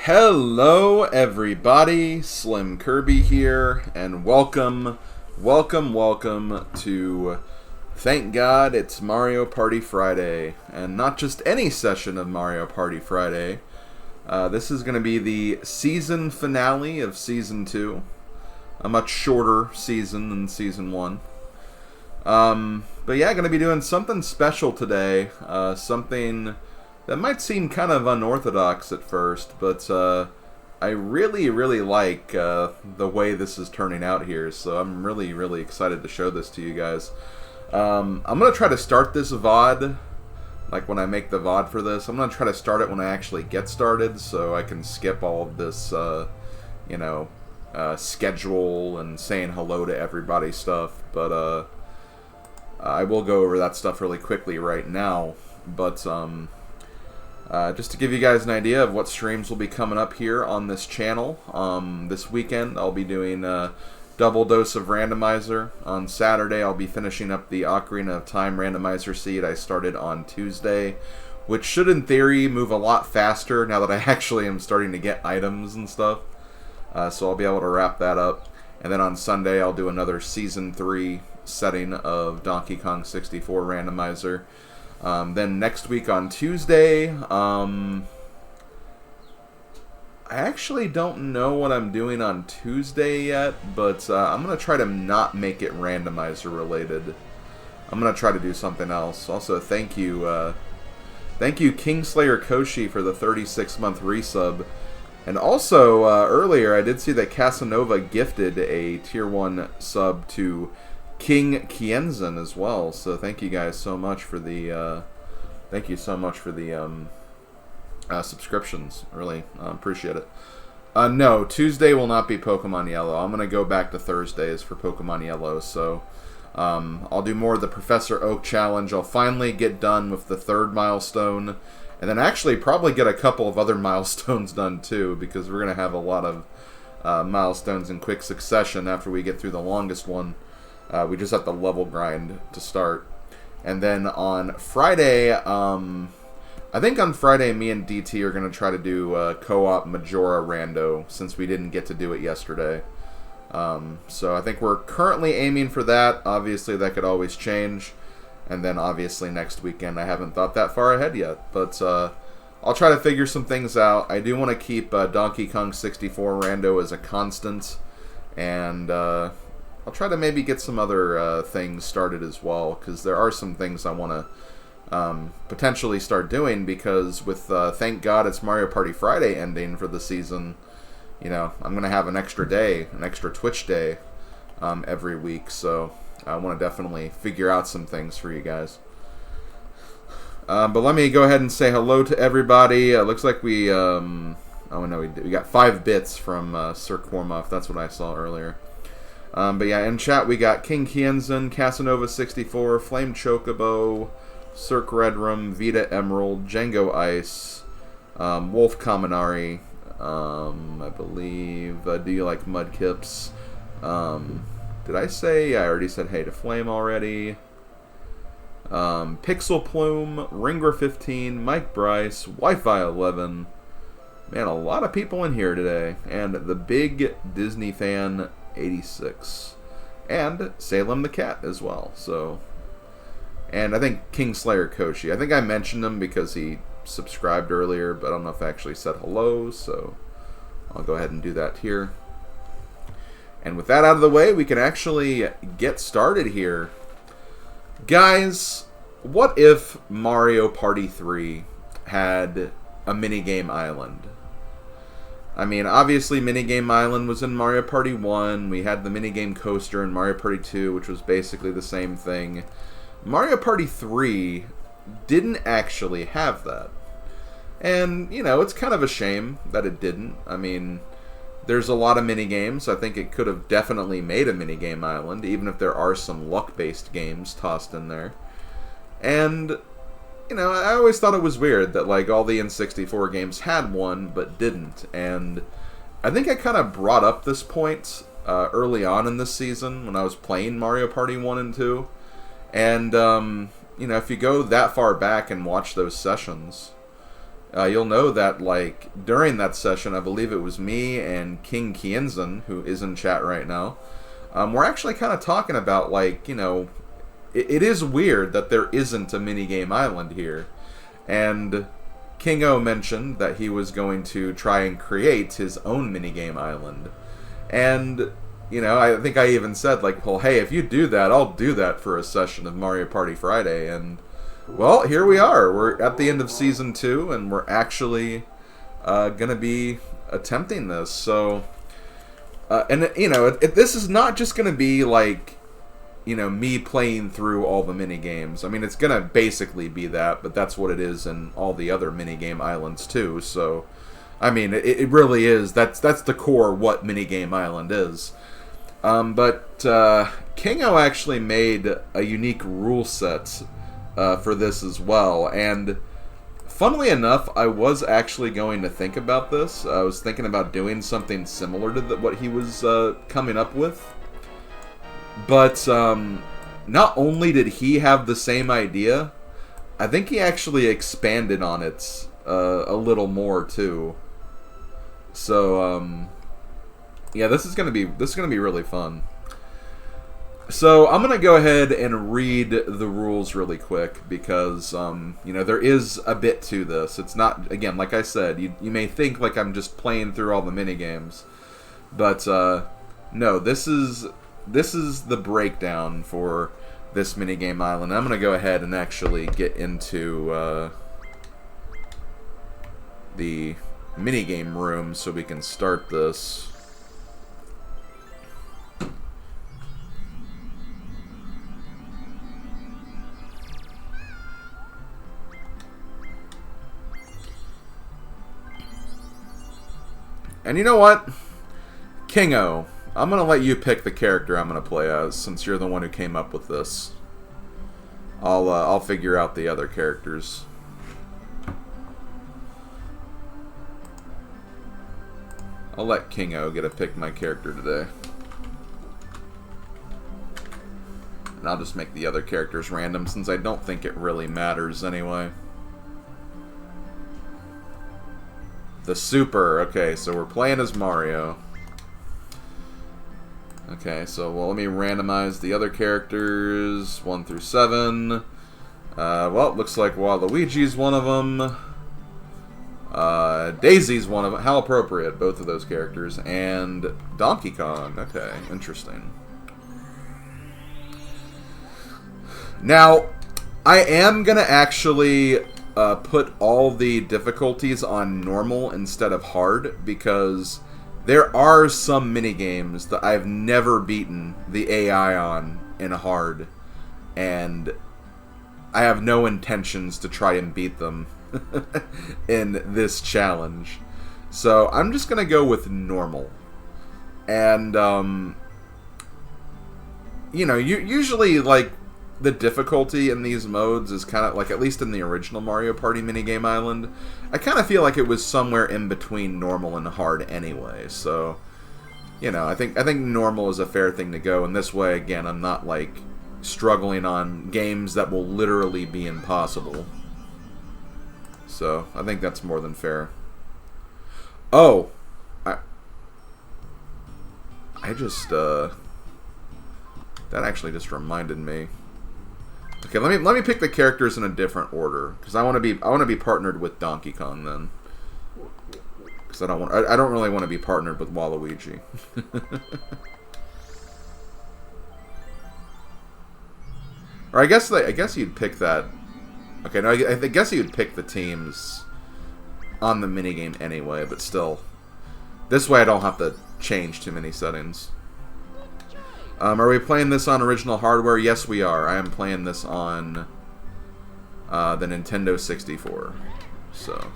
Hello everybody, Slim Kirby here, and welcome to, thank God, it's Mario Party Friday, and not just any session of Mario Party Friday. This is going to be the season finale of Season 2, a much shorter season than Season 1. But yeah, going to be doing something special today, something that might seem kind of unorthodox at first, but I really like the way this is turning out here, so I'm really excited to show this to you guys. I'm going to try to start this VOD, like when I make the VOD for this. I'm going to try to start it when I actually get started, so I can skip all of this, schedule and saying hello to everybody stuff, but I will go over that stuff really quickly right now, but just to give you guys an idea of what streams will be coming up here on this channel, this weekend I'll be doing a double dose of randomizer. On Saturday I'll be finishing up the Ocarina of Time randomizer seed I started on Tuesday, which should in theory move a lot faster now that I actually am starting to get items and stuff. So I'll be able to wrap that up. And then on Sunday I'll do another Season 3 setting of Donkey Kong 64 randomizer. Then next week on Tuesday, I actually don't know what I'm doing on Tuesday yet, but I'm going to try to not make it randomizer related. I'm going to try to do something else. Also, thank you Kingslayer Koshi for the 36-month resub. And also, earlier I did see that Casanova gifted a Tier 1 sub to KingKienzan as well, so thank you guys so much for the subscriptions. Really appreciate it. No, Tuesday will not be Pokemon Yellow. I'm gonna go back to Thursdays for Pokemon Yellow. So I'll do more of the Professor Oak challenge. I'll finally get done with the 3rd milestone, and then actually probably get a couple of other milestones done too, because we're gonna have a lot of milestones in quick succession after we get through the longest one. We just have to level grind to start. And then on Friday, I think on Friday me and DT are going to try to do co-op Majora Rando, since we didn't get to do it yesterday. So I think we're currently aiming for that. Obviously that could always change. And then obviously next weekend, I haven't thought that far ahead yet. But I'll try to figure some things out. I do want to keep Donkey Kong 64 Rando as a constant. And I'll try to maybe get some other things started as well, because there are some things I want to potentially start doing, because with thank God it's Mario Party Friday ending for the season, you know, I'm going to have an extra day, an extra Twitch day every week, so I want to definitely figure out some things for you guys. But let me go ahead and say hello to everybody. Looks like we, oh no, we got 5 bits from Sir Kormoff, that's what I saw earlier. But yeah, in chat we got KingKienzan, Casanova 64, Flame Chocobo, Cirque Redrum, Vita Emerald, Django Ice, Wolf Kaminari, I believe, Do You Like Mudkips? Did I say? I already said hey to Flame already. Pixel Plume, Ringer 15, Mike Bryce, Wi-Fi 11. Man, a lot of people in here today. And the Big Disney Fan 86, and Salem the Cat as well. So, and I think Kingslayer Koshi. I think I mentioned him because he subscribed earlier, but I don't know if I actually said hello, so I'll go ahead and do that here. And with that out of the way, we can actually get started here. Guys, what if Mario Party 3 had a minigame island? I mean, obviously Minigame Island was in Mario Party 1, we had the Minigame Coaster in Mario Party 2, which was basically the same thing. Mario Party 3 didn't actually have that. And, you know, it's kind of a shame that it didn't. I mean, there's a lot of minigames. I think it could have definitely made a Minigame Island, even if there are some luck-based games tossed in there. And, you know, I always thought it was weird that, like, all the N64 games had one, but didn't. And I think I kind of brought up this point early on in this season when I was playing Mario Party 1 and 2. And, you know, if you go that far back and watch those sessions, you'll know that, like, during that session, I believe it was me and KingKienzan, who is in chat right now, we're actually kind of talking about, like, you know, it is weird that there isn't a minigame island here. And Kingo mentioned that he was going to try and create his own minigame island. And, you know, I think I even said, like, well, hey, if you do that, I'll do that for a session of Mario Party Friday. And, well, here we are. We're at the end of Season 2, and we're actually going to be attempting this. So, and, you know, this is not just going to be, like, you know, me playing through all the mini-games. I mean, it's going to basically be that, but that's what it is in all the other mini-game islands, too. So, I mean, it really is. That's the core what mini-game island is. But Kingo actually made a unique rule set for this as well. And, funnily enough, I was actually going to think about this. I was thinking about doing something similar to what he was coming up with. But not only did he have the same idea, I think he actually expanded on it a little more too. So yeah, this is gonna be really fun. So I'm gonna go ahead and read the rules really quick because you know, there is a bit to this. It's not, again, like I said, you may think like I'm just playing through all the mini games, but no, this is the breakdown for this minigame island. I'm going to go ahead and actually get into the minigame room so we can start this. And you know what? Kingo, I'm going to let you pick the character I'm going to play as, since you're the one who came up with this. I'll figure out the other characters. I'll let Kingo get to pick my character today. And I'll just make the other characters random, since I don't think it really matters anyway. The Super. Okay, so we're playing as Mario. Okay, so, well, let me randomize the other characters, 1 through 7. Well, it looks like Waluigi's one of them. Daisy's one of them. How appropriate, both of those characters. And Donkey Kong. Okay, interesting. Now, I am going to actually put all the difficulties on normal instead of hard, because there are some minigames that I've never beaten the AI on in hard, and I have no intentions to try and beat them in this challenge. So I'm just going to go with normal. And, you know, usually, like, the difficulty in these modes is kind of, like, at least in the original Mario Party minigame island, I kind of feel like it was somewhere in between normal and hard anyway. So, you know, I think normal is a fair thing to go. And this way, again, I'm not, like, struggling on games that will literally be impossible. So, I think that's more than fair. Oh! I just, that actually just reminded me. Okay, let me pick the characters in a different order, because I want to be partnered with Donkey Kong then. Because I don't really want to be partnered with Waluigi. Or I guess you'd pick that. Okay, no, I guess you'd pick the teams on the minigame anyway, but still, this way I don't have to change too many settings. Are we playing this on original hardware? Yes, we are. I am playing this on the Nintendo 64. So,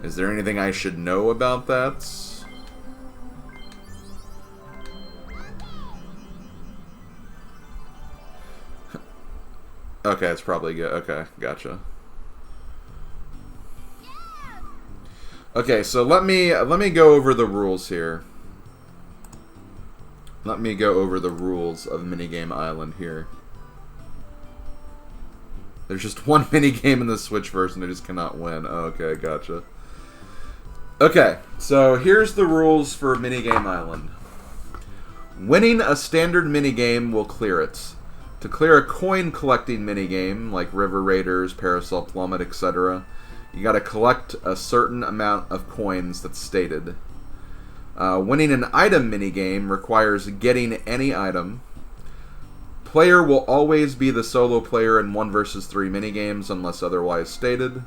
is there anything I should know about that? Okay, it's probably good. Okay, gotcha. Okay, so let me go over the rules here. Let me go over the rules of Minigame Island here. There's just one minigame in the Switch version, they just cannot win. Oh, okay, gotcha. Okay, so here's the rules for Minigame Island. Winning a standard minigame will clear it. To clear a coin collecting minigame, like River Raiders, Parasol Plummet, etc., you gotta collect a certain amount of coins that's stated. Winning an item minigame requires getting any item. Player will always be the solo player in 1 vs 3 minigames unless otherwise stated.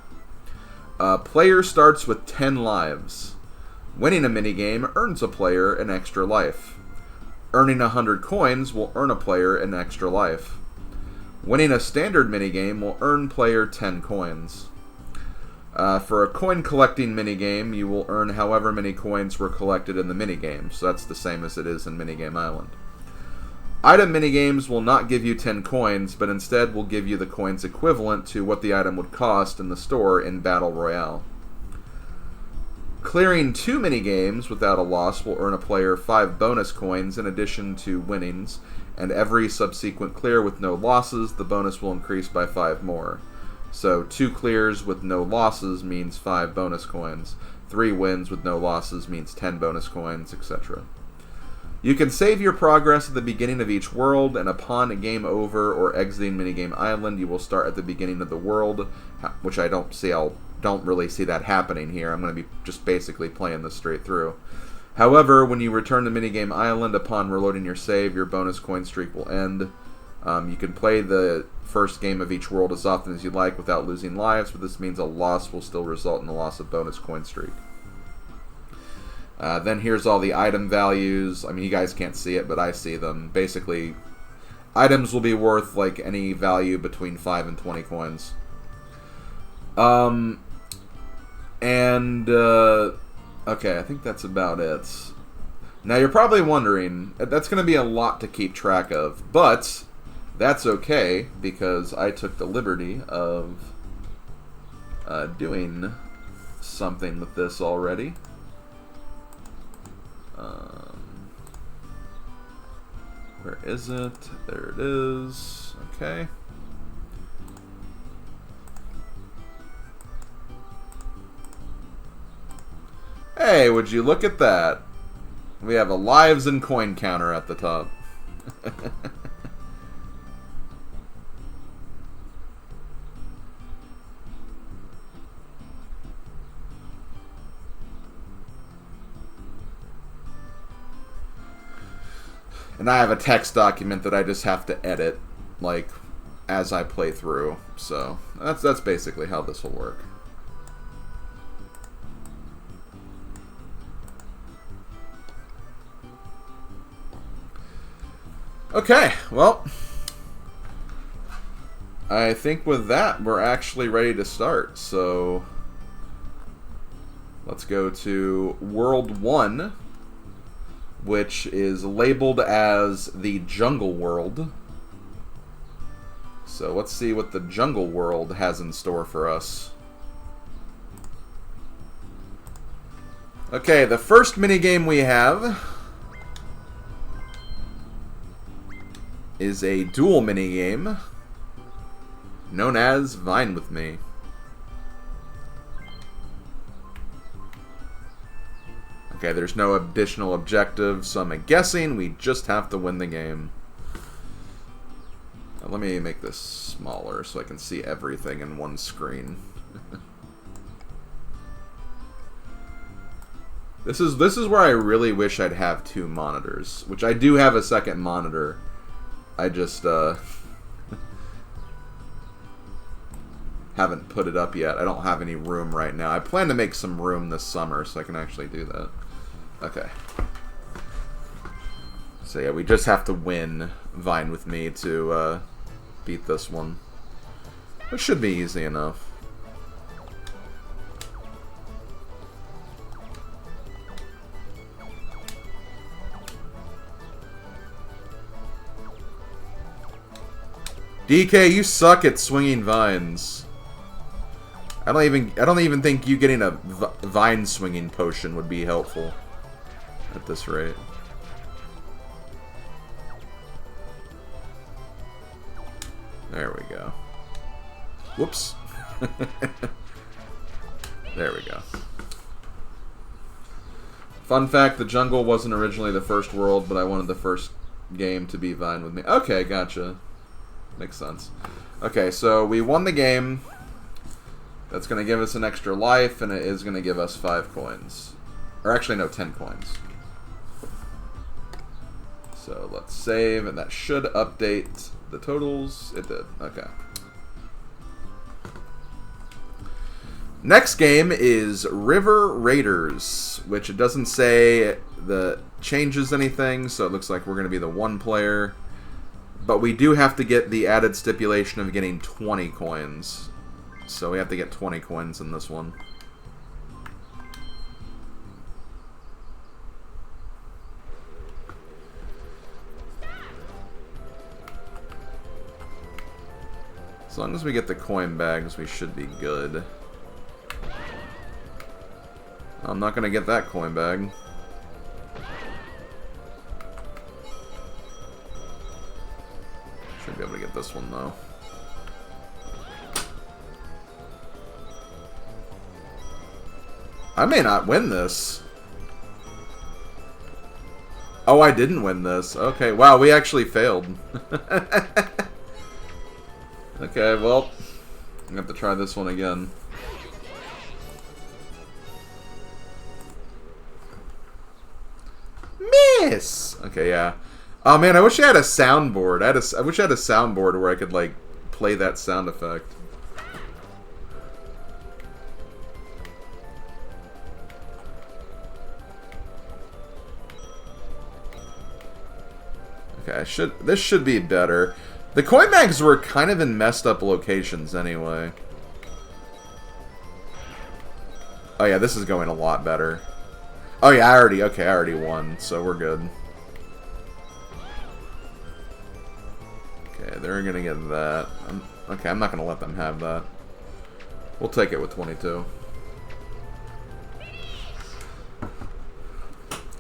Player starts with 10 lives. Winning a minigame earns a player an extra life. Earning 100 coins will earn a player an extra life. Winning a standard minigame will earn player 10 coins. For a coin collecting minigame, you will earn however many coins were collected in the minigame, so that's the same as it is in Minigame Island. Item minigames will not give you 10 coins, but instead will give you the coins equivalent to what the item would cost in the store in Battle Royale. Clearing 2 minigames without a loss will earn a player 5 bonus coins in addition to winnings, and every subsequent clear with no losses, the bonus will increase by 5 more. So 2 clears with no losses means 5 bonus coins, 3 wins with no losses means 10 bonus coins, etc. You can save your progress at the beginning of each world, and upon game over or exiting Minigame Island, you will start at the beginning of the world, which I don't really see that happening here. I'm going to be just basically playing this straight through. However, when you return to Minigame Island upon reloading your save, your bonus coin streak will end. You can play the first game of each world as often as you like without losing lives, but this means a loss will still result in the loss of bonus coin streak. Then here's all the item values. I mean, you guys can't see it, but I see them. Basically, items will be worth like any value between 5 and 20 coins. Okay, I think that's about it. Now you're probably wondering, that's going to be a lot to keep track of, but that's okay because I took the liberty of doing something with this already. Where is it? There it is. Okay. Hey, would you look at that? We have a lives and coin counter at the top. And I have a text document that I just have to edit, like, as I play through. So, that's basically how this will work. Okay, well, I think with that, we're actually ready to start. So, let's go to World 1, which is labeled as the Jungle World. So let's see what the Jungle World has in store for us. Okay, the first minigame we have is a duel minigame known as Vine With Me. Okay, there's no additional objectives, so I'm guessing we just have to win the game. Now, let me make this smaller so I can see everything in one screen. This is where I really wish I'd have 2 monitors, which I do have a second monitor. I just haven't put it up yet. I don't have any room right now. I plan to make some room this summer so I can actually do that. Okay. So yeah, we just have to win Vine With Me to beat this one. It should be easy enough. DK, you suck at swinging vines. I don't even think you getting a vine swinging potion would be helpful at this rate. There we go. Whoops. There we go. Fun fact, the jungle wasn't originally the first world, but I wanted the first game to be Vine with me. Okay, gotcha. Makes sense. Okay, so we won the game. That's going to give us an extra life, and it is going to give us 5 coins. Or actually, no, 10 coins. So let's save, and that should update the totals. It did. Okay. Next game is River Raiders, which it doesn't say that changes anything, so it looks like we're going to be the 1 player. But we do have to get the added stipulation of getting 20 coins. So we have to get 20 coins in this one. As long as we get the coin bags, we should be good. I'm not going to get that coin bag. Should be able to get this one, though. I may not win this. Oh, I didn't win this. Okay, wow, we actually failed. Okay, well, I'm going to have to try this one again. Miss! Okay, yeah. Oh man, I wish I had a soundboard. I wish I had a soundboard where I could, like, play that sound effect. Okay, this should be better. The coin bags were kind of in messed up locations anyway. Oh yeah, this is going a lot better. Oh yeah, I already won, so we're good. Okay, they're gonna get that. Okay, I'm not gonna let them have that. We'll take it with 22.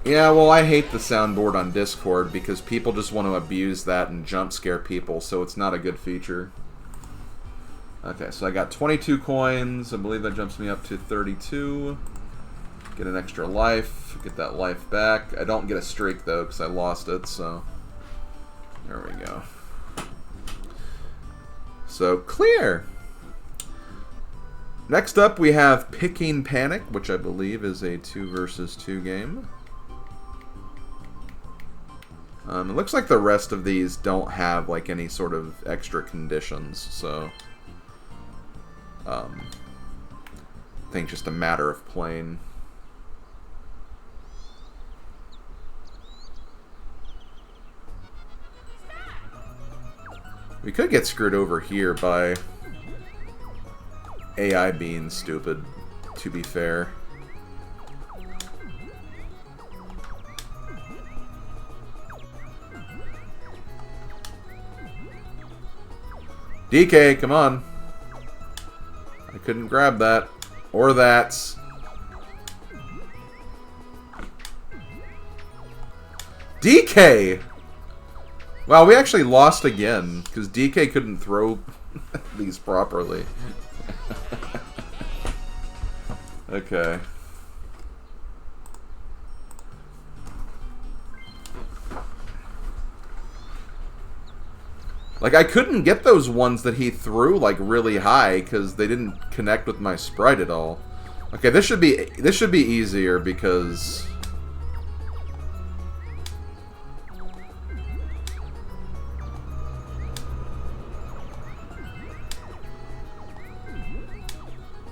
Yeah, well, I hate the soundboard on Discord because people just want to abuse that and jump scare people, so it's not a good feature. Okay, so I got 22 coins. I believe that jumps me up to 32. Get an extra life. Get that life back. I don't get a streak, though, because I lost it, so... There we go. So, clear! Next up, we have Picking Panic, which I believe is a 2 versus 2 game. It looks like the rest of these don't have like any sort of extra conditions, so I think just a matter of playing. We could get screwed over here by AI being stupid, to be fair. DK, come on. I couldn't grab that. Or that. DK! Wow, we actually lost again, because DK couldn't throw these properly. Okay. Like, I couldn't get those ones that he threw, like, really high, because they didn't connect with my sprite at all. Okay, this should be easier, because...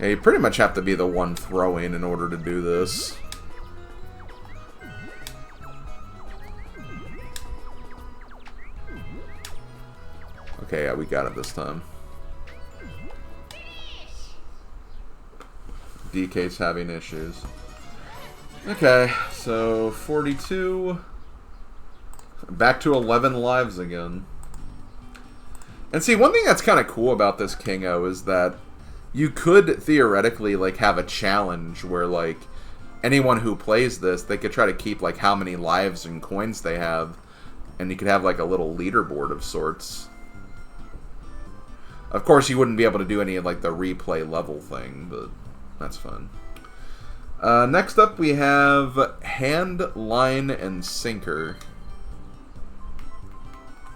Yeah, you pretty much have to be the one throwing in order to do this. Okay, yeah, we got it this time. DK's having issues. Okay, so 42. Back to 11 lives again. And see, one thing that's kind of cool about this Kingo is that you could theoretically like have a challenge where like anyone who plays this, they could try to keep like how many lives and coins they have, and you could have like a little leaderboard of sorts. Of course, you wouldn't be able to do any of like the replay level thing, but that's fun. Next up, we have Hand, Line, and Sinker.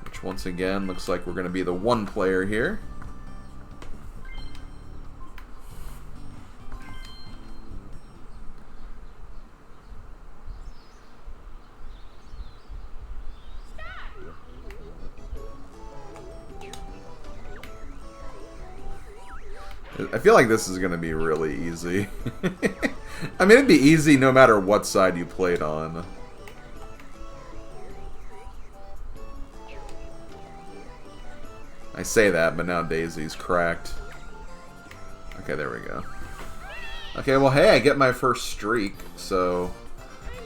Which, once again, looks like we're going to be the one player here. I feel like this is going to be really easy. I mean, it'd be easy no matter what side you played on. I say that, but now Daisy's cracked. Okay, there we go. Okay, well, hey, I get my first streak. So,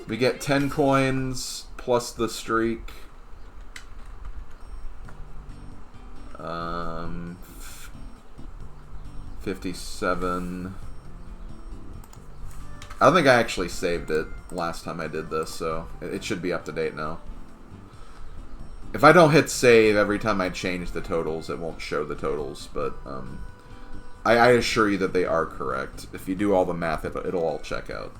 we get 10 coins plus the streak. 57. I don't think I actually saved it last time I did this, so it should be up to date now. If I don't hit save every time I change the totals, it won't show the totals, but I assure you that they are correct. If you do all the math, it'll all check out.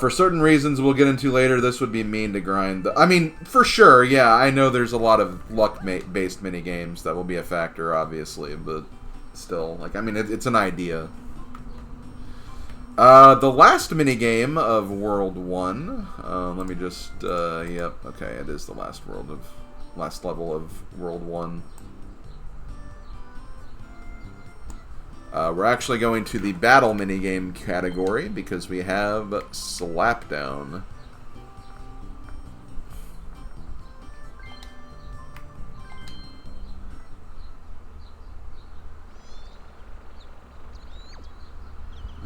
For certain reasons we'll get into later, this would be mean to grind. I mean, for sure, yeah, I know there's a lot of luck-based minigames that will be a factor, obviously, but still, like, I mean, it's an idea. The last minigame of World 1, let me just, yep, okay, it is the last level of World 1. We're actually going to the battle minigame category because we have Slapdown.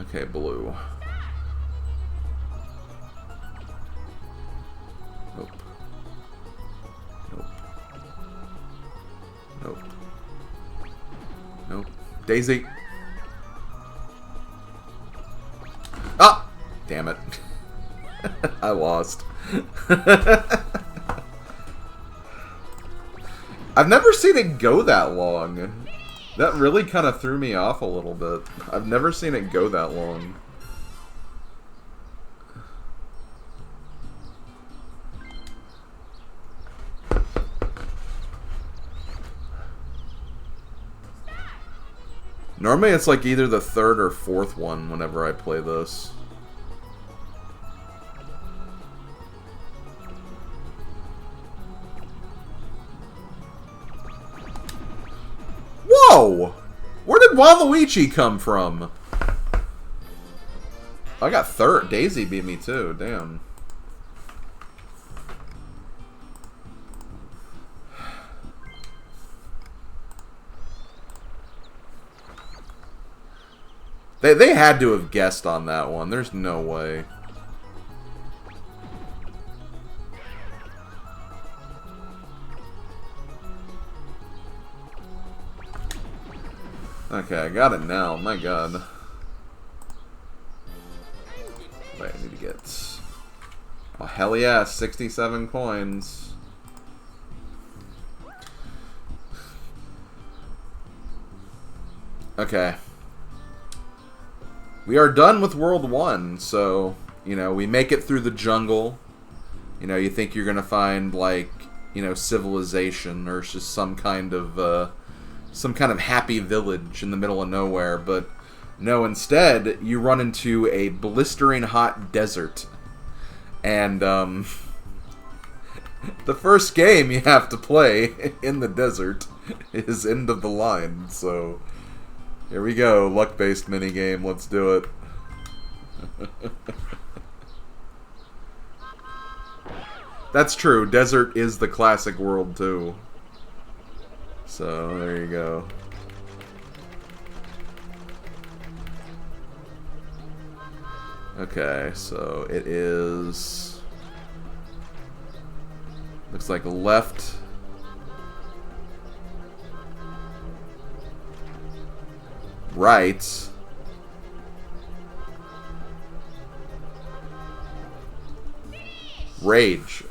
Okay, blue. Nope. Nope. Nope. Nope. Daisy. Ah! Damn it. I lost. I've never seen it go that long. That really kind of threw me off a little bit. I've never seen it go that long. Normally it's like either the third or fourth one whenever I play this. Whoa! Where did Waluigi come from? I got third. Daisy beat me too. Damn. They had to have guessed on that one. There's no way. Okay, I got it now. My god. Wait, I need to get... Oh, hell yeah. 67 coins. Okay. We are done with World 1, so, you know, we make it through the jungle. You know, you think you're gonna find, like, you know, civilization or just some kind of happy village in the middle of nowhere, but no, instead, you run into a blistering hot desert. And, the first game you have to play in the desert is End of the Line, so... Here we go, luck-based minigame, let's do it. That's true, desert is the classic world too. So, there you go. Okay, so it is... Looks like left... Right. Rage.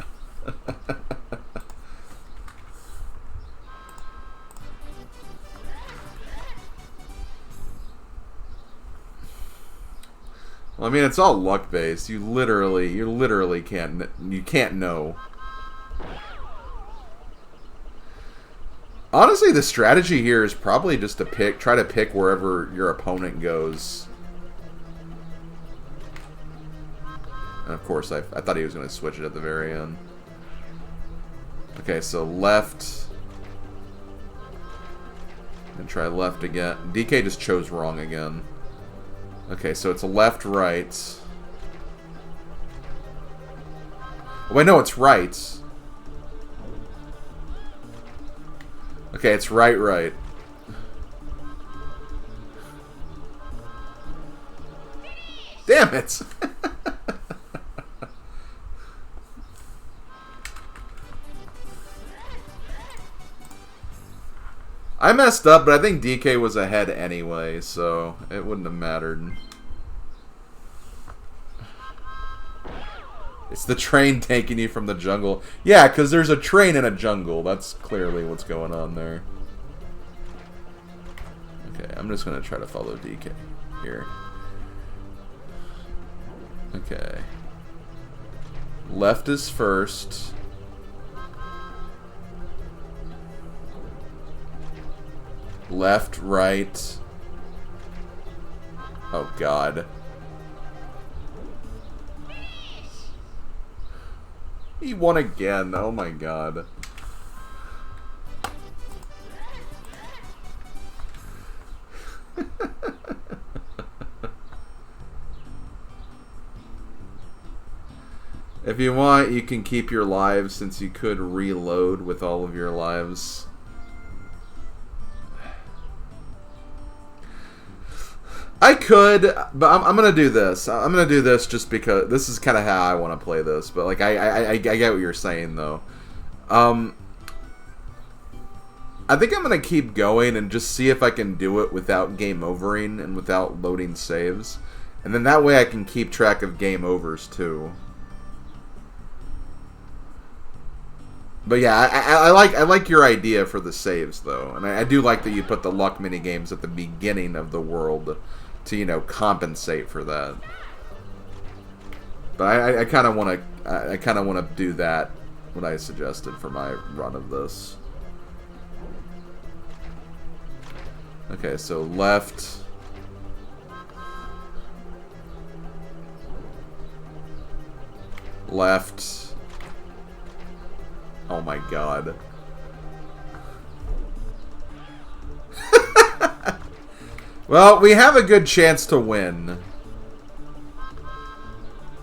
Well, I mean, it's all luck based. You literally can't know. Honestly, the strategy here is probably just to try to pick wherever your opponent goes. And of course, I thought he was going to switch it at the very end. Okay, so left. And try left again. DK just chose wrong again. Okay, so it's a left, right. Oh, wait, no, it's right. Okay, it's right, right. Damn it! I messed up, but I think DK was ahead anyway, so it wouldn't have mattered. It's the train taking you from the jungle. Yeah, because there's a train in a jungle. That's clearly what's going on there. Okay, I'm just going to try to follow DK here. Okay. Left is first. Left, right. Oh, God. He won again. Oh, my God. If you want, you can keep your lives since you could reload with all of your lives. I could, but I'm gonna do this. I'm gonna do this just because this is kind of how I want to play this. But like, I get what you're saying though. I think I'm gonna keep going and just see if I can do it without game overing and without loading saves, and then that way I can keep track of game overs too. But yeah, I like your idea for the saves though, and I do like that you put the luck mini games at the beginning of the world to, you know, compensate for that. But I kind of want to do that, what I suggested for my run of this. Okay, so left. Left. Oh my God. Well, we have a good chance to win.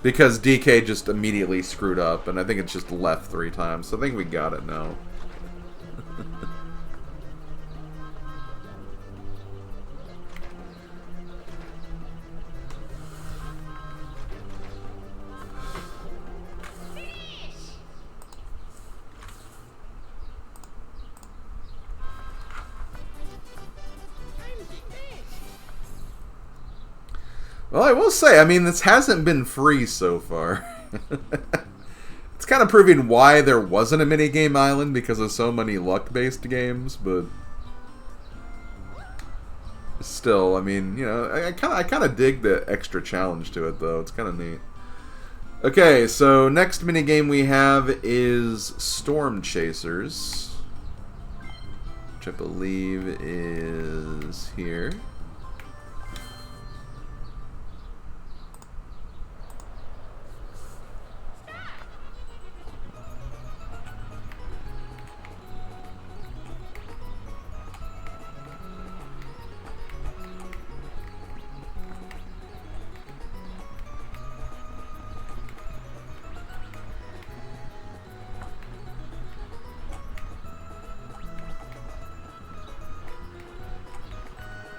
Because DK just immediately screwed up, and I think it's just left 3 times. So I think we got it now. Well, I will say, I mean, this hasn't been free so far. It's kind of proving why there wasn't a minigame island because of so many luck-based games, but still, I mean, you know, I kind of dig the extra challenge to it, though. It's kind of neat. Okay, so next minigame we have is Storm Chasers, which I believe is here.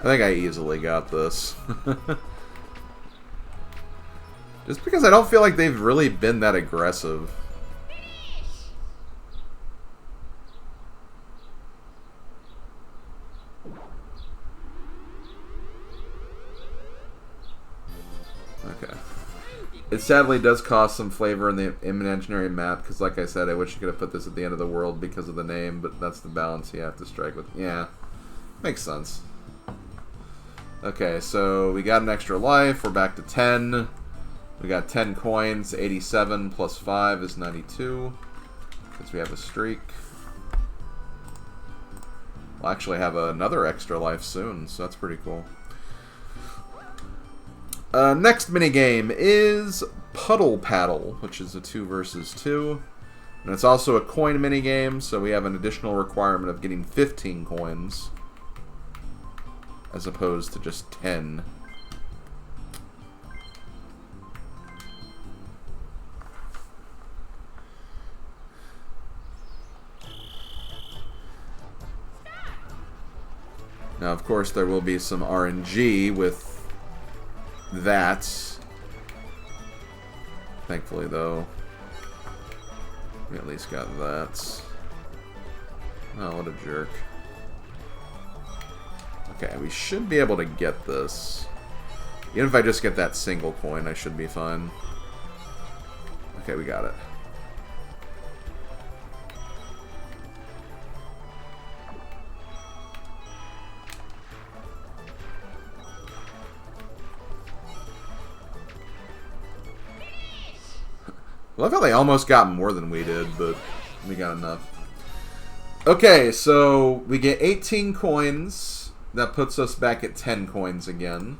I think I easily got this. Just because I don't feel like they've really been that aggressive. Okay. It sadly does cost some flavor in the imaginary map, because like I said, I wish you could have put this at the end of the world because of the name, but that's the balance you have to strike with. Yeah, makes sense. Okay, so we got an extra life. We're back to 10. We got 10 coins. 87 plus 5 is 92. Since we have a streak. We'll actually have another extra life soon, so that's pretty cool. Next minigame is Puddle Paddle, which is a 2 versus 2. And it's also a coin minigame, so we have an additional requirement of getting 15 coins. As opposed to just 10. Now, of course, there will be some RNG with that. Thankfully, though, we at least got that. Oh, what a jerk. Okay, we should be able to get this. Even if I just get that single coin, I should be fine. Okay, we got it. Well, I felt they almost got more than we did, but we got enough. Okay, so we get 18 coins. That puts us back at 10 coins again.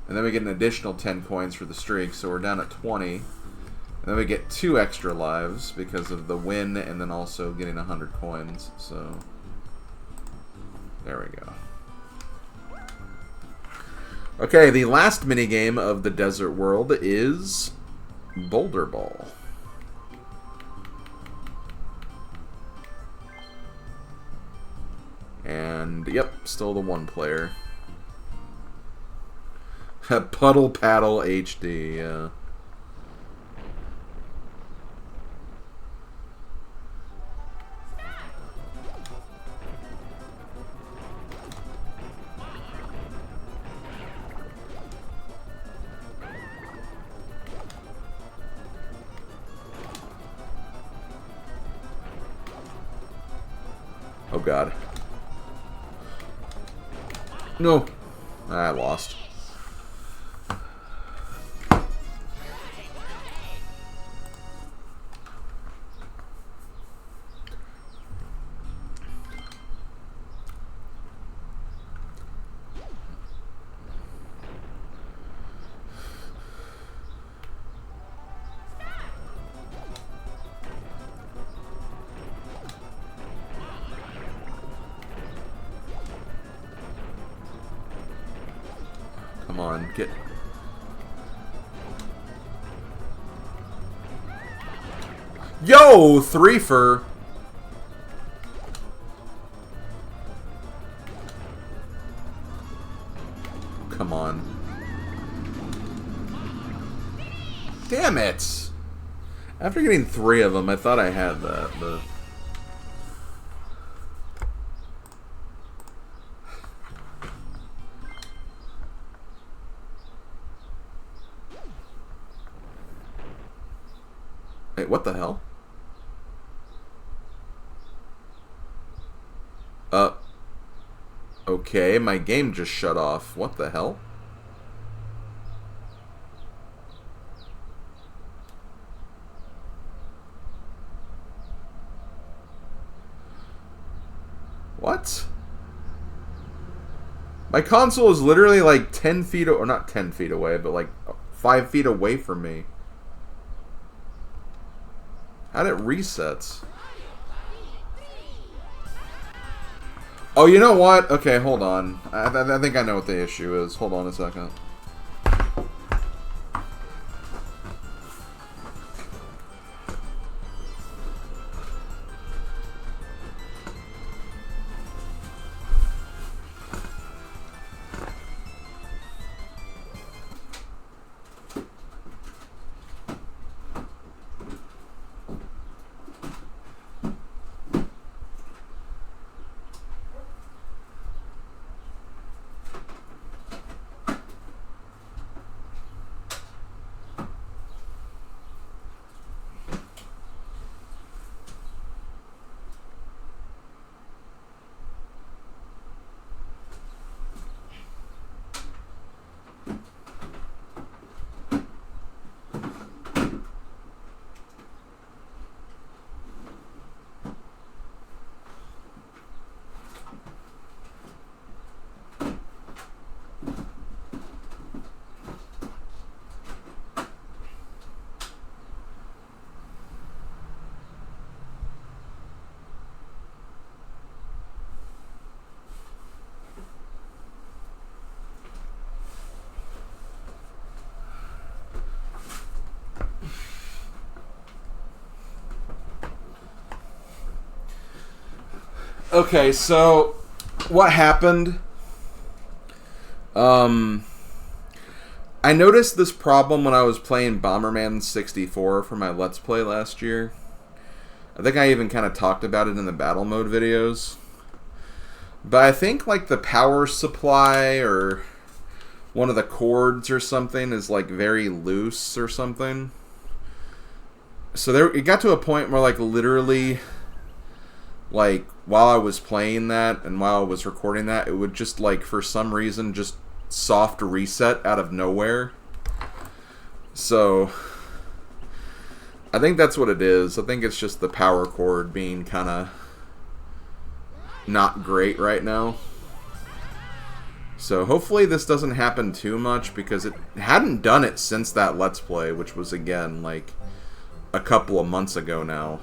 And then we get an additional 10 coins for the streak, so we're down at 20. And then we get 2 extra lives because of the win and then also getting 100 coins. So, there we go. Okay, the last minigame of the desert world is Boulder Ball. And, yep, still the 1 player. Puddle Paddle HD, yeah. Oh, God. No. I lost. Come on, get... Yo! 3 for... Come on. Damn it! After getting 3 of them, I thought I had that, but... Wait, what the hell? Okay, my game just shut off. What the hell? What? My console is literally like 10 feet, or not 10 feet away, but like 5 feet away from me. How'd it reset? Oh, you know what? Okay, hold on. I think I know what the issue is. Hold on a second. Okay, so what happened? I noticed this problem when I was playing Bomberman 64 for my Let's Play last year. I think I even kind of talked about it in the battle mode videos. But I think like the power supply or one of the cords or something is like very loose or something. So it got to a point where like literally, like while I was playing that and while I was recording that, it would just like for some reason just soft reset out of nowhere. So I think that's what it is. I think it's just the power cord being kind of not great right now. So hopefully this doesn't happen too much, because it hadn't done it since that Let's Play, which was again like a couple of months ago now.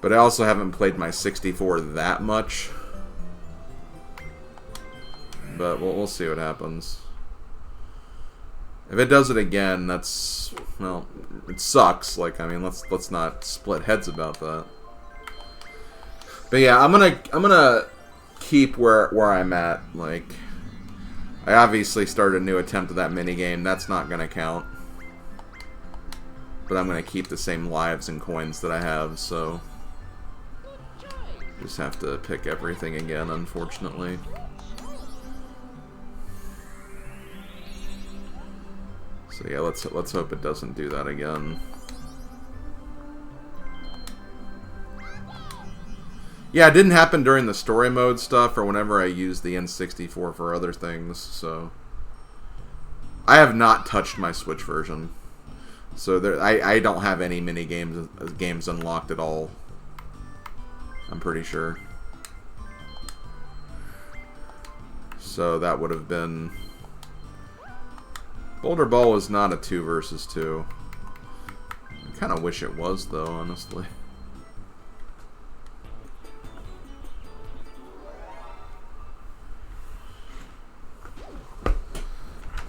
But I also haven't played my 64 that much. But we'll see what happens. If it does it again, that's, well, it sucks. Like, I mean, let's not split heads about that. But yeah, I'm gonna keep where I'm at. Like, I obviously started a new attempt at that minigame. That's not gonna count. But I'm gonna keep the same lives and coins that I have, so just have to pick everything again, unfortunately. So yeah, let's hope it doesn't do that again. Yeah, it didn't happen during the story mode stuff or whenever I used the N64 for other things, so I have not touched my Switch version. So I don't have any mini games unlocked at all. I'm pretty sure. So that would have been... Boulder Ball was not a 2 versus 2. I kind of wish it was, though, honestly.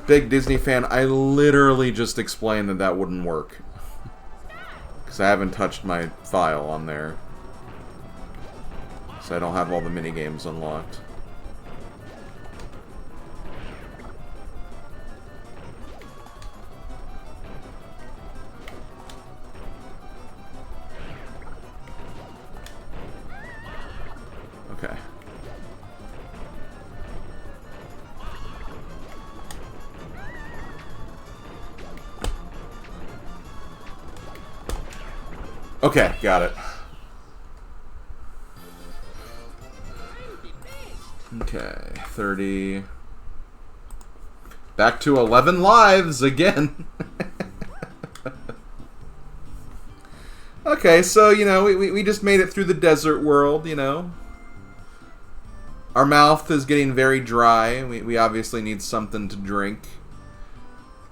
Big Disney fan, I literally just explained that that wouldn't work. Because I haven't touched my file on there. So I don't have all the minigames unlocked. Okay. Okay, got it. Okay, 30. Back to 11 lives again. Okay, so, you know, we just made it through the desert world, you know. Our mouth is getting very dry. We obviously need something to drink.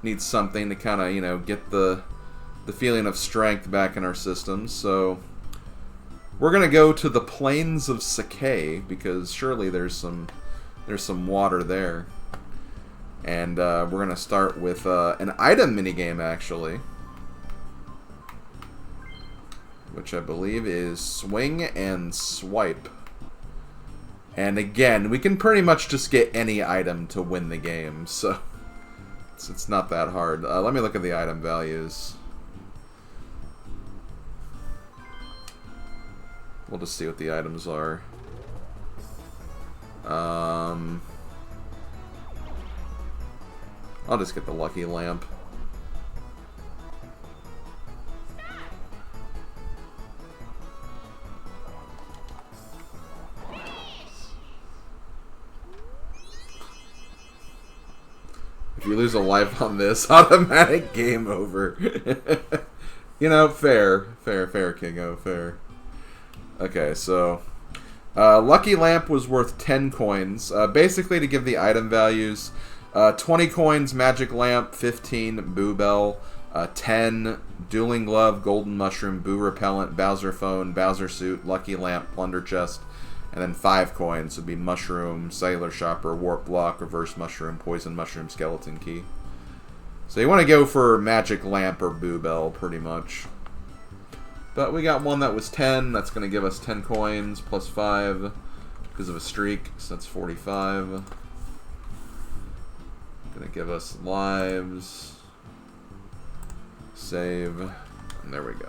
Need something to kind of, you know, get the feeling of strength back in our systems. So we're gonna go to the plains of Sakai, because surely there's some water there. And we're gonna start with an item minigame, actually, which I believe is swing and swipe. And again, we can pretty much just get any item to win the game, so it's not that hard. Let me look at the item values. We'll just see what the items are. I'll just get the lucky lamp. If you lose a life on this, automatic game over. You know, fair, Kingo, fair. Okay, so Lucky Lamp was worth 10 coins. Basically, to give the item values, 20 coins, Magic Lamp, 15, Boo Bell, 10, Dueling Glove, Golden Mushroom, Boo Repellent, Bowser Phone, Bowser Suit, Lucky Lamp, Plunder Chest, and then 5 coins would be Mushroom, Cellular Shopper, Warp Block, Reverse Mushroom, Poison Mushroom, Skeleton Key. So you want to go for Magic Lamp or Boo Bell, pretty much. But we got one that was 10. That's going to give us 10 coins plus 5 because of a streak. So that's 45. Going to give us lives. Save. And there we go.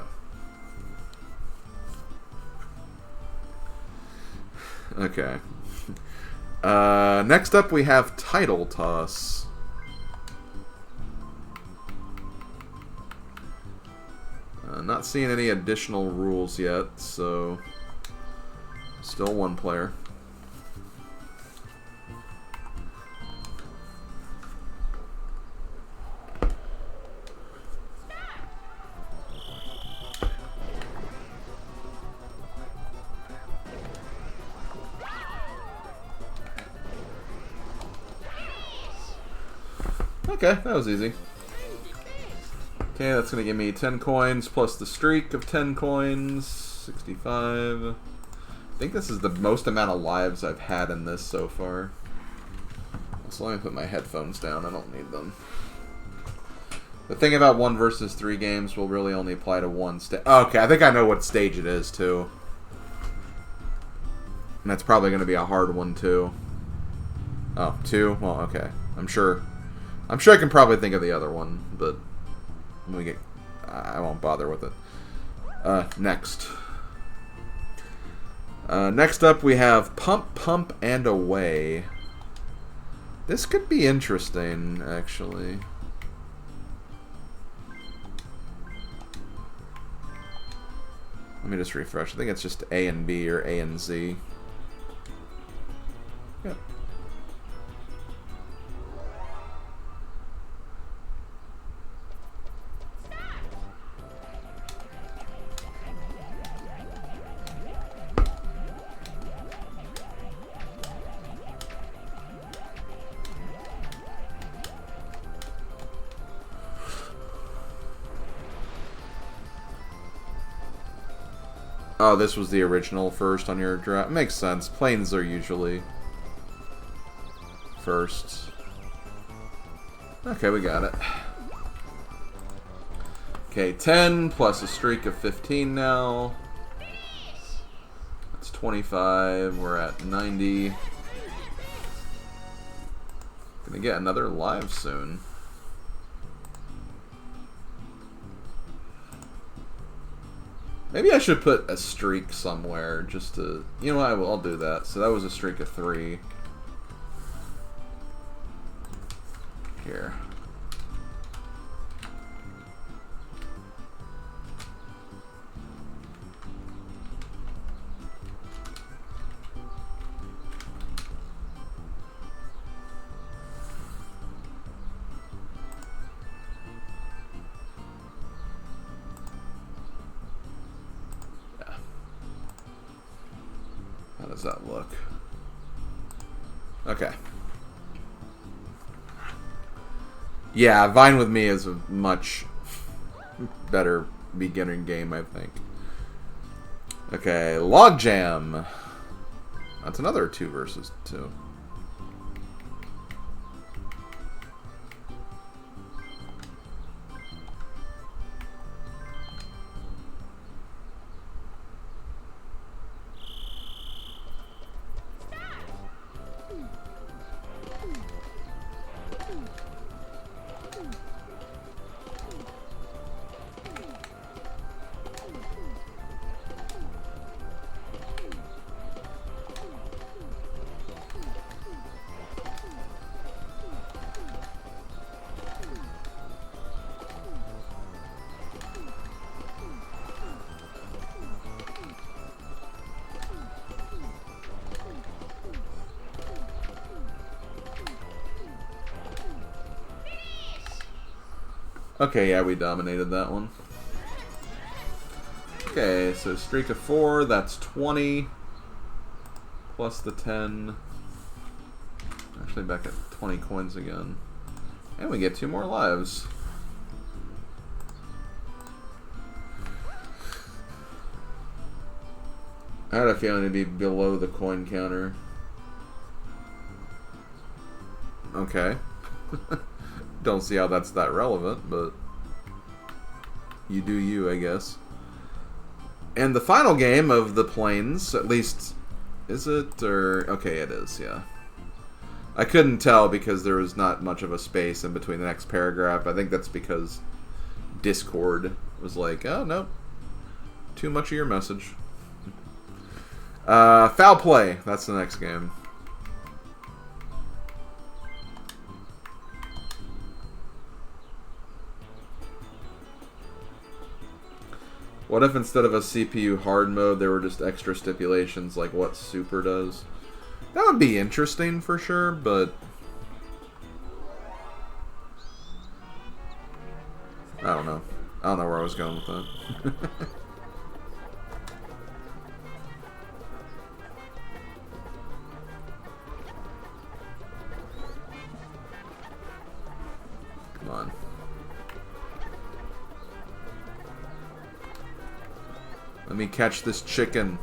Okay. Next up we have Title Toss. Not seeing any additional rules yet, so still one player. Okay, that was easy. Okay, that's going to give me 10 coins plus the streak of 10 coins. 65. I think this is the most amount of lives I've had in this so far. So let me put my headphones down. I don't need them. The thing about 1 versus 3 games will really only apply to one stage. Okay, I think I know what stage it is, too. And that's probably going to be a hard one, too. Oh, 2? Well, okay. I'm sure I can probably think of the other one, but when we get, I won't bother with it. Next. Next up we have Pump, Pump, and Away. This could be interesting, actually. Let me just refresh. I think it's just A and B or A and Z. Yep. Oh, this was the original first on your draft. Makes sense. Planes are usually first. Okay, we got it. Okay, 10 plus a streak of 15 now. That's 25. We're at 90. Gonna get another live soon. Maybe I should put a streak somewhere just to... You know what? I'll do that. So that was a streak of 3. Here. How does that look? Okay. Yeah, Vine with me is a much better beginning game, I think. Okay, Logjam. That's another 2 versus 2. Okay, yeah, we dominated that one. Okay, so streak of 4, that's 20. Plus the 10. Actually back at 20 coins again. And we get 2 more lives. I had a feeling it'd be below the coin counter. Okay. Don't see how that's that relevant, but you do you, I guess. And the final game of the planes, at least, is it? Or, okay, it is, yeah. I couldn't tell because there was not much of a space in between the next paragraph. I think that's because Discord was like, oh, no, too much of your message. Foul play, that's the next game. What if instead of a CPU hard mode, there were just extra stipulations like what Super does? That would be interesting for sure, but I don't know. I don't know where I was going with that. Come on. Let me catch this chicken.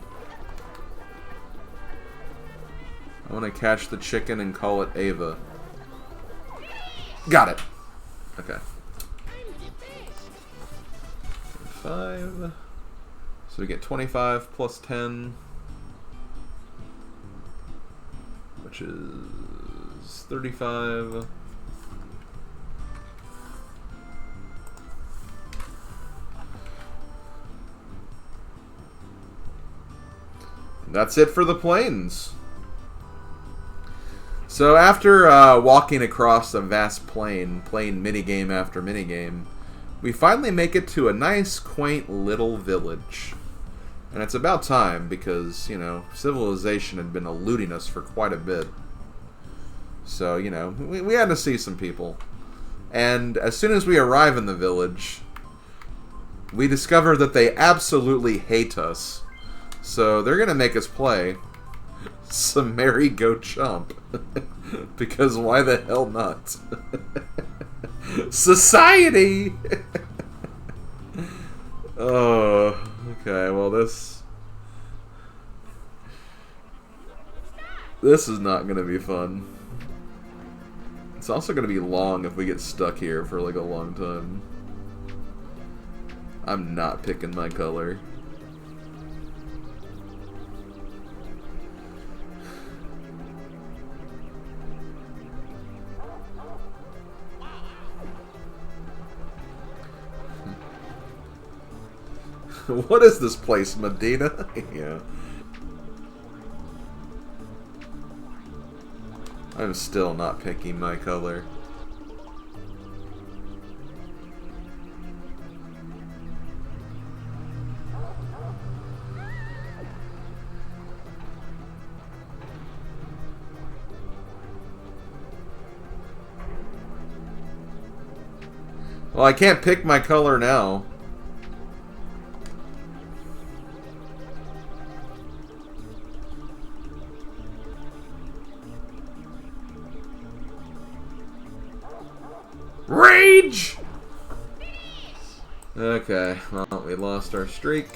I want to catch the chicken and call it Ava. Got it. Okay. 5. So we get 25 plus 10, which is 35. That's it for the plains. So after walking across a vast plain, playing minigame after minigame, we finally make it to a nice, quaint little village. And it's about time because, you know, civilization had been eluding us for quite a bit. So, you know, we had to see some people. And as soon as we arrive in the village, we discover that they absolutely hate us. So they're going to make us play some Merry Go Chump. Because why the hell not? Society! Oh, okay, well this is not going to be fun. It's also going to be long if we get stuck here for like a long time. I'm not picking my color. What is this place, Medina? Yeah. I'm still not picking my color. Well, I can't pick my color now. Rage! Okay, well, we lost our streak.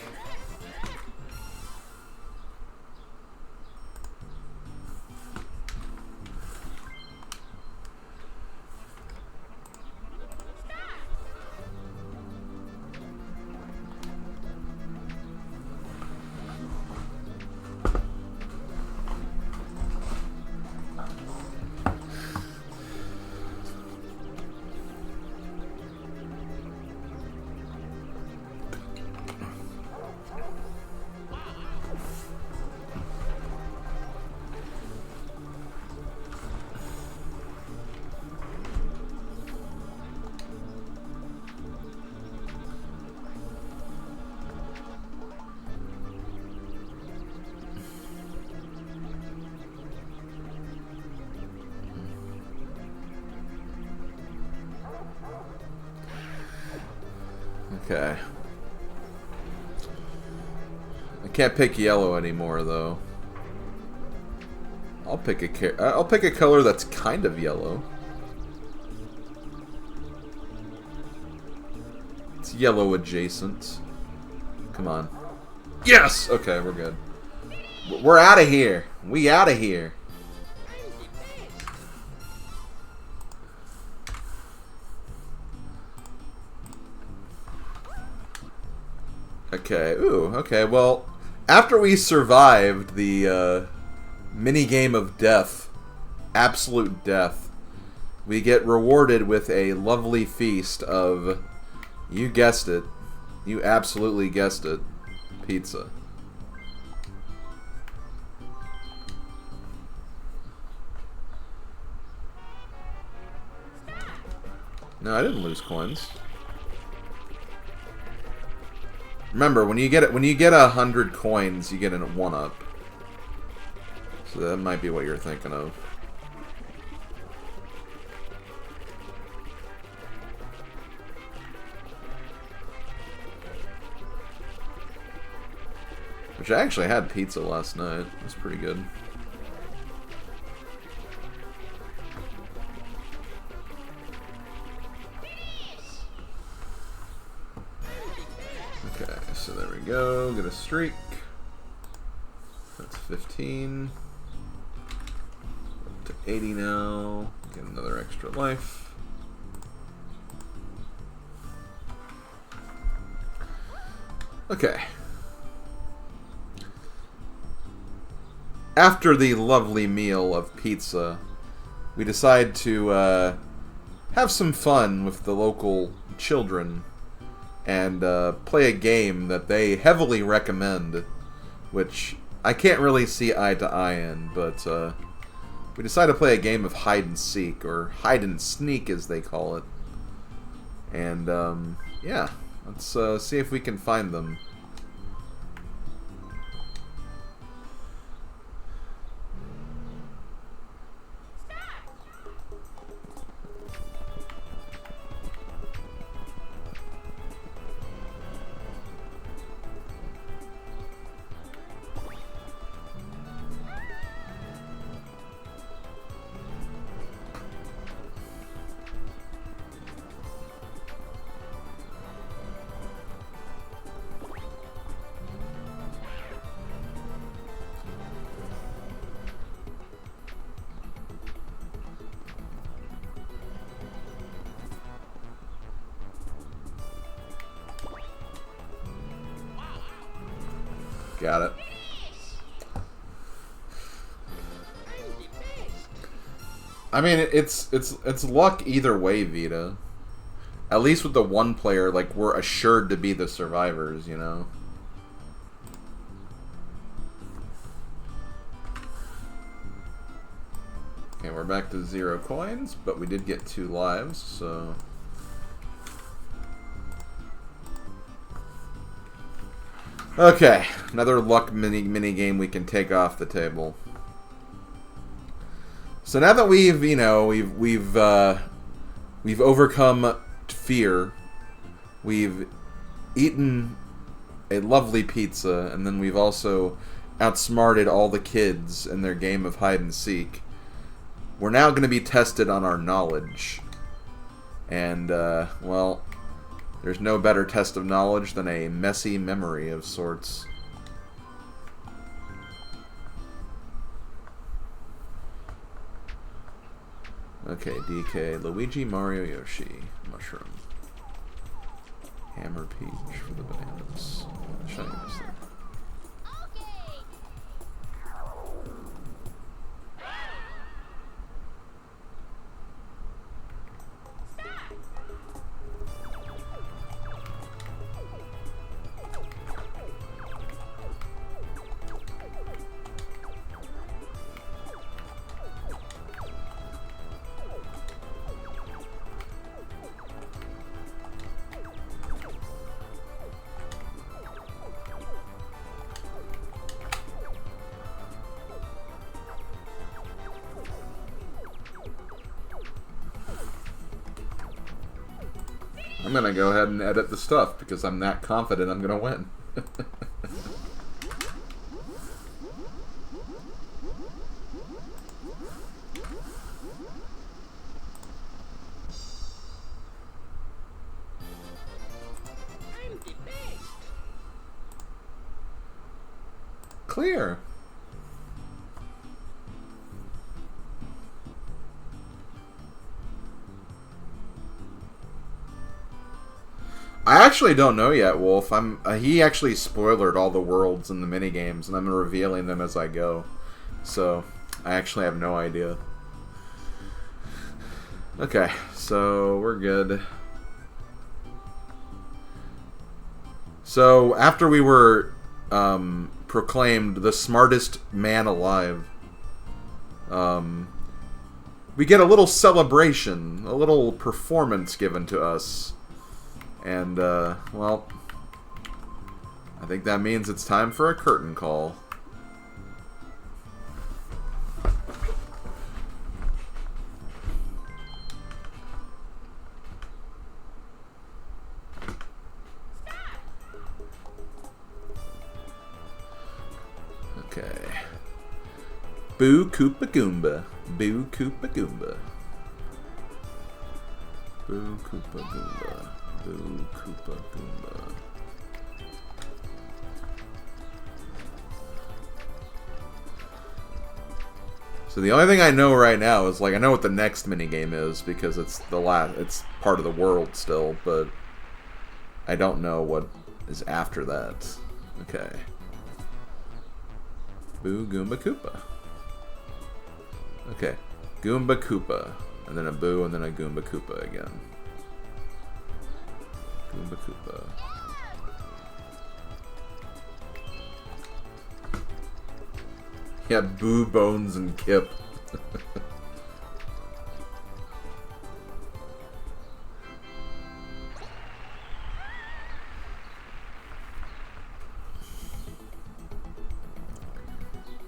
Okay. I can't pick yellow anymore, though. I'll pick a color that's kind of yellow. It's yellow adjacent. Come on. Yes! Okay, we're good. We're out of here. We out of here. Okay, ooh, okay, well, after we survived the mini game of death, absolute death, we get rewarded with a lovely feast of, you guessed it, you absolutely guessed it, pizza. No, I didn't lose coins. Remember, when you get 100 coins, you get a 1-up. So that might be what you're thinking of. Which I actually had pizza last night. It was pretty good. Okay, so there we go. Get a streak. That's 15. Up to 80 now. Get another extra life. Okay. After the lovely meal of pizza, we decide to have some fun with the local children and play a game that they heavily recommend, which I can't really see eye to eye in, but we decide to play a game of hide and seek, or hide and sneak as they call it. And yeah, let's see if we can find them. Got it. I mean, it's luck either way, Vita. At least with the one player, like, we're assured to be the survivors, you know? Okay, we're back to 0 coins, but we did get 2 lives, so... Okay, another luck mini game we can take off the table. So now that we've, you know, we've overcome fear, we've eaten a lovely pizza, and then we've also outsmarted all the kids in their game of hide and seek. We're now going to be tested on our knowledge. And, well, there's no better test of knowledge than a messy memory of sorts. Okay, DK, Luigi, Mario, Yoshi, Mushroom. Hammer, Peach for the bananas. Shinies there. I'm gonna go ahead and edit the stuff because I'm that confident I'm gonna win. Clear. I actually don't know yet, Wolf. He actually spoilered all the worlds and the minigames, and I'm revealing them as I go. So, I actually have no idea. Okay, so we're good. So, after we were proclaimed the smartest man alive, we get a little celebration, a little performance given to us. And, well, I think that means it's time for a curtain call. Okay. Boo Koopa Goomba. Boo Koopa Goomba. Boo Koopa Goomba. Boo Koopa Goomba. So the only thing I know right now is, like, I know what the next minigame is because it's it's part of the world still, but I don't know what is after that. Okay. Boo Goomba Koopa. Okay. Goomba Koopa. And then a Boo and then a Goomba Koopa again. Goomba Koopa. Yeah, Boo, Bones, and Kip.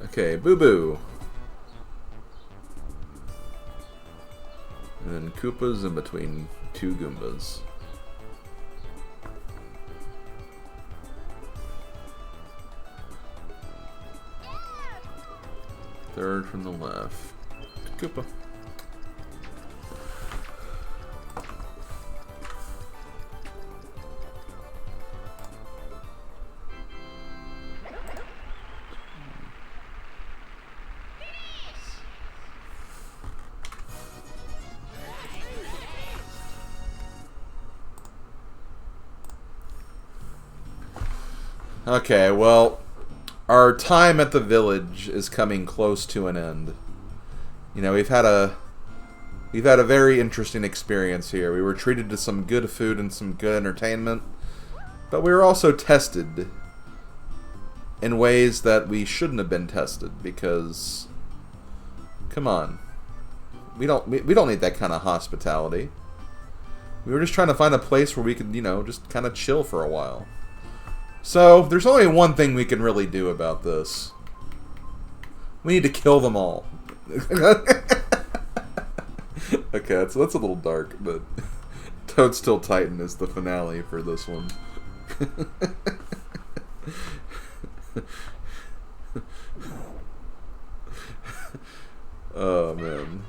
Okay, Boo Boo. And then Koopas in between two Goombas. Third from the left. Koopa. Okay, well, our time at the village is coming close to an end. You know, we've had a very interesting experience here. We were treated to some good food and some good entertainment, but we were also tested in ways that we shouldn't have been tested because, come on, we don't need that kind of hospitality. We were just trying to find a place where we could, you know, just kind of chill for a while. So, there's only one thing we can really do about this. We need to kill them all. Okay, so that's a little dark, but Toadstool Titan is the finale for this one. Oh, man.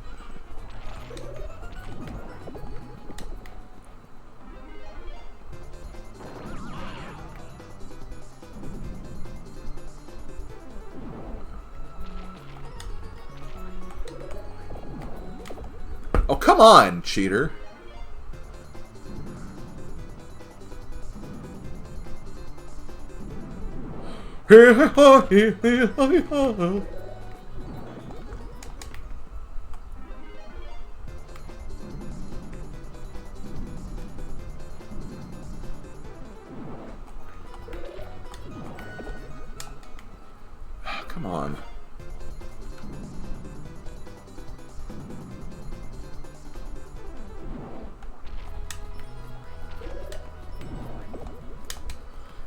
Oh, come on, cheater. Come on.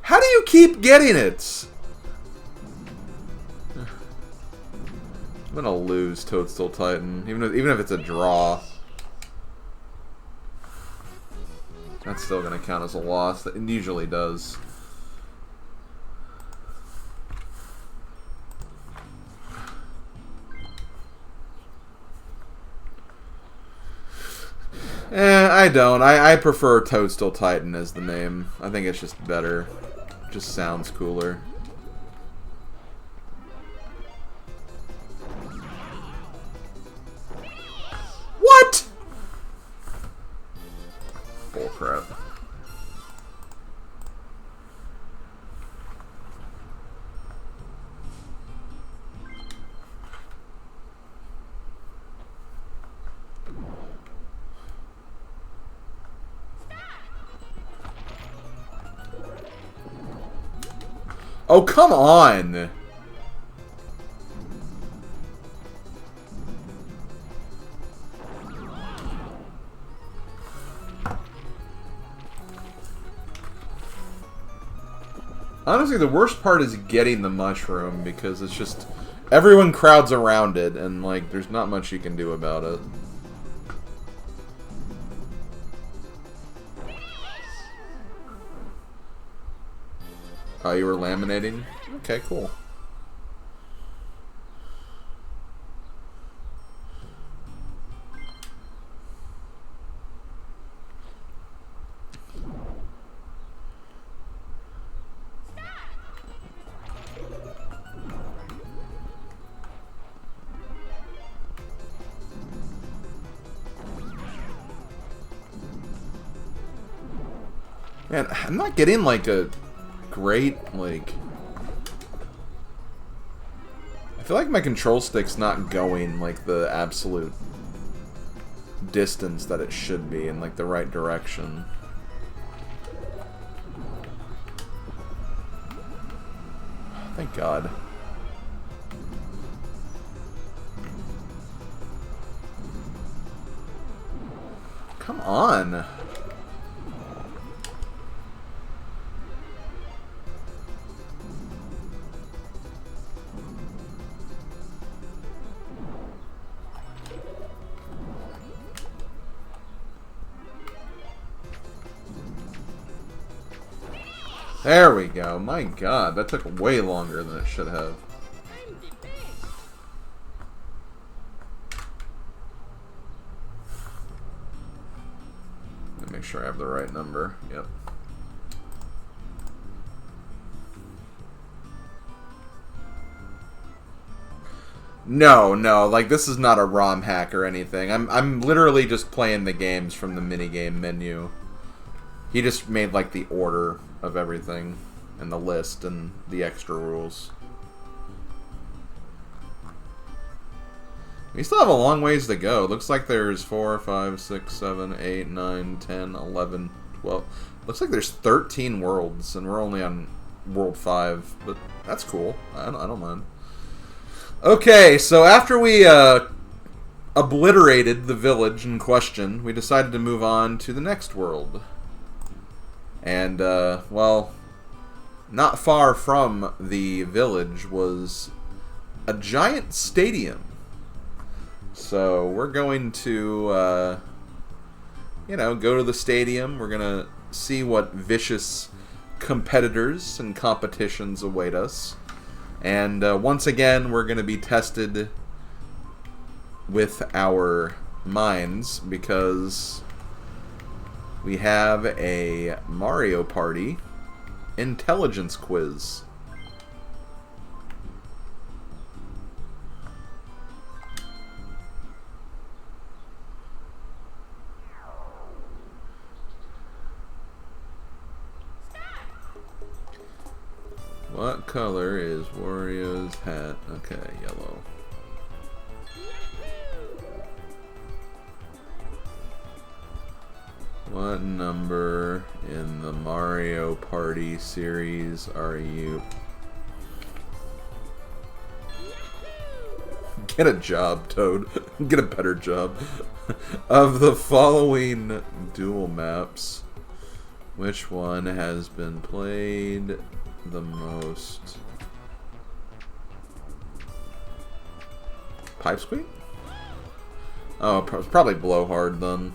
How do you keep getting it? I'm gonna lose Toadstool Titan, even if it's a draw. That's still gonna count as a loss. It usually does. I don't. I prefer Toadstool Titan as the name. I think it's just better. Just sounds cooler. What? Bullcrap. Oh, come on! Honestly, the worst part is getting the mushroom, because it's just... everyone crowds around it, and, like, there's not much you can do about it. Oh, you were laminating? Okay, cool. Man, I'm not getting, like, a great, like... I feel like my control stick's not going, like, the absolute distance that it should be in, like, the right direction. Thank God. Come on! There we go. My God, that took way longer than it should have. Let me make sure I have the right number. Yep. No, like this is not a ROM hack or anything. I'm literally just playing the games from the minigame menu. He just made like the order of everything and the list and the extra rules. We still have a long ways to go. Looks like there's 4, 5, 6, 7, 8, 9, 10, 11, 12. Looks like there's 13 worlds, and we're only on World 5, but that's cool. I don't mind. Okay, so after we obliterated the village in question, we decided to move on to the next world. And, well, not far from the village was a giant stadium. So we're going to, you know, go to the stadium. We're going to see what vicious competitors and competitions await us. And once again, we're going to be tested with our minds because we have a Mario Party intelligence quiz. What color is Wario's hat? Okay, yellow. What number in the Mario Party series are you? Get a job, Toad. Get a better job. Of the following dual maps, which one has been played the most? Pipe Squeak? Oh, it's probably Blowhard then.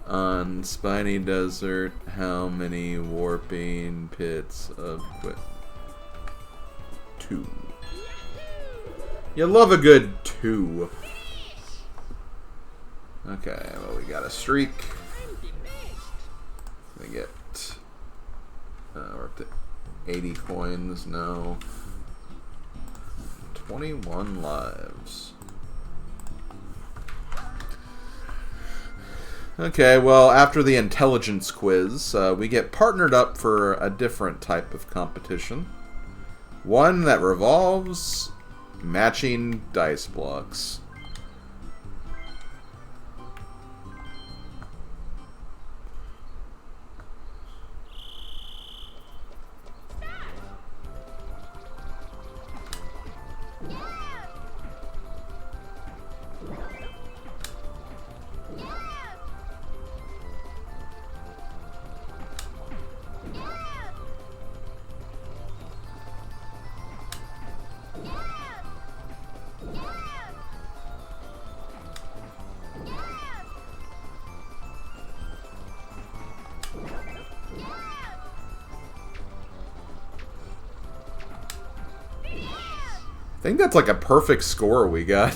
On Spiny Desert, how many warping pits of... 2. You love a good 2. Okay, well, we got a streak. We get... we're up to 80 coins now. 21 lives. Okay, well, after the intelligence quiz, we get partnered up for a different type of competition. One that revolves matching dice blocks. I think that's like a perfect score we got.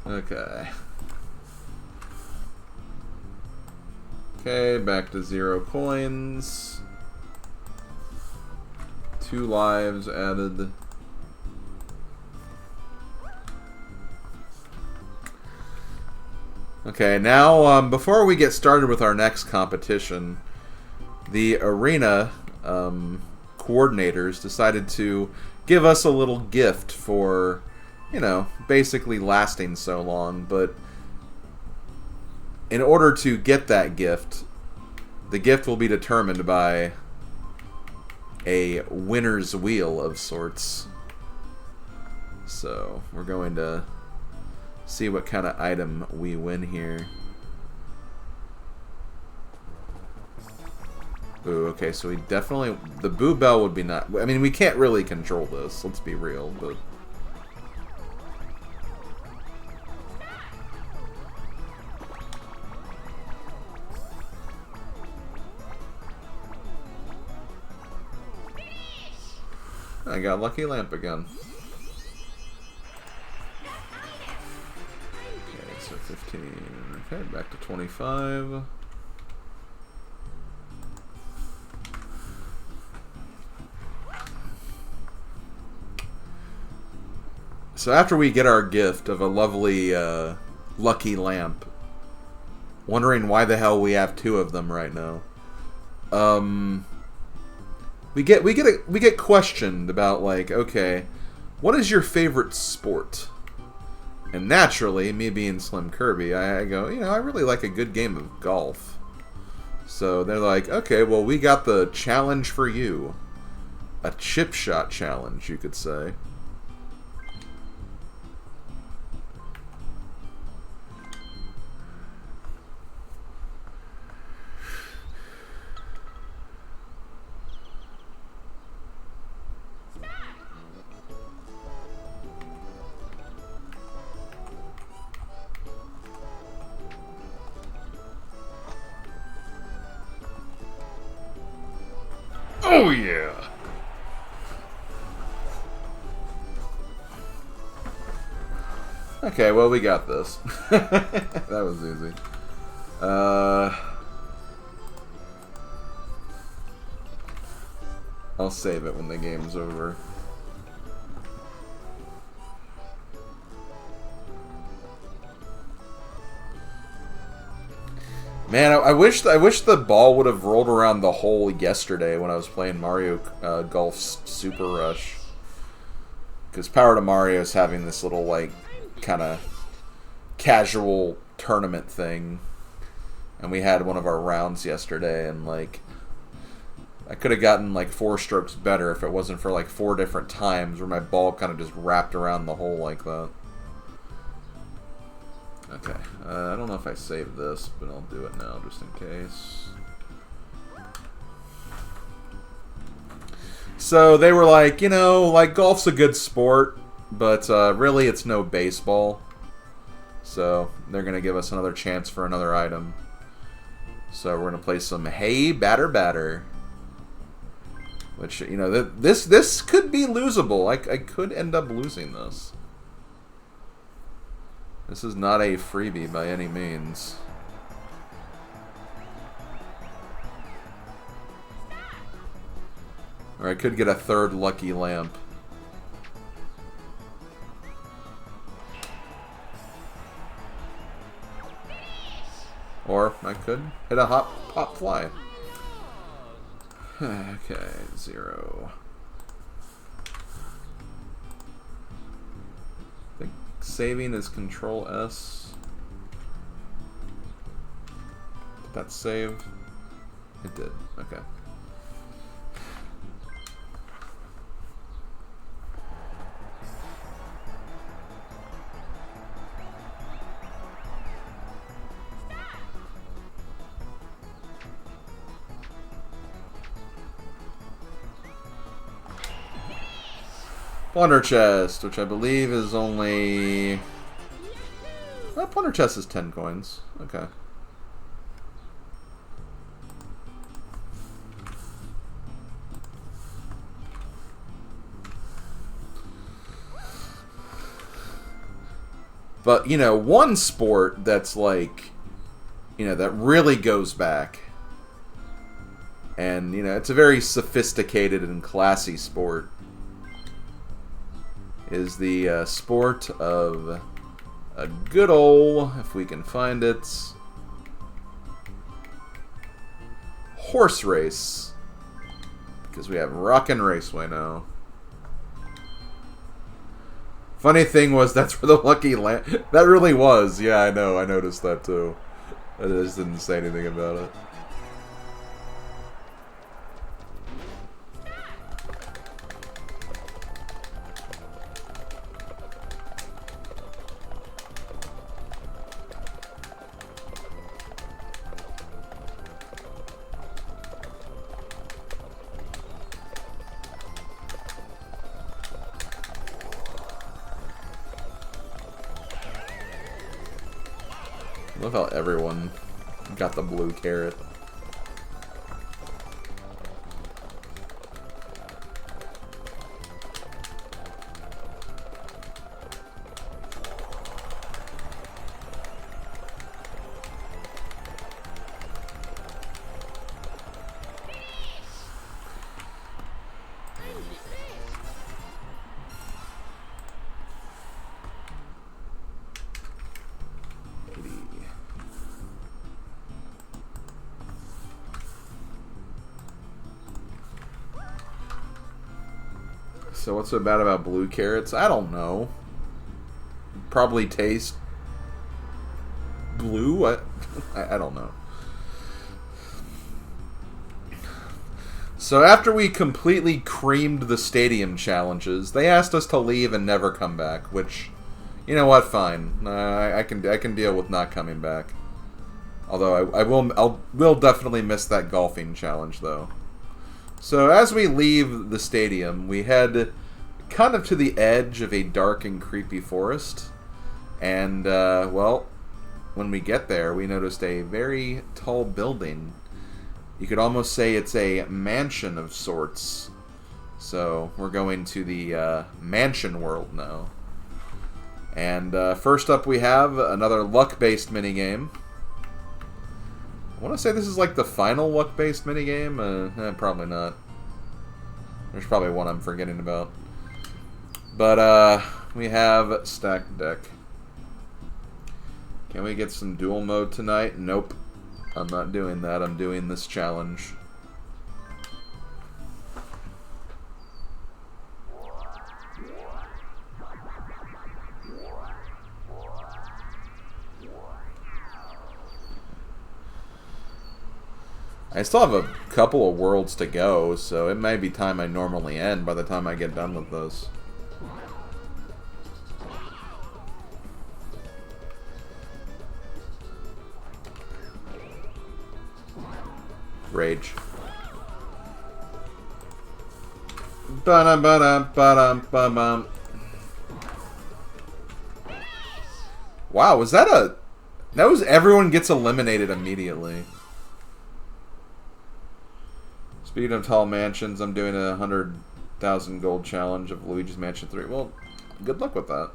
Okay. Okay, back to 0 coins. 2 lives added. Okay, now before we get started with our next competition, the arena coordinators decided to give us a little gift for, you know, basically lasting so long. But in order to get that gift, the gift will be determined by a winner's wheel of sorts. So we're going to see what kind of item we win here. Ooh, okay, so we definitely... The Boo Bell would be not... I mean, we can't really control this, let's be real, but... I got Lucky Lamp again. Okay, so 15. Okay, back to 25. So after we get our gift of a lovely Lucky Lamp, wondering why the hell we have 2 of them right now. We get questioned about, like, okay, what is your favorite sport? And naturally, me being Slim Kirby, I go, you know, I really like a good game of golf. So they're like, okay, well, we got the challenge for you. A chip shot challenge, you could say. Oh, yeah. Okay, well, we got this. That was easy. I'll save it when the game's over. Man, I wish the ball would have rolled around the hole yesterday when I was playing Mario Golf's Super Rush. Because Power to Mario is having this little, like, kind of casual tournament thing. And we had one of our rounds yesterday, and, like, I could have gotten, like, 4 strokes better if it wasn't for, like, 4 different times where my ball kind of just wrapped around the hole like that. Okay, I don't know if I saved this, but I'll do it now just in case. So they were like, you know, like, golf's a good sport, but really it's no baseball. So they're going to give us another chance for another item. So we're going to play some Hey Batter Batter. Which, you know, this could be losable. I could end up losing this. This is not a freebie by any means. Or I could get a 3rd Lucky Lamp. Or I could hit a hop, pop, fly. Okay, 0. I think saving is Control S. Did that save? It did. Okay. Plunder chest, which I believe is only... Well, plunder chest is 10 coins. Okay. But, you know, one sport that's like, you know, that really goes back. And, you know, it's a very sophisticated and classy sport. Is the sport of a good old, if we can find it, horse race. Because we have Rockin' Raceway now. Funny thing was, that's where the lucky land... That really was. Yeah, I know. I noticed that too. I just didn't say anything about it. I love how everyone got the blue carrot. So what's so bad about blue carrots? I don't know. Probably taste blue? I don't know. So after we completely creamed the stadium challenges, they asked us to leave and never come back, which, you know what, fine. I can deal with not coming back. Although I will definitely miss that golfing challenge though. So as we leave the stadium, we head kind of to the edge of a dark and creepy forest. And, well, when we get there, we noticed a very tall building. You could almost say it's a mansion of sorts. So we're going to the mansion world now. And first up we have another luck-based minigame. I want to say this is like the final luck-based minigame. Probably not. There's probably one I'm forgetting about. But we have stacked deck. Can we get some dual mode tonight? Nope. I'm not doing that. I'm doing this challenge. I still have a couple of worlds to go, so it may be time I normally end by the time I get done with those. Rage. Ba-dum-ba-dum-ba-dum-ba-bum. Wow, was that a... That was everyone gets eliminated immediately. Speaking of tall mansions, I'm doing a 100,000 gold challenge of Luigi's Mansion 3. Well, good luck with that.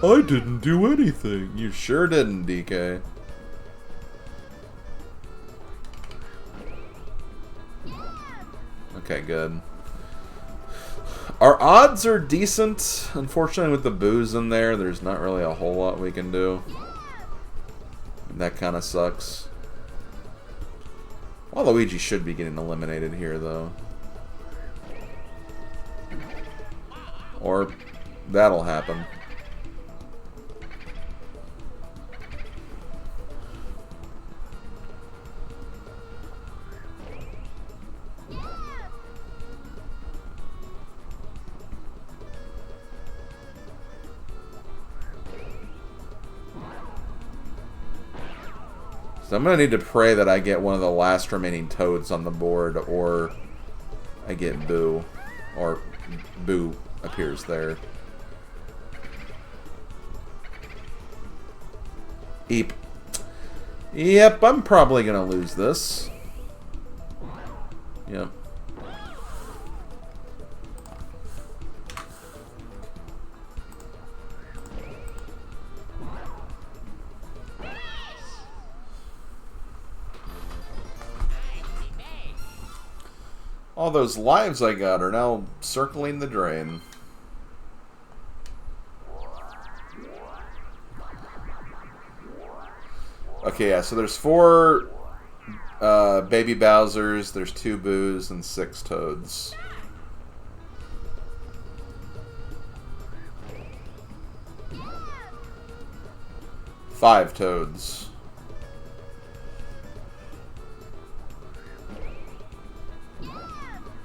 I didn't do anything. You sure didn't, DK. Okay, good. Our odds are decent. Unfortunately, with the booze in there, there's not really a whole lot we can do. That kind of sucks. Waluigi should be getting eliminated here, though. Or that'll happen. So I'm going to need to pray that I get one of the last remaining toads on the board, or I get Boo. Or Boo appears there. Eep. Yep, I'm probably going to lose this. Yep. All those lives I got are now circling the drain. Okay, yeah, so there's 4 Baby Bowsers, there's 2 Boos, and 6 Toads. Five Toads.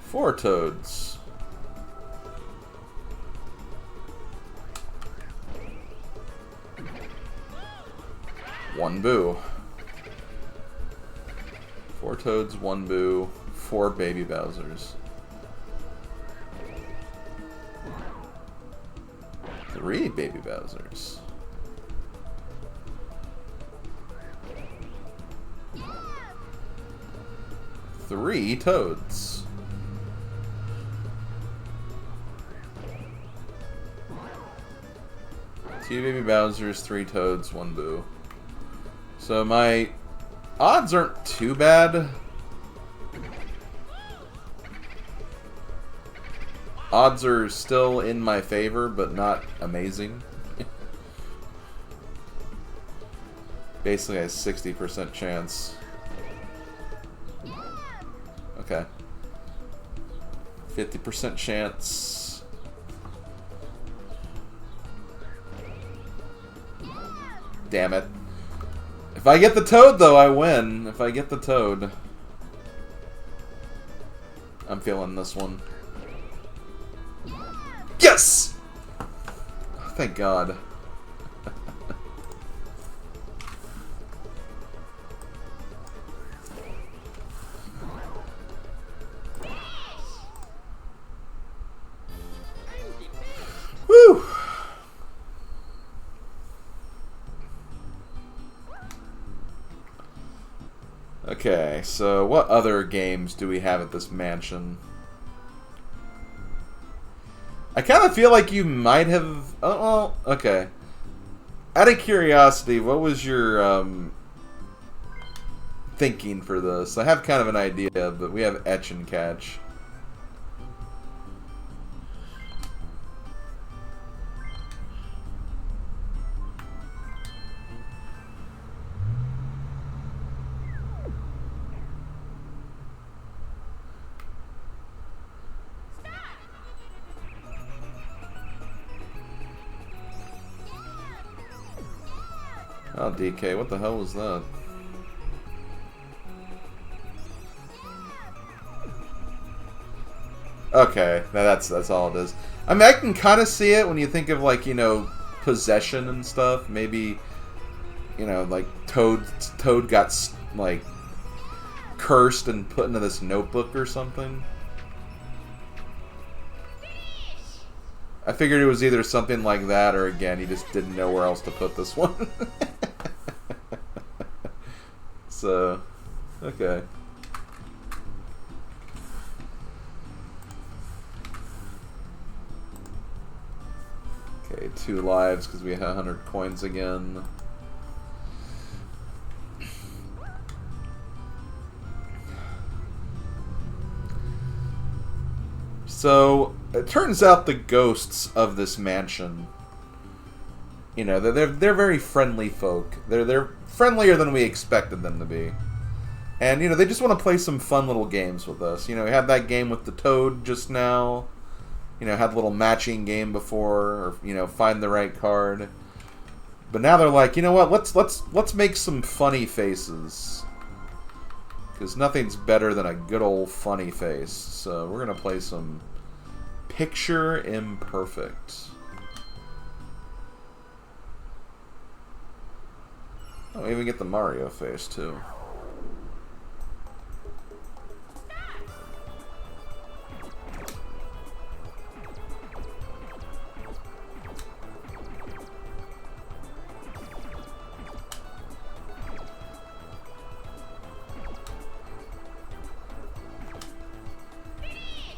Four Toads. One Boo. 4 Toads, 1 Boo, 4 Baby Bowsers. 3 Baby Bowsers. 3 Toads. 2 Baby Bowsers, 3 Toads, 1 Boo. So my odds aren't too bad. Odds are still in my favor, but not amazing. Basically a 60% chance. Okay. 50% chance. Damn it. If I get the Toad, though, I win. If I get the Toad. I'm feeling this one. Yes! Oh, thank God. Woo! Okay, so what other games do we have at this mansion? I kind of feel like you might have... Oh, well, okay. Out of curiosity, what was your thinking for this? I have kind of an idea, but we have Etch and Catch. Oh, DK, what the hell was that? Okay, that's all it is. I mean, I can kind of see it when you think of, like, you know, possession and stuff. Maybe, you know, like, Toad got, like, cursed and put into this notebook or something. I figured it was either something like that, or again, he just didn't know where else to put this one. So, okay. Okay, 2 lives because we had 100 coins again. So, it turns out the ghosts of this mansion, you know, they're very friendly folk. They're friendlier than we expected them to be. And, you know, they just want to play some fun little games with us. You know, we had that game with the toad just now. You know, had a little matching game before, or, you know, find the right card. But now they're like, you know what, let's make some funny faces. Because nothing's better than a good old funny face. So we're going to play some Picture Imperfect. Oh, we even get the Mario face, too.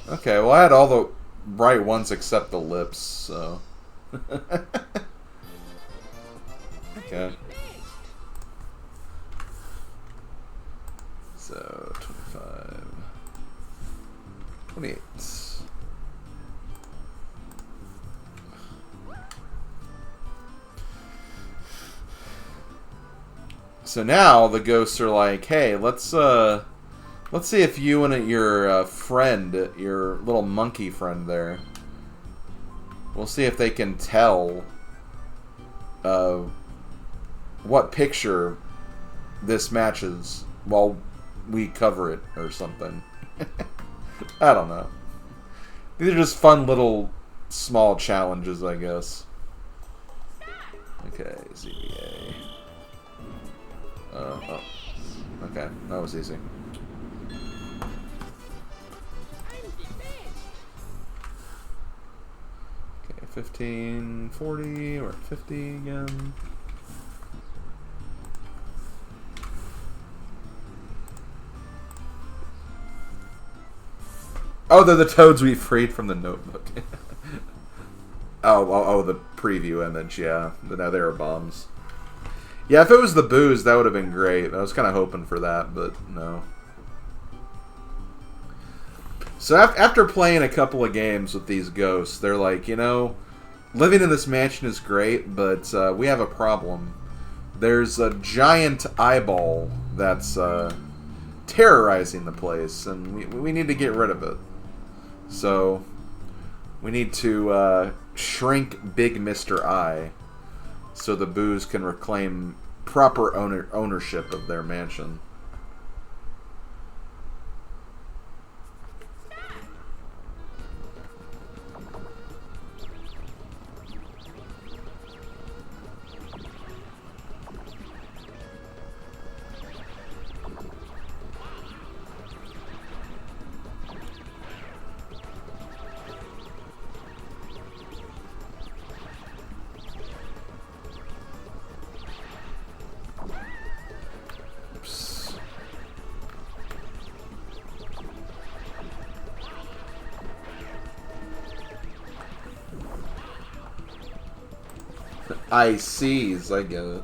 Okay, well I had all the right ones except the lips, so... Okay. So, 25... 28... So now the ghosts are like, hey, let's see if you and your friend, your little monkey friend there, we'll see if they can tell what picture this matches while we cover it or something. I don't know. These are just fun little small challenges, I guess. Okay, ZBA. Oh. Okay, that was easy. Okay, 15, 40, we're at 50 again. Oh, they're the toads we freed from the notebook. oh, the preview image, yeah. Now there are bombs. Yeah, if it was the booze, that would have been great. I was kind of hoping for that, but no. So after playing a couple of games with these ghosts, they're like, you know, living in this mansion is great, but we have a problem. There's a giant eyeball that's terrorizing the place, and we need to get rid of it. So we need to shrink Big Mr. Eye so the boos can reclaim proper ownership of their mansion. I sees, I get it.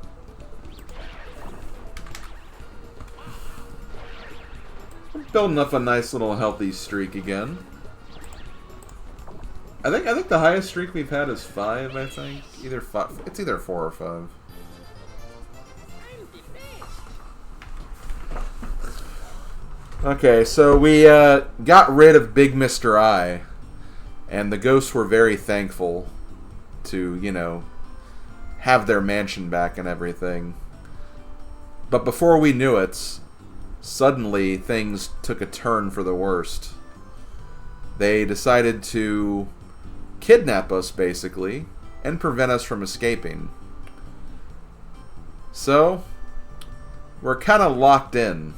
I'm building up a nice little healthy streak again. I think the highest streak we've had is 5, I think. Either 5, it's either 4 or 5. Okay, so we got rid of Big Mr. Eye, and the ghosts were very thankful to, you know, have their mansion back and everything. But before we knew it, suddenly things took a turn for the worst. They decided to kidnap us, basically, and prevent us from escaping. So, we're kind of locked in.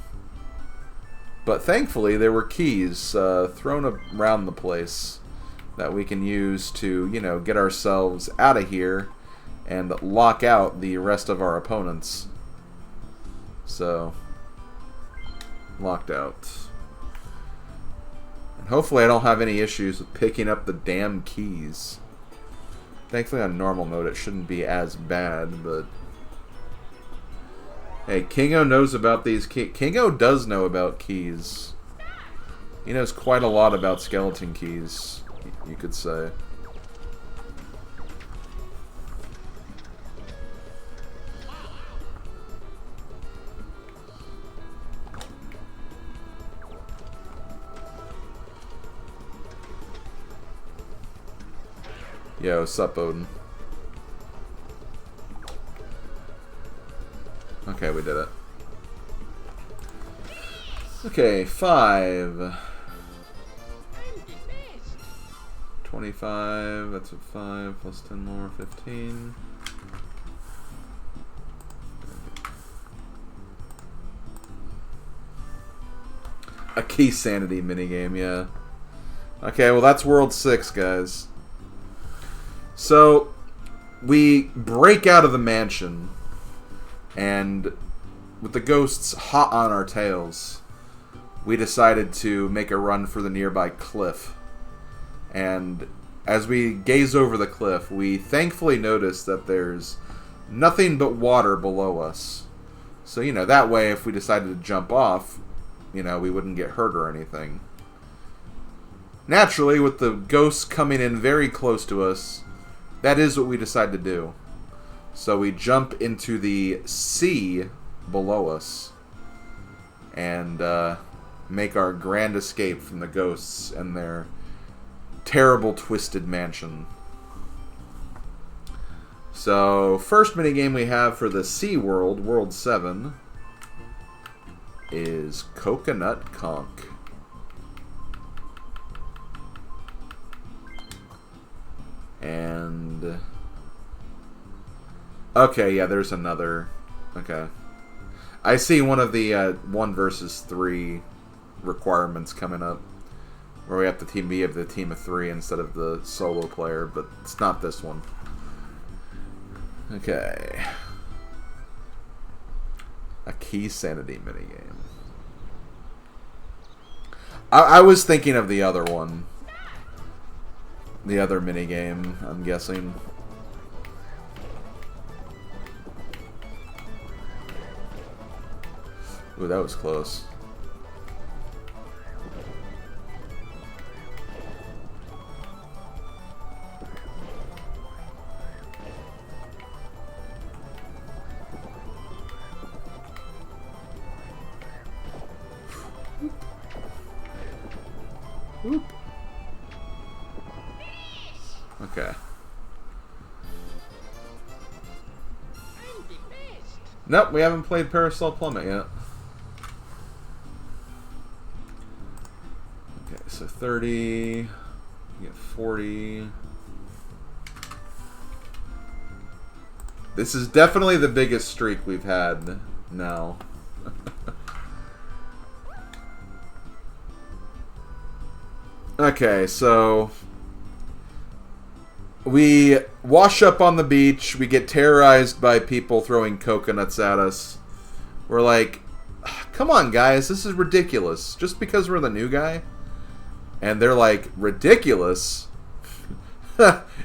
But thankfully, there were keys thrown around the place that we can use to, you know, get ourselves out of here and lock out the rest of our opponents. So, locked out. And hopefully I don't have any issues with picking up the damn keys. Thankfully on normal mode it shouldn't be as bad, but... Hey, Kingo knows about these keys. Kingo does know about keys. He knows quite a lot about skeleton keys, you could say. Yo, sup, Odin. Okay, we did it. Okay, 5. 25, that's a 5, plus 10 more, 15. A key sanity minigame, yeah. Okay, well that's World 6, guys. So, we break out of the mansion, and with the ghosts hot on our tails, we decided to make a run for the nearby cliff. And as we gaze over the cliff, we thankfully notice that there's nothing but water below us. So, you know, that way if we decided to jump off, you know, we wouldn't get hurt or anything. Naturally, with the ghosts coming in very close to us, that is what we decide to do. So we jump into the sea below us and make our grand escape from the ghosts and their terrible twisted mansion. So, first minigame we have for the Sea World, World 7, is Coconut Conk. And... okay, yeah, there's another. Okay. I see one of the 1 versus 3 requirements coming up, where we have to be of the team of 3 instead of the solo player, but it's not this one. Okay. A key sanity minigame. I was thinking of the other one. The other minigame, I'm guessing. Ooh, that was close. Whoop. Okay. Nope, we haven't played Parasol Plummet yet. Okay, so 30. You get 40. This is definitely the biggest streak we've had now. Okay, so we wash up on the beach. We get terrorized by people throwing coconuts at us. We're like, come on, guys, this is ridiculous. Just because we're the new guy? And they're like, ridiculous?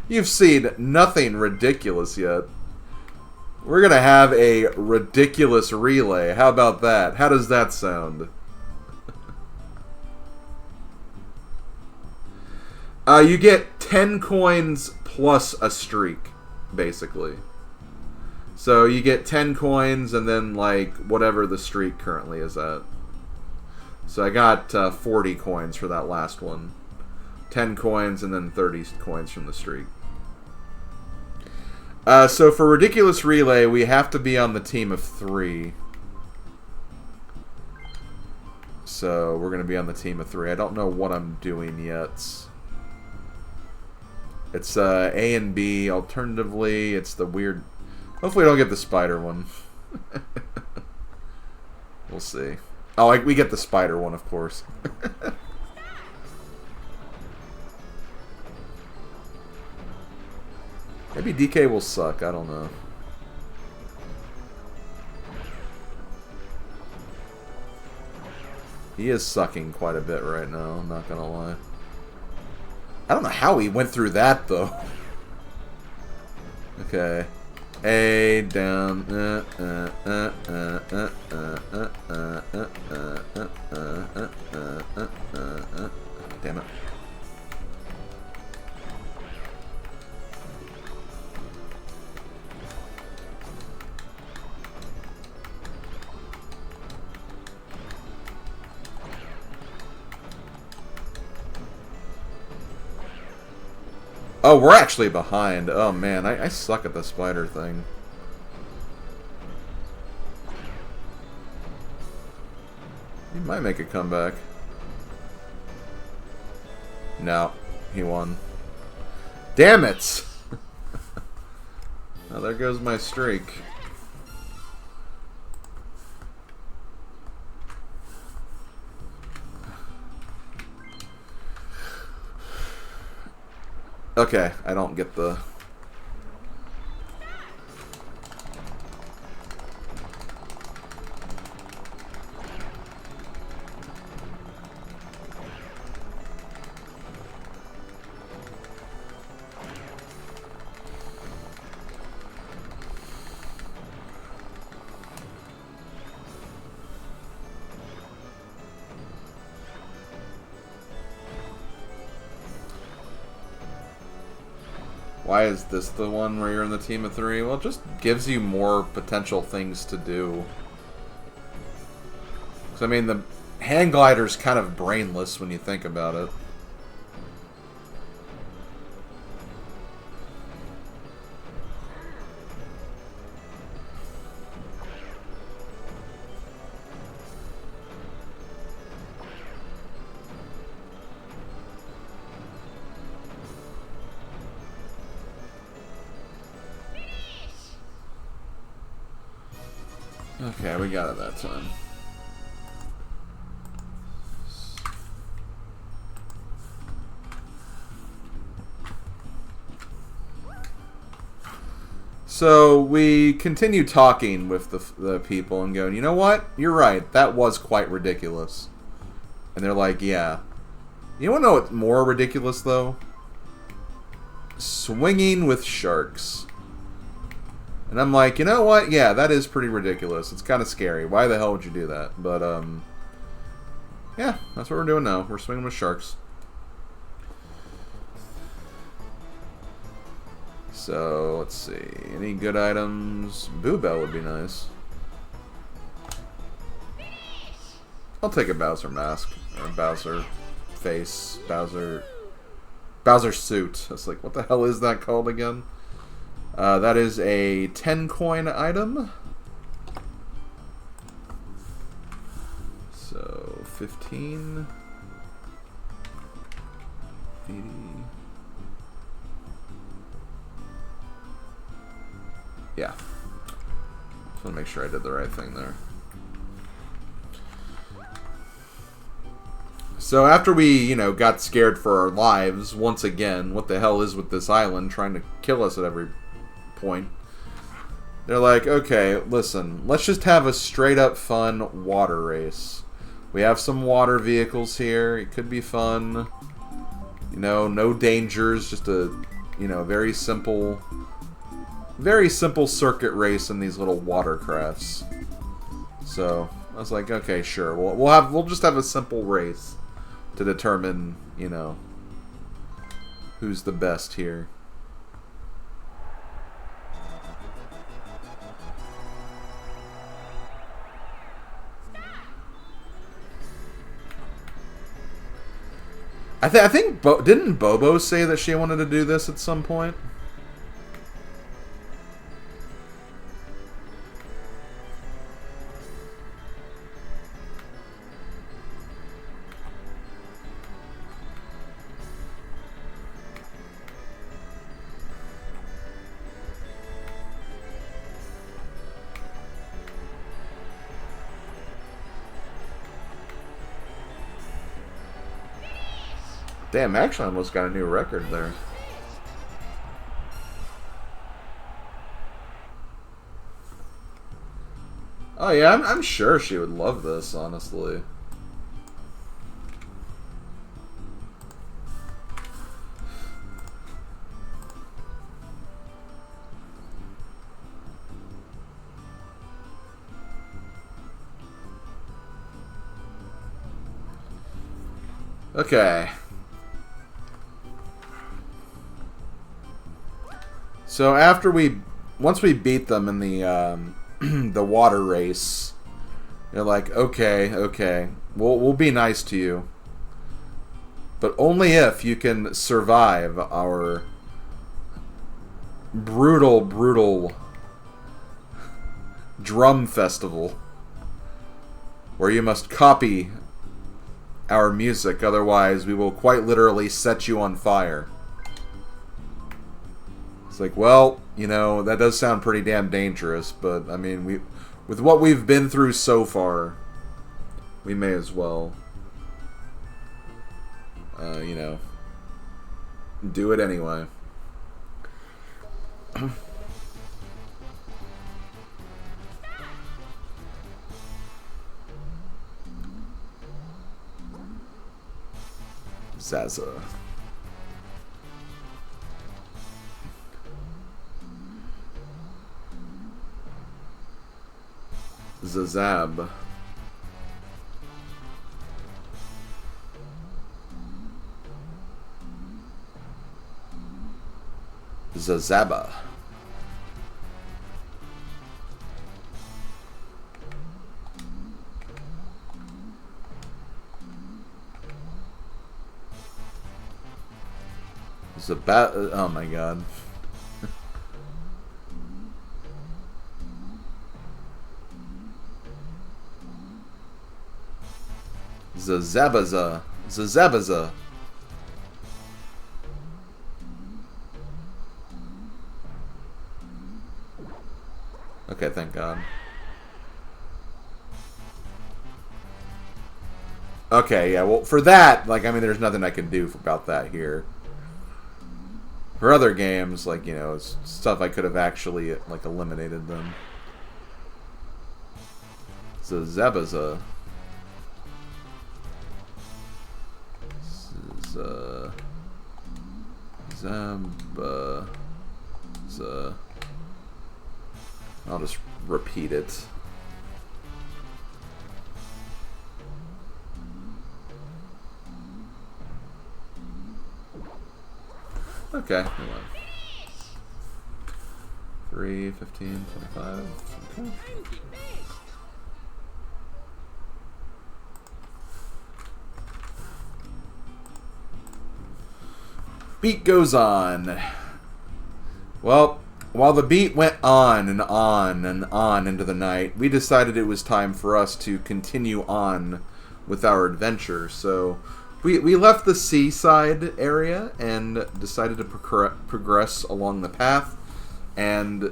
You've seen nothing ridiculous yet. We're going to have a ridiculous relay. How about that? How does that sound? You get 10 coins plus a streak, basically. So you get 10 coins and then, like, whatever the streak currently is at. So I got 40 coins for that last one. 10 coins and then 30 coins from the streak. So for Ridiculous Relay, we have to be on the team of 3. So we're going to be on the team of 3. I don't know what I'm doing yet. It's A and B. Alternatively, it's the weird... hopefully I don't get the spider one. We'll see. Oh, we get the spider one, of course. Maybe DK will suck. I don't know. He is sucking quite a bit right now, I'm not gonna lie. I don't know how he went through that, though. Okay. A down. Damn it. Oh, we're actually behind. Oh, man. I suck at the spider thing. He might make a comeback. No. He won. Damn it! Now there goes my streak. Okay, I don't get the... Why is this the one where you're in the team of 3? Well, it just gives you more potential things to do. Because, I mean, the hand glider's kind of brainless when you think about it. Okay, we got it that time. So we continue talking with the people and going, you know what? You're right. That was quite ridiculous. And they're like, yeah. You want to know what's more ridiculous, though? Swinging with sharks. And I'm like, you know what? Yeah, that is pretty ridiculous. It's kind of scary. Why the hell would you do that? But, yeah, that's what we're doing now. We're swinging with sharks. So, let's see. Any good items? Boo Bell would be nice. I'll take a Bowser mask. Or a Bowser face. Bowser suit. It's like, what the hell is that called again? That is a 10 coin item. So, 15. 80. Yeah. Just want to make sure I did the right thing there. So after we, you know, got scared for our lives, once again, what the hell is with this island trying to kill us at every point? They're like, okay, listen, let's just have a straight up fun water race. We have some water vehicles here. It could be fun. You know, no dangers, just a, you know, very simple circuit race in these little watercrafts. So I was like, okay, sure. We'll just have a simple race to determine, you know, who's the best here. I think didn't Bobo say that she wanted to do this at some point? Damn, actually almost got a new record there. Oh yeah, I'm sure she would love this, honestly. Okay. So once we beat them in the the water race, they're like, okay, we'll be nice to you, but only if you can survive our brutal drum festival, where you must copy our music, otherwise we will quite literally set you on fire. It's like, well, you know, that does sound pretty damn dangerous, but I mean, with what we've been through so far, we may as well, you know, do it anyway. Zaza. Zazab. Zazaba. Oh my god. Zazabaza. Zazabaza. Okay, thank God. Okay, yeah, well, for that, like, I mean, there's nothing I can do about that here. For other games, like, you know, it's stuff I could have actually, like, eliminated them. Zazabaza. Zamba. I'll just repeat it. Okay, hold on. 3, 15, 25. Okay. Beat goes on. Well, while the beat went on and on and on into the night, we decided it was time for us to continue on with our adventure. So we left the seaside area and decided to progress along the path. And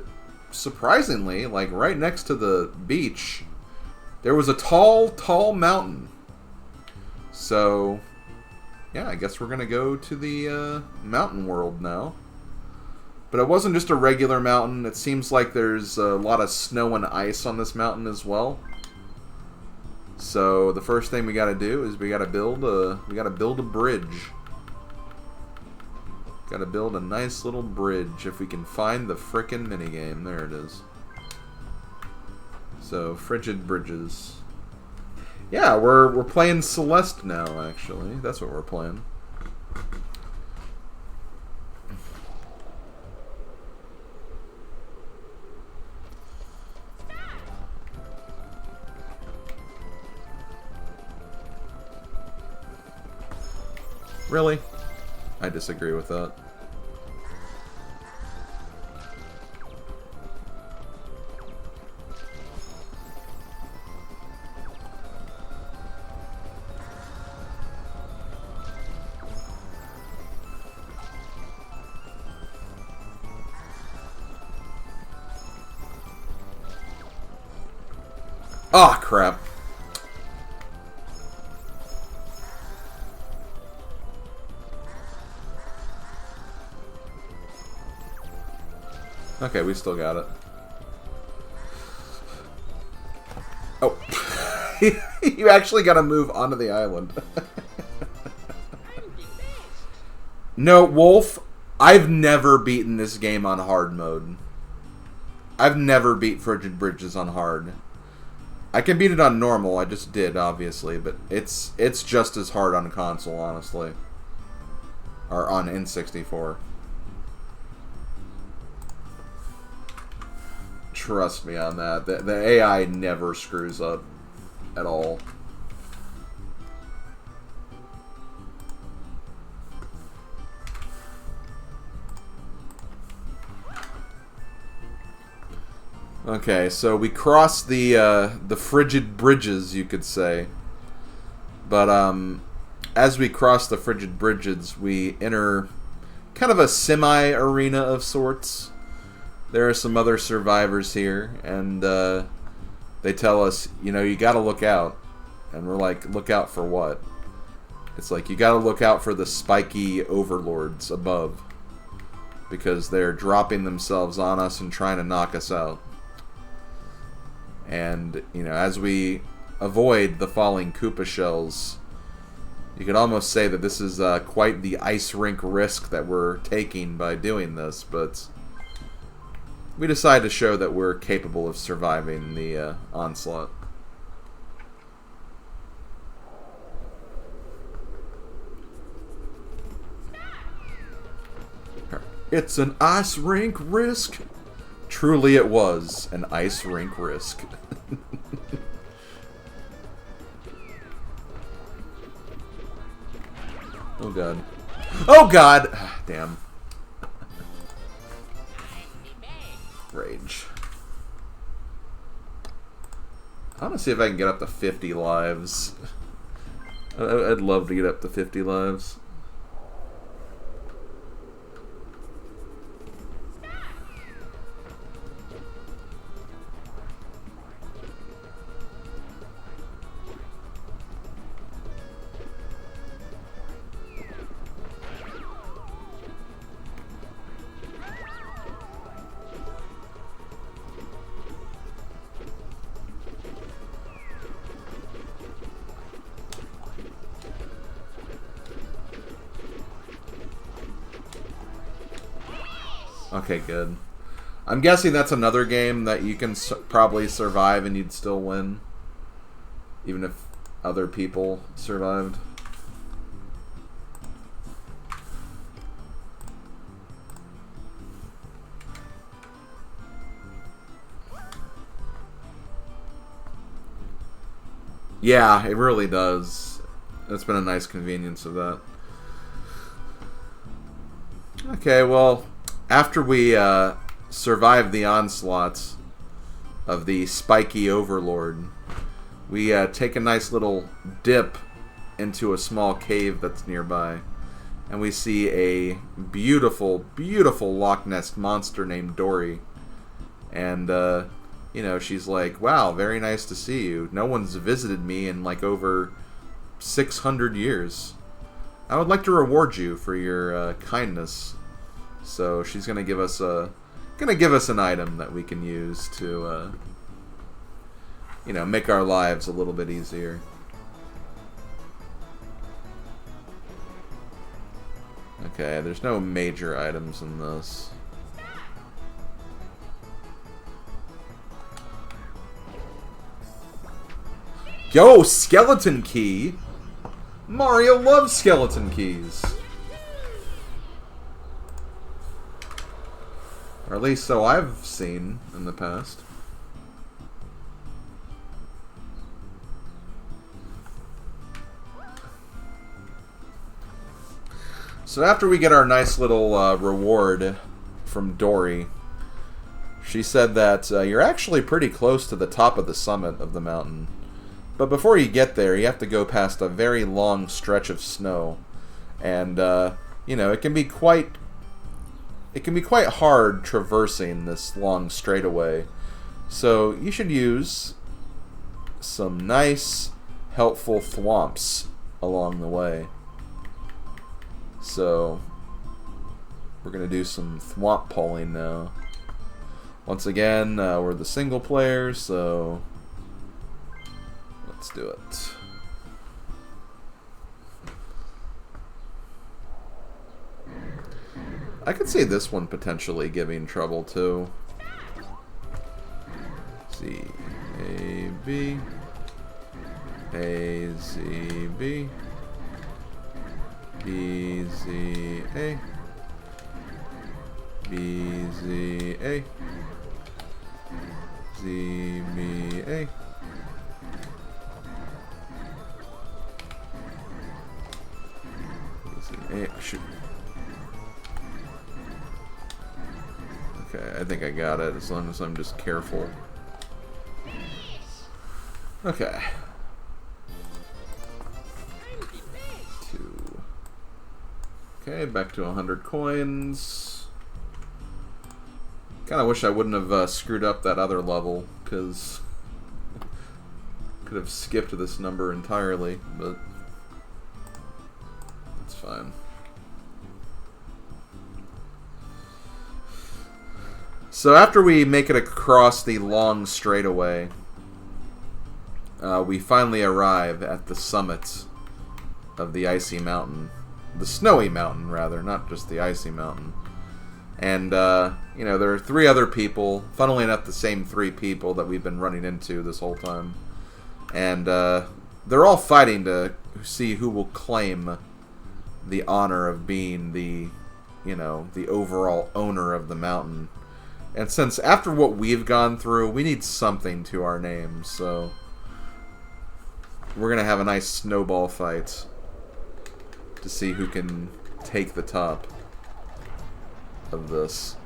surprisingly, like right next to the beach, there was a tall mountain. So yeah, I guess we're going to go to the mountain world now. But it wasn't just a regular mountain. It seems like there's a lot of snow and ice on this mountain as well. So the first thing we got to do is we got to build a bridge. Got to build a nice little bridge if we can find the frickin' minigame. There it is. So frigid bridges. Yeah, we're playing Celeste now, actually. That's what we're playing. Really? I disagree with that. Ah, crap. Okay, we still got it. Oh. You actually gotta move onto the island. No, Wolf, I've never beaten this game on hard mode. I've never beat Frigid Bridges on hard. I can beat it on normal. I just did, obviously, but it's just as hard on console, honestly, or on N64. Trust me on that. The AI never screws up at all. Okay, so we crossed the frigid bridges, you could say. But as we cross the frigid bridges, we enter kind of a semi-arena of sorts. There are some other survivors here, and they tell us, you know, you gotta look out. And we're like, look out for what? It's like, you gotta look out for the spiky overlords above, because they're dropping themselves on us and trying to knock us out. And, you know, as we avoid the falling Koopa shells, you could almost say that this is quite the ice rink risk that we're taking by doing this, but we decide to show that we're capable of surviving the onslaught. It's an ice rink risk. Truly it was an ice rink risk. Oh god. Oh god! Damn. Rage. I want to see if I can get up to 50 lives. I'd love to get up to 50 lives. Okay, good. I'm guessing that's another game that you can probably survive and you'd still win, even if other people survived. Yeah, it really does. It's been a nice convenience of that. Okay, well, after we survive the onslaughts of the spiky overlord, we take a nice little dip into a small cave that's nearby, and we see a beautiful, beautiful Loch Ness monster named Dory. And, you know, she's like, wow, very nice to see you. No one's visited me in like over 600 years. I would like to reward you for your kindness. So she's gonna give us an item that we can use to, you know, make our lives a little bit easier. Okay, there's no major items in this. Yo, skeleton key! Mario loves skeleton keys. Or at least so I've seen in the past. So after we get our nice little reward from Dory, she said that you're actually pretty close to the top of the summit of the mountain. But before you get there, you have to go past a very long stretch of snow. And, you know, it can be quite hard traversing this long straightaway. So you should use some nice, helpful thwomps along the way. So we're going to do some thwomp pulling now. Once again, we're the single player, so let's do it. I could see this one potentially giving trouble too. Let's see, A, B, A, Z, B, B, Z, A, B, Z, A, Z, B, A, shoot. Okay, I think I got it, as long as I'm just careful. Okay. 2. Okay, back to 100 coins. Kinda wish I wouldn't have screwed up that other level, because could have skipped this number entirely, but it's fine. So after we make it across the long straightaway, we finally arrive at the summit of the icy mountain. The snowy mountain, rather, not just the icy mountain. And, you know, there are 3 other people, funnily enough the same 3 people that we've been running into this whole time. And they're all fighting to see who will claim the honor of being the, you know, the overall owner of the mountain. And since after what we've gone through, we need something to our name, so we're going to have a nice snowball fight to see who can take the top of this.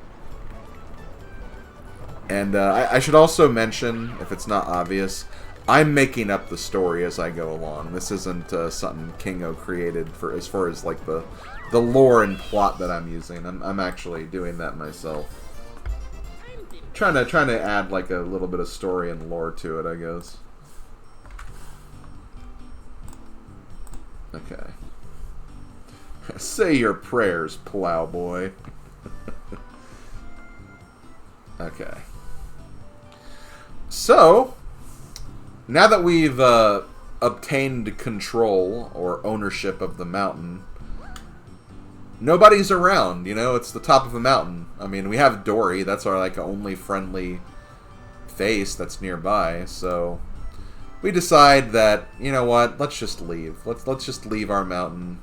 And I should also mention, if it's not obvious, I'm making up the story as I go along. This isn't something Kingo created for as far as like the lore and plot that I'm using. I'm actually doing that myself. Trying to add like a little bit of story and lore to it, I guess. Okay. Say your prayers, plowboy. Okay. So, now that we've obtained control or ownership of the mountain, nobody's around, you know, it's the top of a mountain. I mean, we have Dory, that's our like only friendly face that's nearby, so we decide that, you know what, let's just leave. Let's just leave our mountain.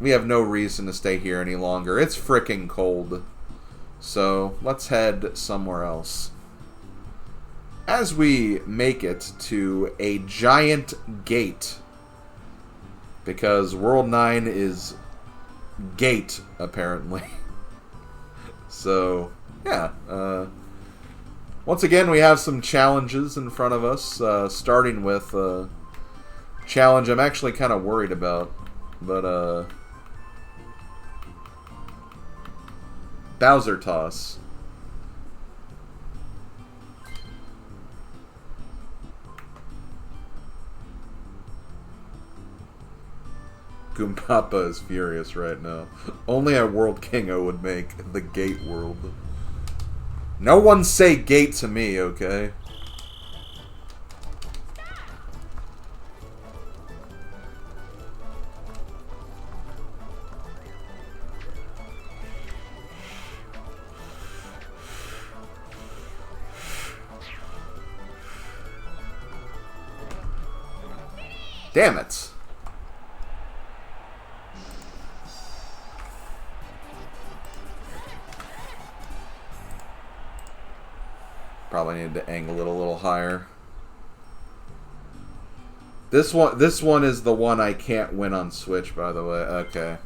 We have no reason to stay here any longer. It's frickin' cold. So, let's head somewhere else. As we make it to a giant gate, because World 9 is gate, apparently. So, yeah. Once again, we have some challenges in front of us, starting with a challenge I'm actually kind of worried about, but, Bowser Toss. Goompapa is furious right now. Only a World Kingo would make the Gate World. No one say gate to me, okay? Damn it. Probably need to angle it a little higher. This one is the one I can't win on Switch, by the way. Okay.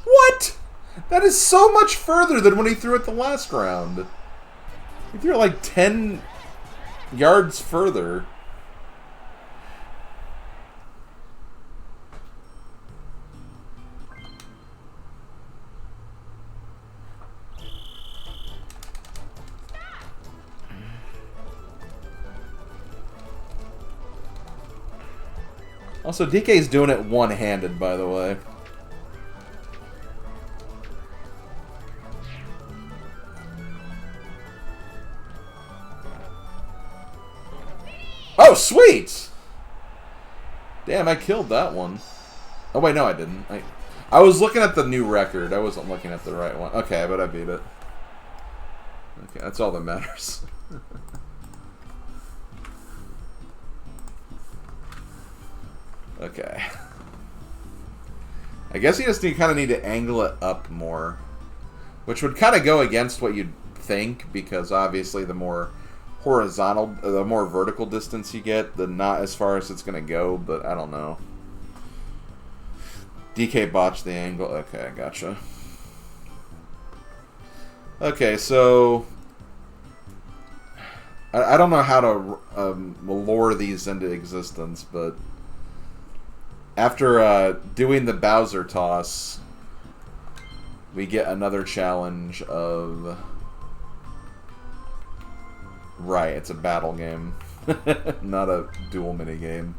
What? That is so much further than when he threw it the last round. He threw it like 10 yards further. Also, DK's doing it one-handed, by the way. Oh, sweet! Damn, I killed that one. Oh, wait, no, I didn't. I was looking at the new record. I wasn't looking at the right one. Okay, but I beat it. Okay, that's all that matters. Okay. I guess you just kind of need to angle it up more. Which would kind of go against what you'd think, because obviously the more horizontal, the more vertical distance you get, the not as far as it's going to go, but I don't know. DK botched the angle. Okay, gotcha. Okay, so I don't know how to lure these into existence, but after doing the Bowser toss, we get another challenge of... Right, it's a battle game. Not a duel minigame.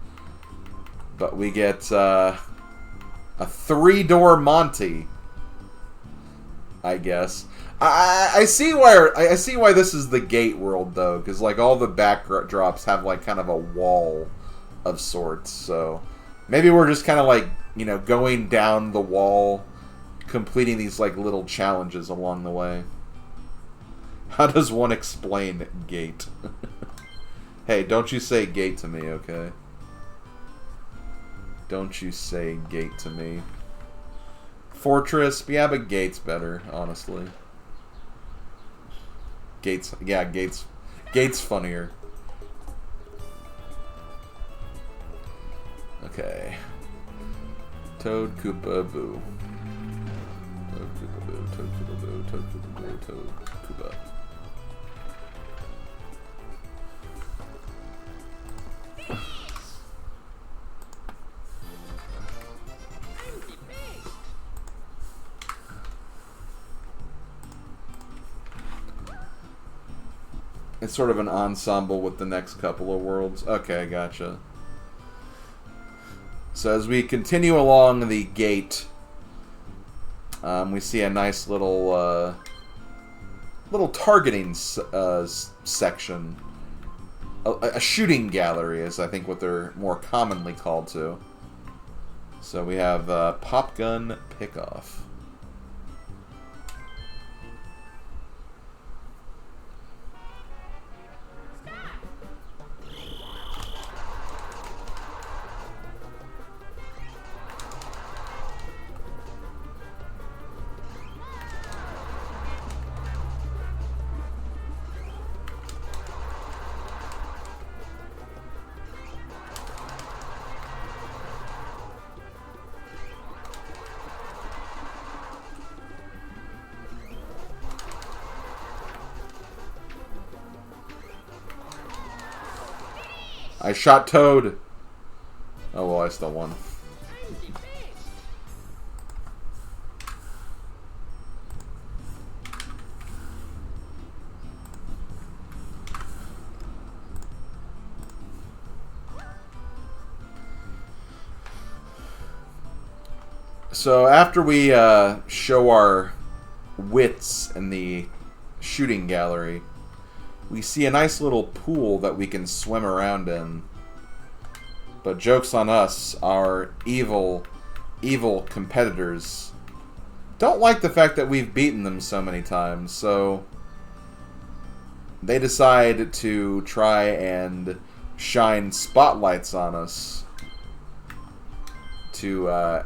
But we get a 3-door Monty, I guess. I see why this is the gate world, though, because like all the backdrops have like kind of a wall of sorts. So maybe we're just kind of like, you know, going down the wall, completing these like little challenges along the way. How does one explain gate? Hey, don't you say gate to me, okay? Don't you say gate to me. Fortress, yeah, but gate's better, honestly. Gate's, yeah, gate's funnier. Okay. Toad, Koopa, Boo. Toad, Koopa, Boo, Toad, Koopa, Boo, Toad, Koopa, Boo, Toad, Koopa. It's sort of an ensemble with the next couple of worlds. Okay, gotcha. So as we continue along the gate, we see a nice little targeting section. A shooting gallery is, I think, what they're more commonly called to. So we have Pop Gun Pickoff. I shot Toad. Oh well, I still won. So after we show our wits in the shooting gallery, we see a nice little pool that we can swim around in. But joke's on us, our evil competitors don't like the fact that we've beaten them so many times, so they decide to try and shine spotlights on us to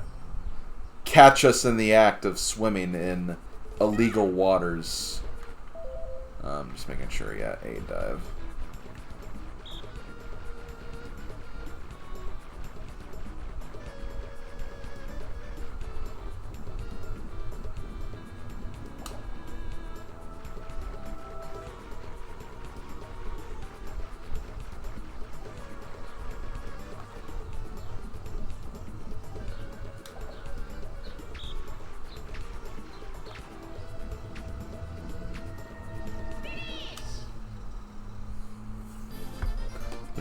catch us in the act of swimming in illegal waters. Just making sure, yeah, A dive.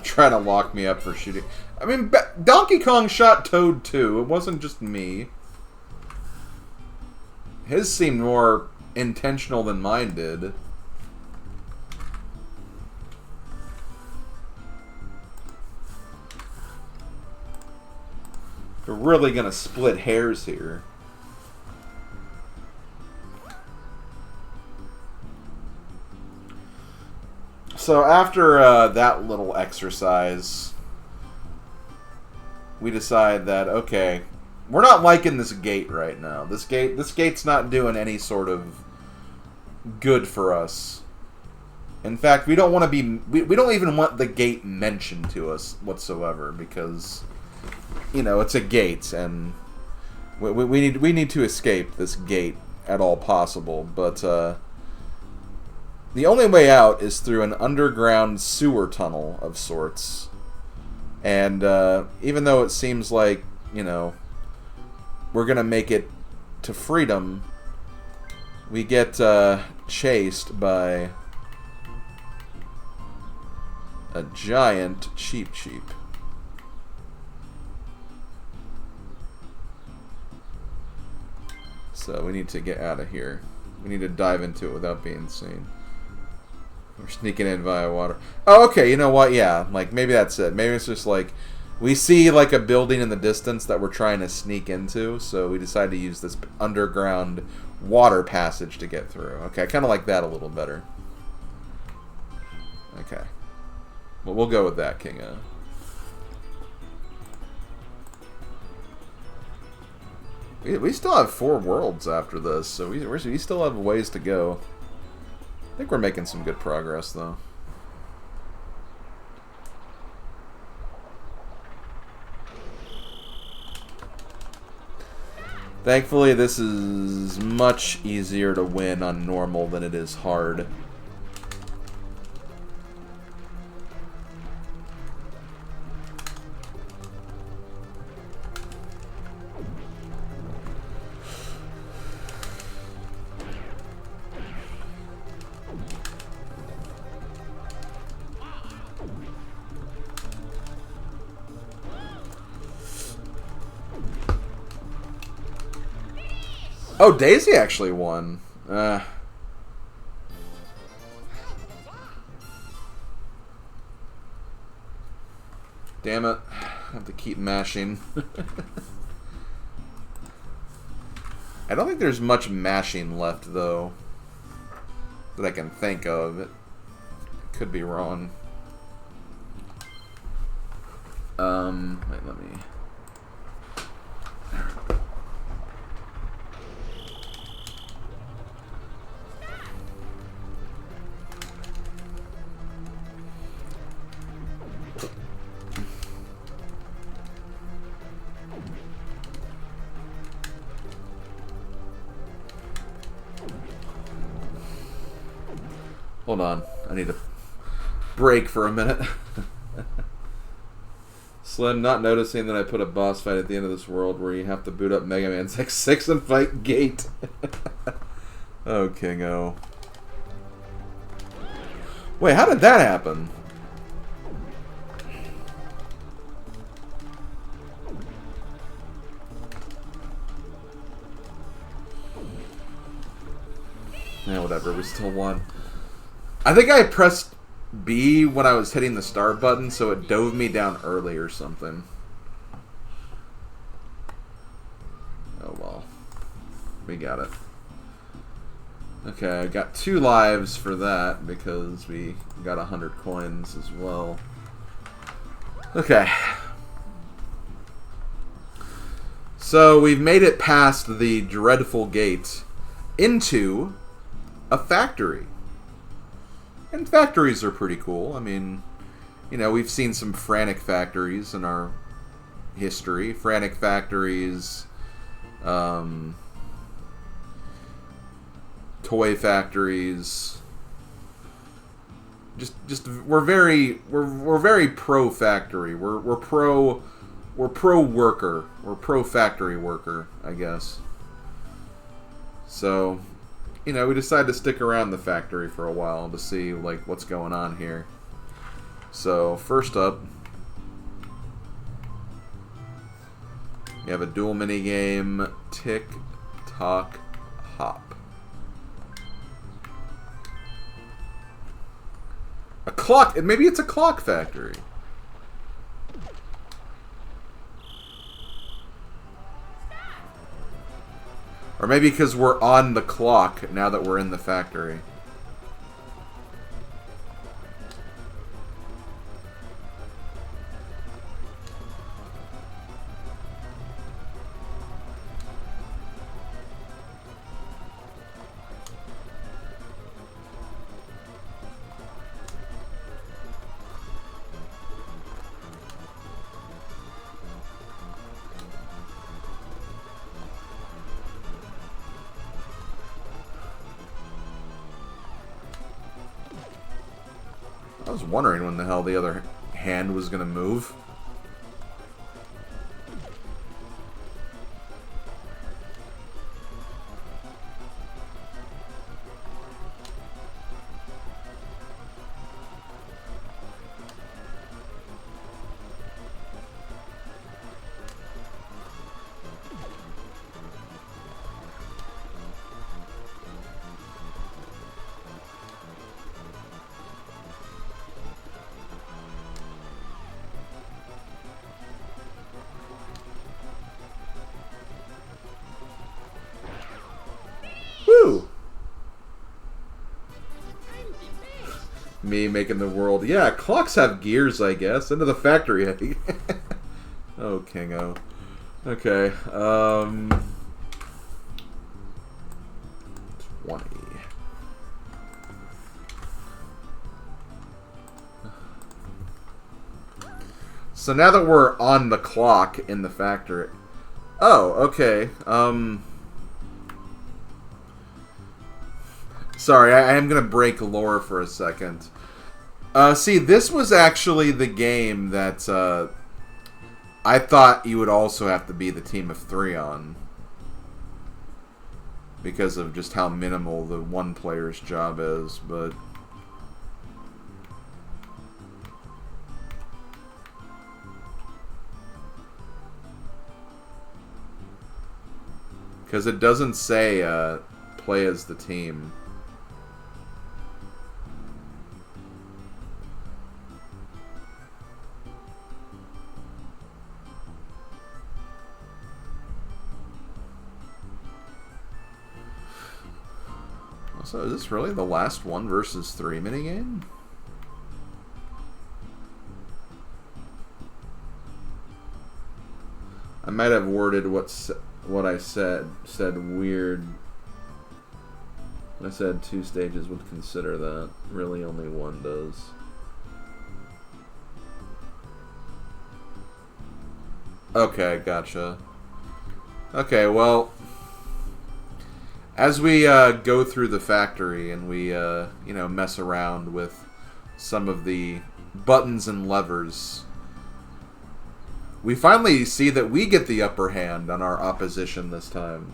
Trying to lock me up for shooting. I mean, Donkey Kong shot Toad too. It wasn't just me. His seemed more intentional than mine did. We're really gonna split hairs here. So after that little exercise, we decide that, okay, we're not liking this gate right now. This gate's not doing any sort of good for us. In fact, we don't want to be. We don't even want the gate mentioned to us whatsoever because, you know, it's a gate, and we need to escape this gate at all possible. But the only way out is through an underground sewer tunnel of sorts. And even though it seems like, you know, we're gonna make it to freedom, we get chased by a giant cheep. So we need to get out of here. We need to dive into it without being seen. We're sneaking in via water. Oh, okay, you know what? Yeah, like, maybe that's it. Maybe it's just like, we see, like, a building in the distance that we're trying to sneak into, so we decide to use this underground water passage to get through. Okay, I kind of like that a little better. Okay. Well, we'll go with that, Kingo. We still have 4 worlds after this, so we still have ways to go. I think we're making some good progress, though. Thankfully, this is much easier to win on normal than it is hard. Oh, Daisy actually won. Damn it. I have to keep mashing. I don't think there's much mashing left, though, that I can think of. It could be wrong. Wait, let me... Hold on, I need to break for a minute. Slim, not noticing that I put a boss fight at the end of this world where you have to boot up Mega Man X6 and fight Gate. Oh, Kingo. Wait, how did that happen? Yeah, whatever, we still won. I think I pressed B when I was hitting the start button, so it dove me down early or something. Oh well. We got it. Okay, I got 2 lives for that because we got 100 coins as well. Okay. So we've made it past the dreadful gate into a factory. And factories are pretty cool. I mean, you know, we've seen some frantic factories in our history. Frantic factories, toy factories. Just we're very pro factory. We're pro worker. We're pro factory worker, I guess. So, you know, we decided to stick around the factory for a while to see, like, what's going on here. So, first up, you have a dual minigame, Tick, Tock, Hop. A clock, maybe it's a clock factory. Or maybe because we're on the clock now that we're in the factory. I was wondering when the hell the other hand was going to move. Me making the world. Yeah, clocks have gears, I guess. Into the factory. Oh, Kingo. Okay. 20. So now that we're on the clock in the factory. Oh, okay. Sorry, I am going to break lore for a second. See, this was actually the game that I thought you would also have to be the team of 3 on. Because of just how minimal the one player's job is, but... Because it doesn't say play as the team. So is this really the last 1 versus 3 minigame? I might have worded what I said weird. I said 2 stages would consider that. Really only 1 does. Okay, gotcha. Okay, well... As we go through the factory and we, you know, mess around with some of the buttons and levers, we finally see that we get the upper hand on our opposition this time.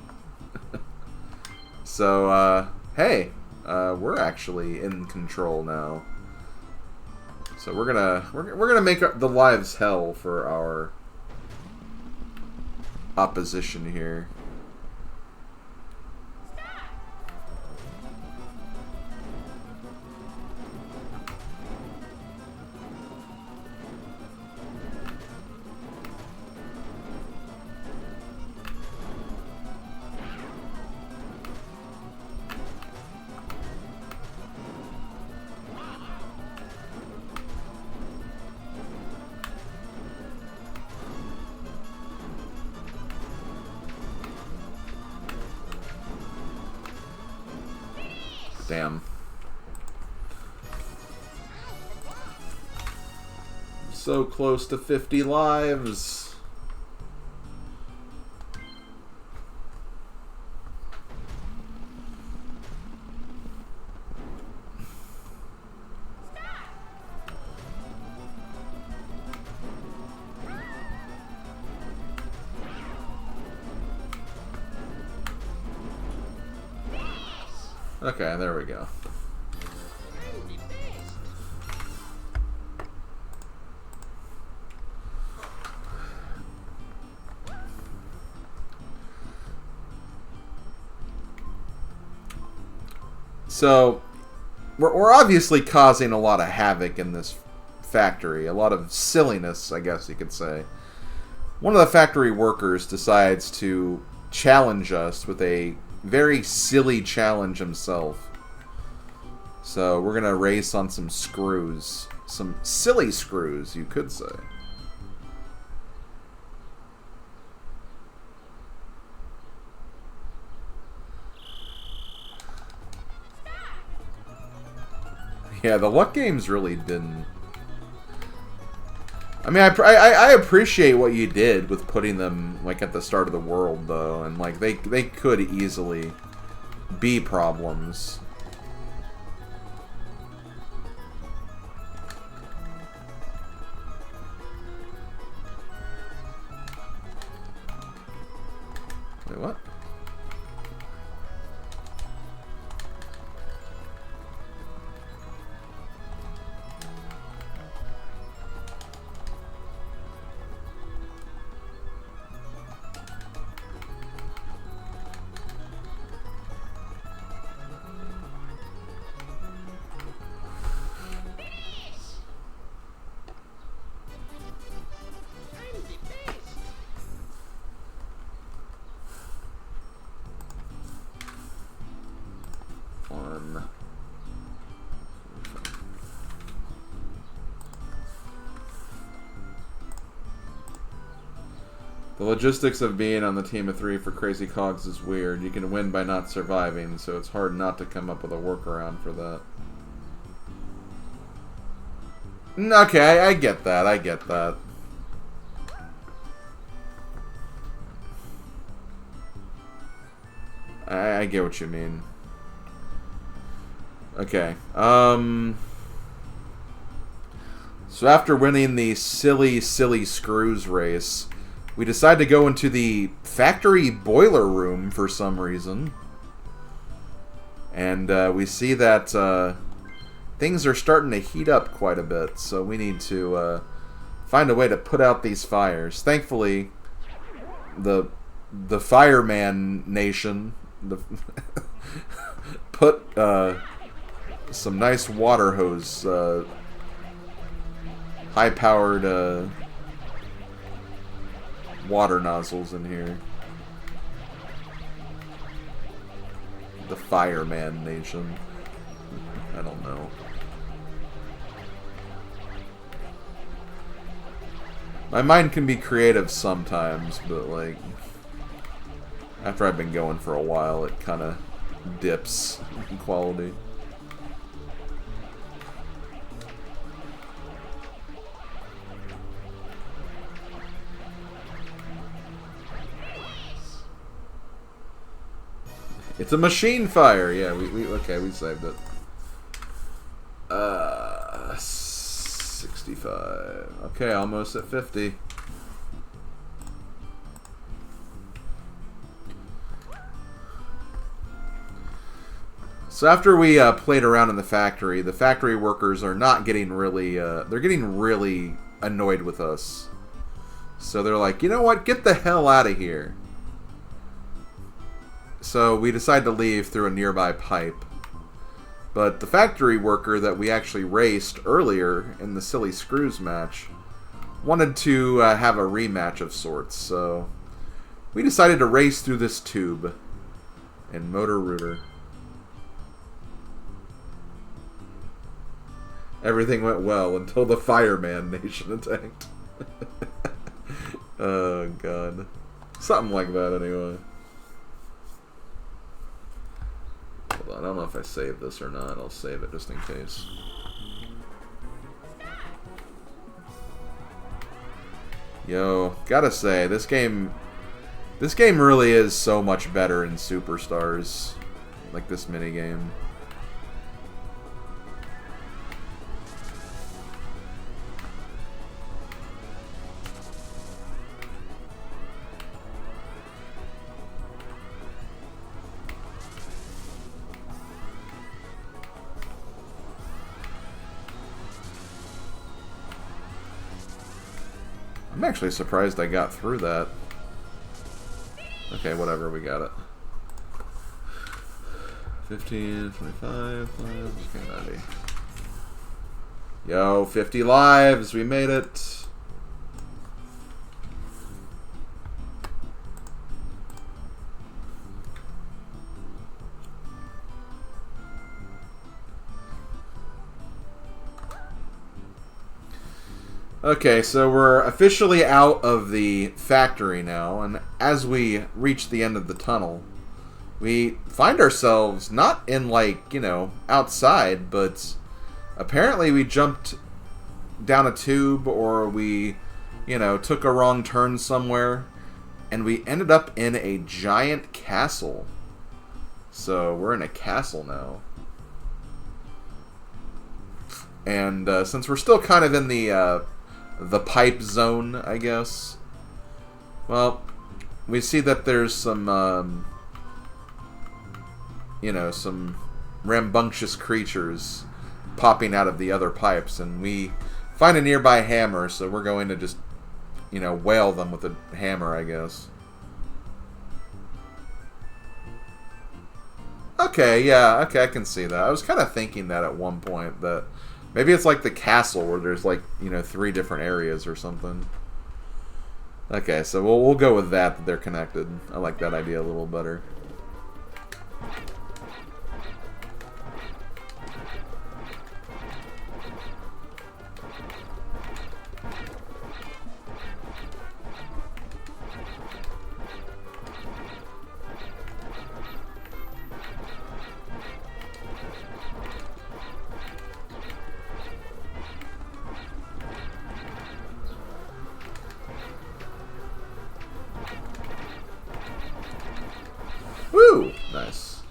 So, hey, we're actually in control now. So we're gonna make the lives hell for our opposition here. Damn. So close to 50 lives. Okay, there we go. So, we're obviously causing a lot of havoc in this factory. A lot of silliness, I guess you could say. One of the factory workers decides to challenge us with a very silly challenge himself. So we're going to race on some screws. Some silly screws, you could say. Yeah, the luck games really didn't... I mean, I appreciate what you did with putting them, like, at the start of the world, though. And, like, they could easily be problems. Wait, what? The logistics of being on the team of 3 for Crazy Cogs is weird. You can win by not surviving, so it's hard not to come up with a workaround for that. Okay, I get that. I get that. I get what you mean. Okay. So after winning the silly screws race, we decide to go into the factory boiler room for some reason. And we see that things are starting to heat up quite a bit. So we need to find a way to put out these fires. Thankfully, the fireman nation put some nice water hose, high-powered water nozzles in here. The fireman nation. I don't know. My mind can be creative sometimes, but like after I've been going for a while, it kind of dips in quality. It's a machine fire. Yeah, okay, we saved it. 65. Okay, almost at 50. So after we played around in the factory workers are not getting really, they're getting really annoyed with us. So they're like, you know what, get the hell out of here. So we decide to leave through a nearby pipe. But the factory worker that we actually raced earlier in the silly screws match wanted to have a rematch of sorts. So we decided to race through this tube in Motor Rooter. Everything went well until the Fireman Nation attacked. Oh, God. Something like that, anyway. Hold on, I don't know if I saved this or not. I'll save it just in case. Yo, gotta say, this game really is so much better in Superstars. Like this minigame. I'm actually surprised I got through that. Okay, whatever, we got it. 15, 25, okay, 90. Yo, 50 lives, we made it. Okay, so we're officially out of the factory now, and as we reach the end of the tunnel, we find ourselves not in, like, you know, outside, but apparently we jumped down a tube, or we, you know, took a wrong turn somewhere, and we ended up in a giant castle. So we're in a castle now. And since we're still kind of in the pipe zone, I guess, well, we see that there's some, you know, some rambunctious creatures popping out of the other pipes, and we find a nearby hammer, so we're going to just, you know, whale them with a hammer, I guess. Okay, yeah, okay, I can see that. I was kind of thinking that at one point, that maybe it's like the castle where there's, like, you know, 3 different areas or something. Okay, so we'll go with that they're connected. I like that idea a little better. Woo! Nice.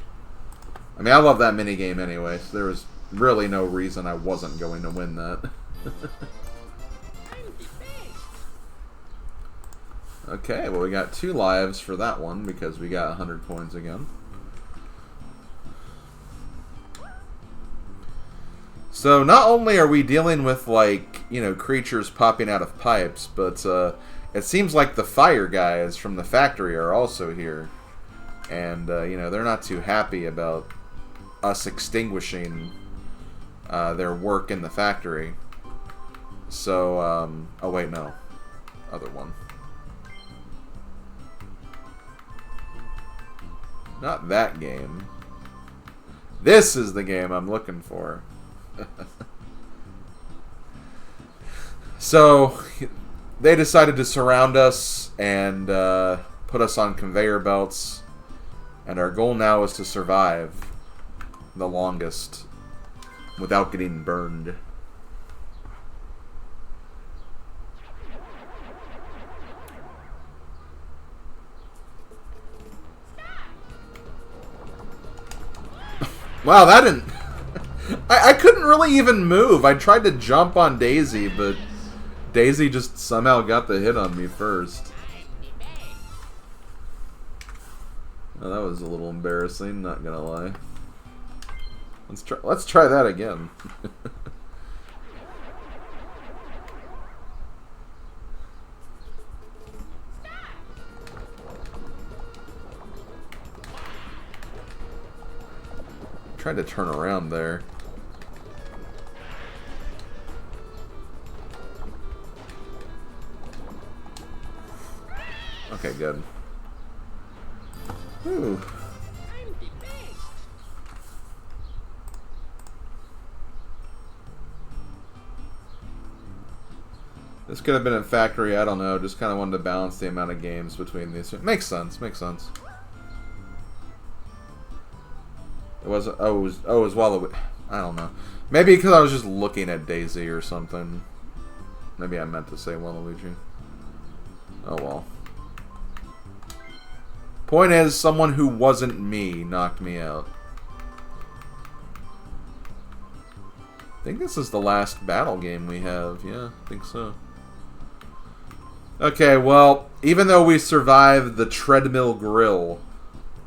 I mean, I love that minigame anyway, so there was really no reason I wasn't going to win that. Okay, well, we got 2 lives for that one because we got 100 coins again. So not only are we dealing with, like, you know, creatures popping out of pipes, but it seems like the fire guys from the factory are also here. And, you know, they're not too happy about us extinguishing their work in the factory. So, oh wait, no. Other one. Not that game. This is the game I'm looking for. So, they decided to surround us and put us on conveyor belts. And our goal now is to survive the longest without getting burned. Wow, that didn't... I couldn't really even move. I tried to jump on Daisy, but Daisy just somehow got the hit on me first. Oh, that was a little embarrassing, not gonna lie. Let's try that again. Tried to turn around there. Okay, good. Ooh. This could have been a factory, I don't know. Just kind of wanted to balance the amount of games between these. Makes sense, makes sense. It was, oh, it was Waluigi. I don't know. Maybe because I was just looking at Daisy or something. Maybe I meant to say Waluigi. Oh well. Point is, someone who wasn't me knocked me out. I think this is the last battle game we have. Yeah, I think so. Okay, well, even though we survived the treadmill grill,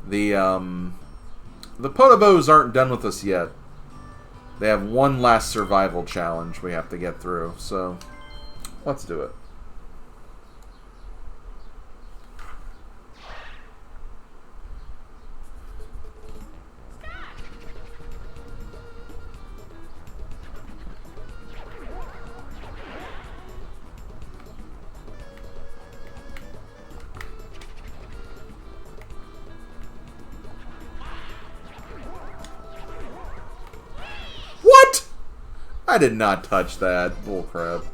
the Potobos aren't done with us yet. They have one last survival challenge we have to get through, so let's do it. I did not touch that. Bullcrap.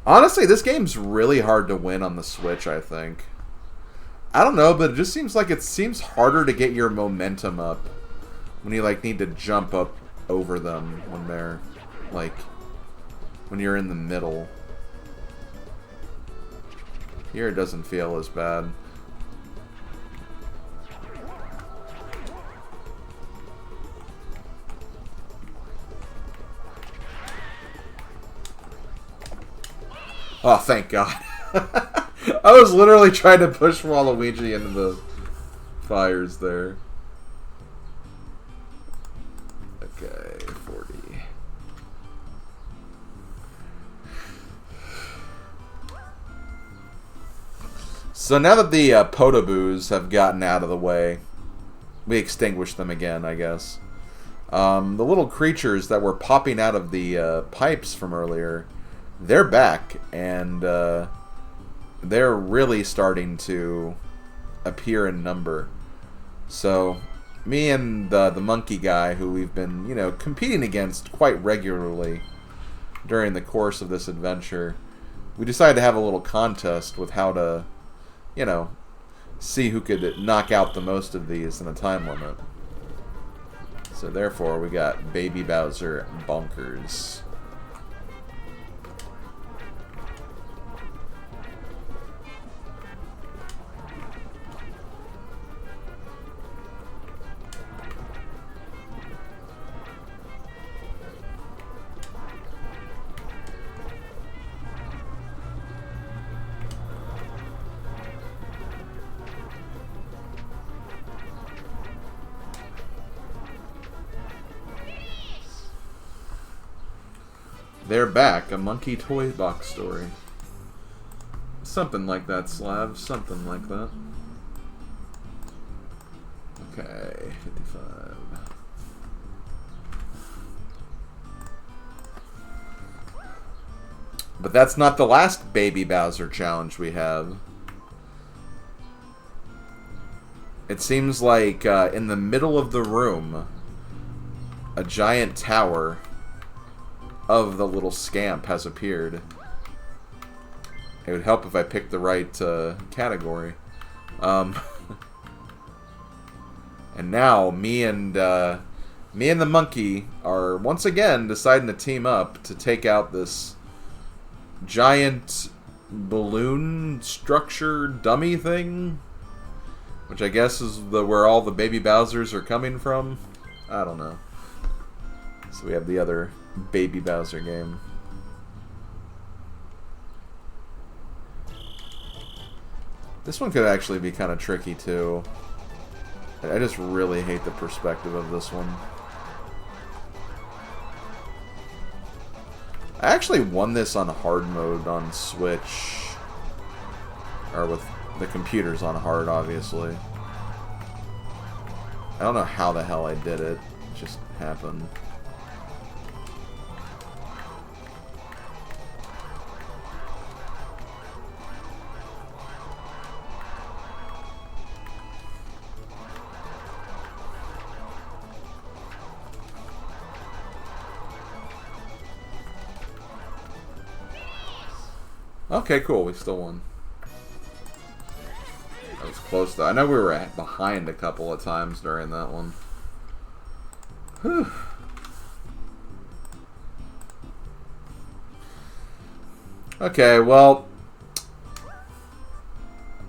Honestly, this game's really hard to win on the Switch, I think. I don't know, but it just seems like it seems harder to get your momentum up when you, like, need to jump up over them when they're, like, when you're in the middle. Here it doesn't feel as bad. Oh, thank God. I was literally trying to push Waluigi into the fires there. Okay, 40. So now that the Podoboos have gotten out of the way, we extinguish them again, I guess. The little creatures that were popping out of the pipes from earlier, they're back, and they're really starting to appear in number. So, me and the monkey guy, who we've been, you know, competing against quite regularly during the course of this adventure, we decided to have a little contest with how to, you know, see who could knock out the most of these in a time limit. So therefore, we got Baby Bowser Bonkers. They're back, a monkey toy box story. Something like that, Slav. Something like that. Okay, 55. But that's not the last Baby Bowser challenge we have. It seems like in the middle of the room, a giant tower of the little scamp has appeared. It would help if I picked the right category. And now me and the monkey are once again deciding to team up to take out this giant balloon structure dummy thing, which I guess is where all the Baby Bowsers are coming from. I don't know. So we have the other Baby Bowser game. This one could actually be kind of tricky too. I just really hate the perspective of this one. I actually won this on hard mode on Switch. Or with the computers on hard, obviously. I don't know how the hell I did it. It just happened. Okay, cool. We still won. That was close, though. I know we were behind a couple of times during that one. Whew. Okay, well...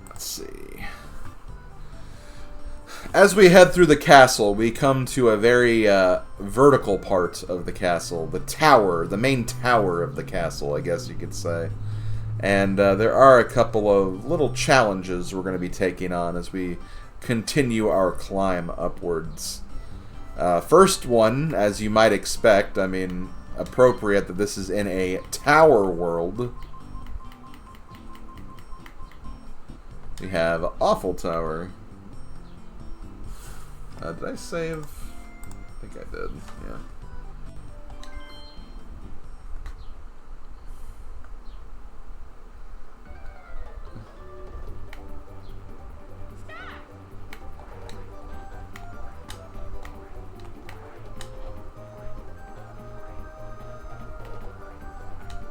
Let's see. As we head through the castle, we come to a very vertical part of the castle. The tower, the main tower of the castle, I guess you could say. And there are a couple of little challenges we're going to be taking on as we continue our climb upwards. First one, as you might expect, I mean, appropriate that this is in a tower world. We have Awful Tower. Did I save? I think I did, yeah.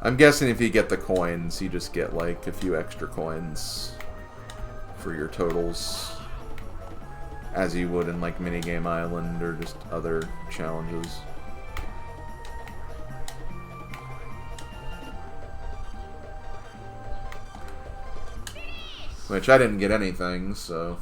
I'm guessing if you get the coins, you just get like a few extra coins for your totals, as you would in like Minigame Island or just other challenges. Which I didn't get anything, so...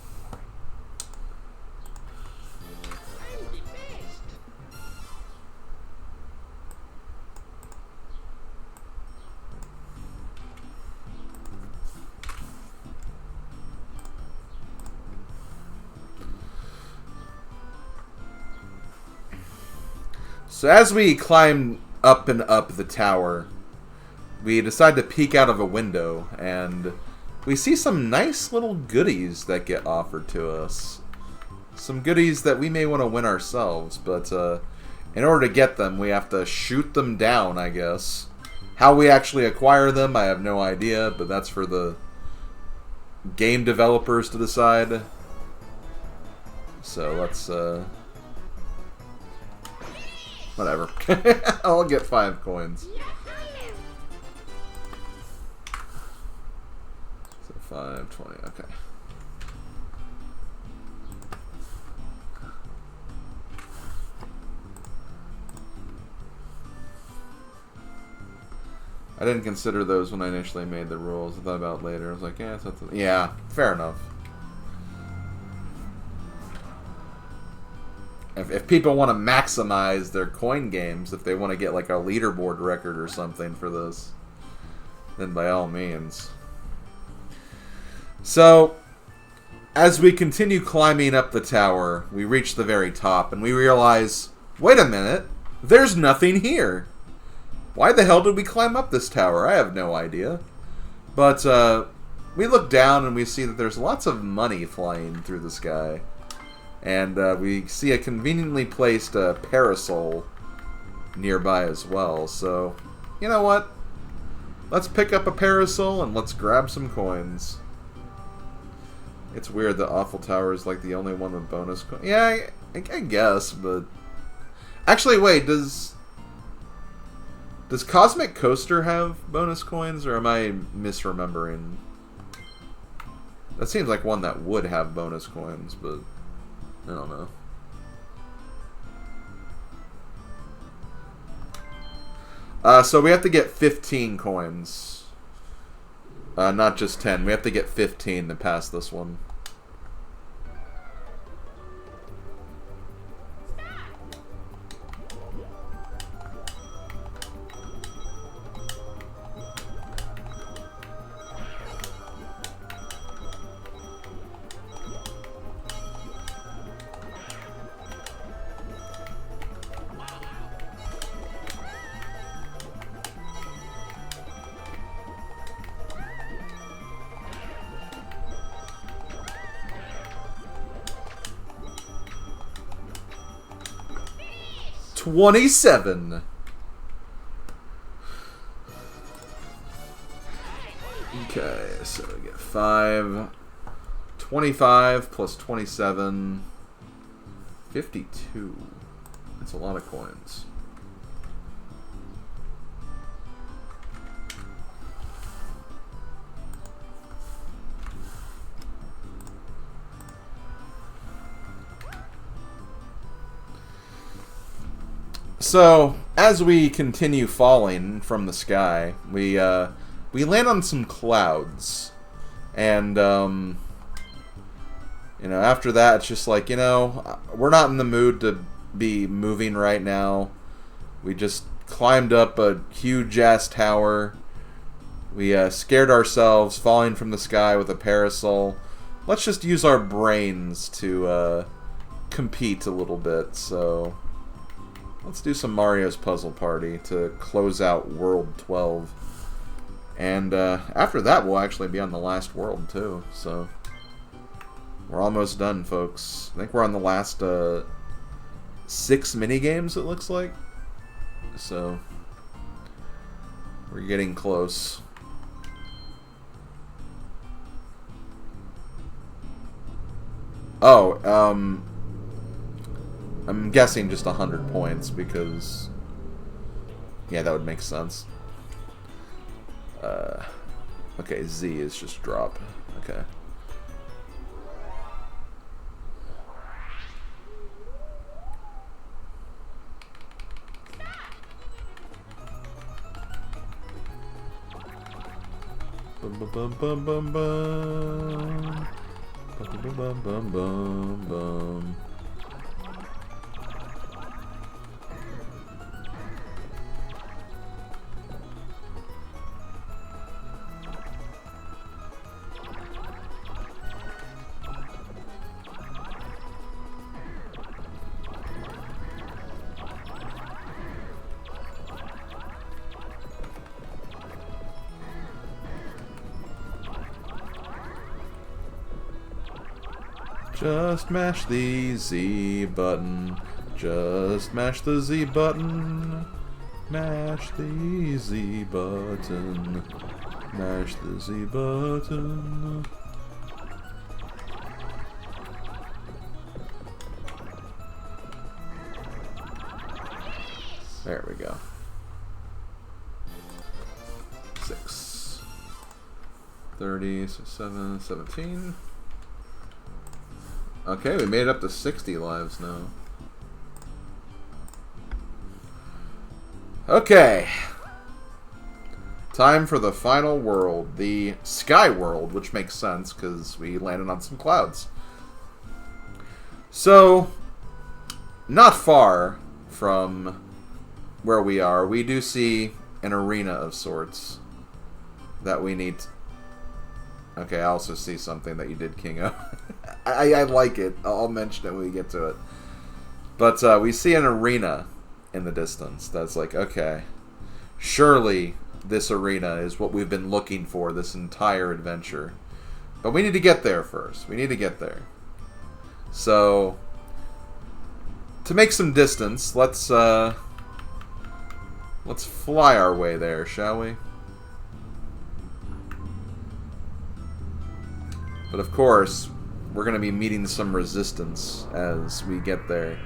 So as we climb up and up the tower, we decide to peek out of a window, and we see some nice little goodies that get offered to us. Some goodies that we may want to win ourselves, but in order to get them, we have to shoot them down, I guess. How we actually acquire them, I have no idea, but that's for the game developers to decide. So let's... whatever. I'll get 5 coins. So 5, 20, okay. I didn't consider those when I initially made the rules. I thought about it later. I was like, yeah, yeah, fair enough. If people want to maximize their coin games, if they want to get like a leaderboard record or something for this, then by all means. So, as we continue climbing up the tower, we reach the very top and we realize, wait a minute, there's nothing here. Why the hell did we climb up this tower? I have no idea. But we look down and we see that there's lots of money flying through the sky. And we see a conveniently placed parasol nearby as well. So, you know what? Let's pick up a parasol and let's grab some coins. It's weird that Awful Tower is like the only one with bonus coins. Yeah, I guess, but... Actually, wait, does Cosmic Coaster have bonus coins, or am I misremembering? That seems like one that would have bonus coins, but... I don't know. So we have to get 15 coins. Not just 10. We have to get 15 to pass this one. $27. Okay, so we get 5. 25 plus 27. 52. That's a lot of coins. So, as we continue falling from the sky, we land on some clouds, and you know, after that, it's just like, you know, we're not in the mood to be moving right now. We just climbed up a huge ass tower. We scared ourselves falling from the sky with a parasol. Let's just use our brains to compete a little bit. So. Let's do some Mario's Puzzle Party to close out World 12. And after that, we'll actually be on the last world, too. So, we're almost done, folks. I think we're on the last 6 minigames, it looks like. So, we're getting close. Oh, I'm guessing just 100 points because, yeah, that would make sense. Okay, Z is just drop. Okay. Bum bum bum bum bum. Bum bum bum bum bum bum. Just mash the Z button. Just mash the Z button. Mash the Z button. Mash the Z button. There we go. 6. 30, so 7, 17. Okay, we made it up to 60 lives now. Okay. Time for the final world. The Sky World, which makes sense because we landed on some clouds. So, not far from where we are, we do see an arena of sorts that we need to... Okay, I also see something that you did, Kingo. I like it. I'll mention it when we get to it. But we see an arena in the distance that's like, okay, surely this arena is what we've been looking for this entire adventure. But we need to get there first. We need to get there. So, to make some distance, let's fly our way there, shall we? But of course, we're going to be meeting some resistance as we get there.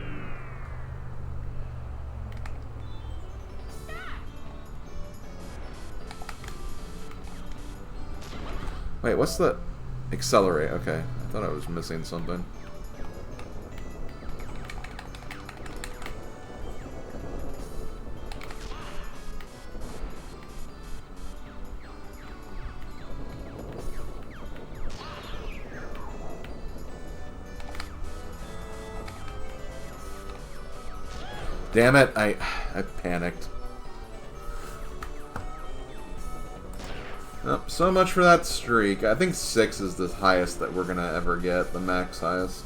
Wait, what's the... Accelerate, okay. I thought I was missing something. Damn it, I panicked. Oh, so much for that streak. I think 6 is the highest that we're gonna ever get, the max highest.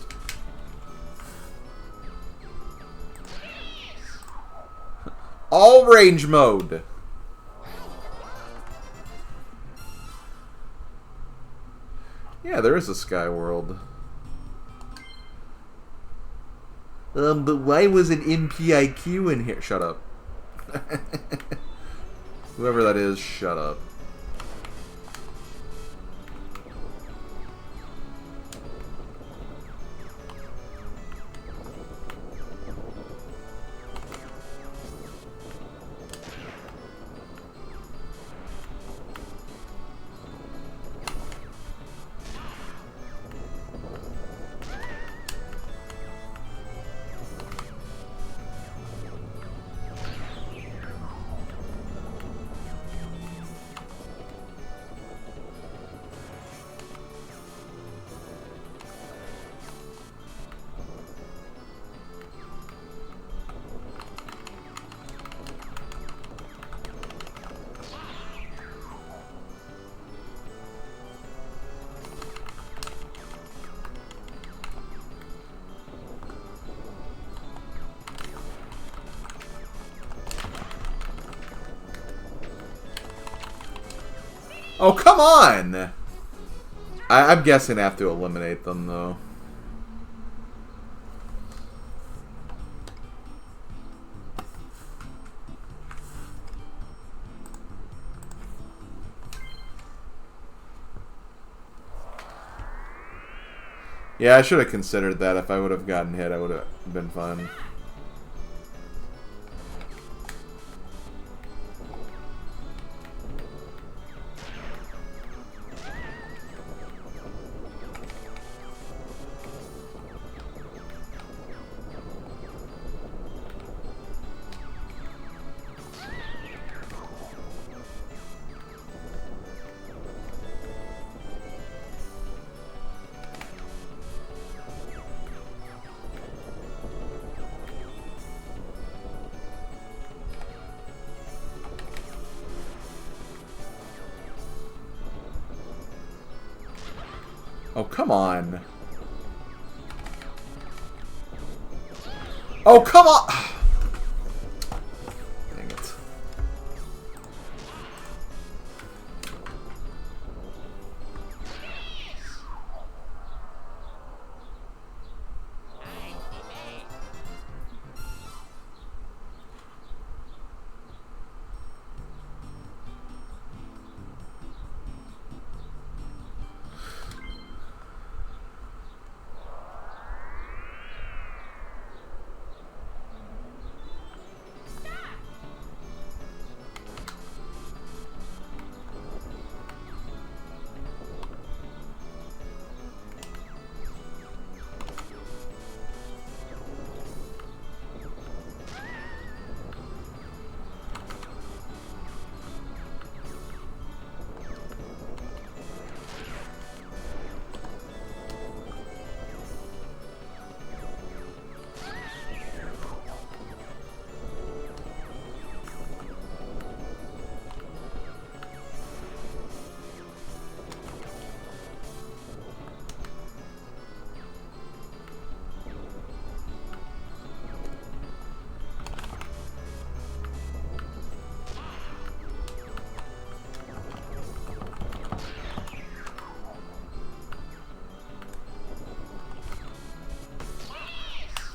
All range mode! Yeah, there is a Sky World. But why was an MPIQ in here? Shut up. Whoever that is, shut up. Oh, come on! I'm guessing I have to eliminate them, though. Yeah, I should have considered that. If I would have gotten hit, I would have been fine. Oh, come on. Oh, come on! Dang it.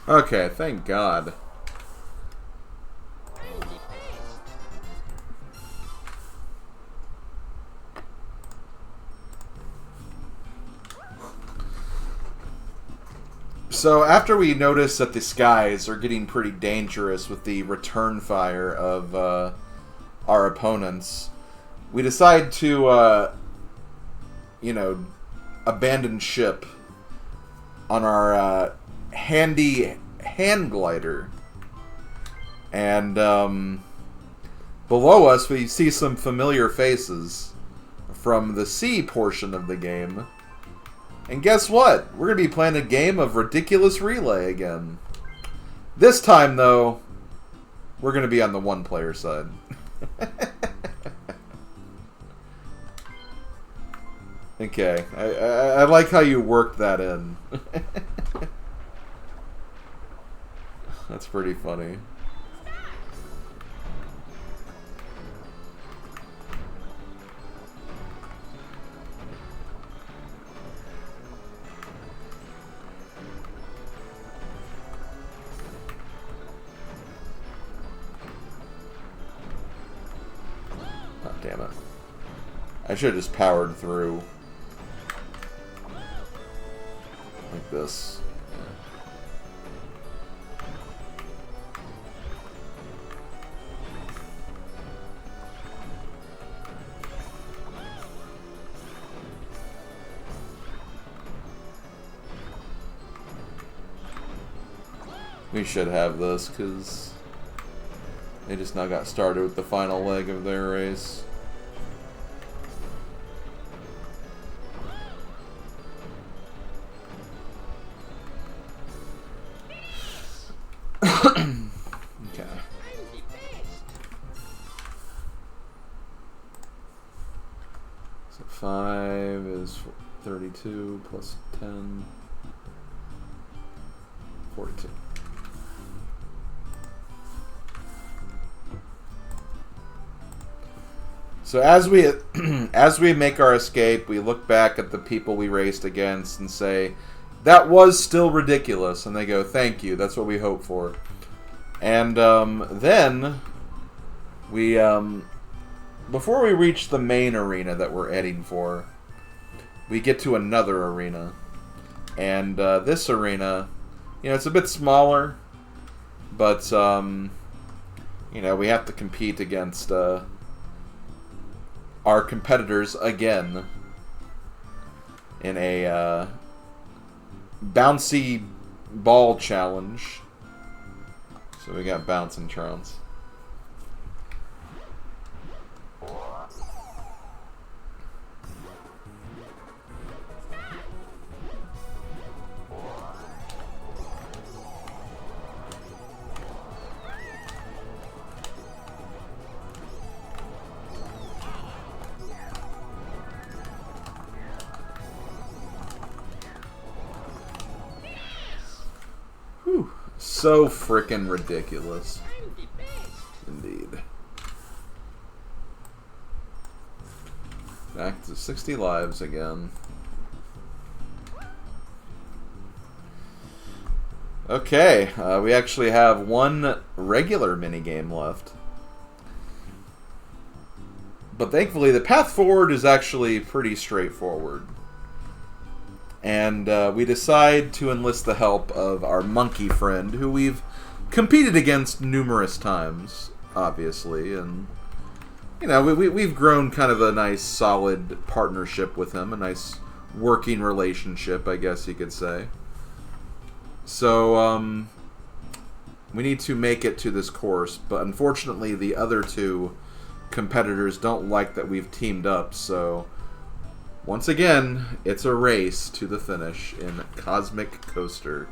Okay, thank God. So after we notice that the skies are getting pretty dangerous with the return fire of our opponents, we decide to, you know, abandon ship on our handy hand glider. And below us we see some familiar faces from the sea portion of the game. And guess what? We're going to be playing a game of Ridiculous Relay again. This time, though, we're going to be on the one-player side. Okay. I like how you worked that in. That's pretty funny. Oh, damn it. I should have just powered through. Like this. We should have this, because they just now got started with the final leg of their race. Okay. So 5 is 32 plus 10. 42. So as we make our escape, we look back at the people we raced against and say, "That was still ridiculous," and they go, "Thank you. That's what we hope for." And then we, before we reach the main arena that we're heading for, we get to another arena, and this arena, you know, it's a bit smaller, but you know, we have to compete against our competitors again in a bouncy ball challenge. So we got Bounce and Trance. So frickin' ridiculous. Indeed. Back to 60 lives again. Okay, we actually have one regular minigame left. But thankfully, the path forward is actually pretty straightforward. And we decide to enlist the help of our monkey friend, who we've competed against numerous times, obviously. And, you know, we've grown kind of a nice, solid partnership with him, a nice working relationship, I guess you could say. So, we need to make it to this course, but unfortunately the other two competitors don't like that we've teamed up, so once again, it's a race to the finish in Cosmic Coaster.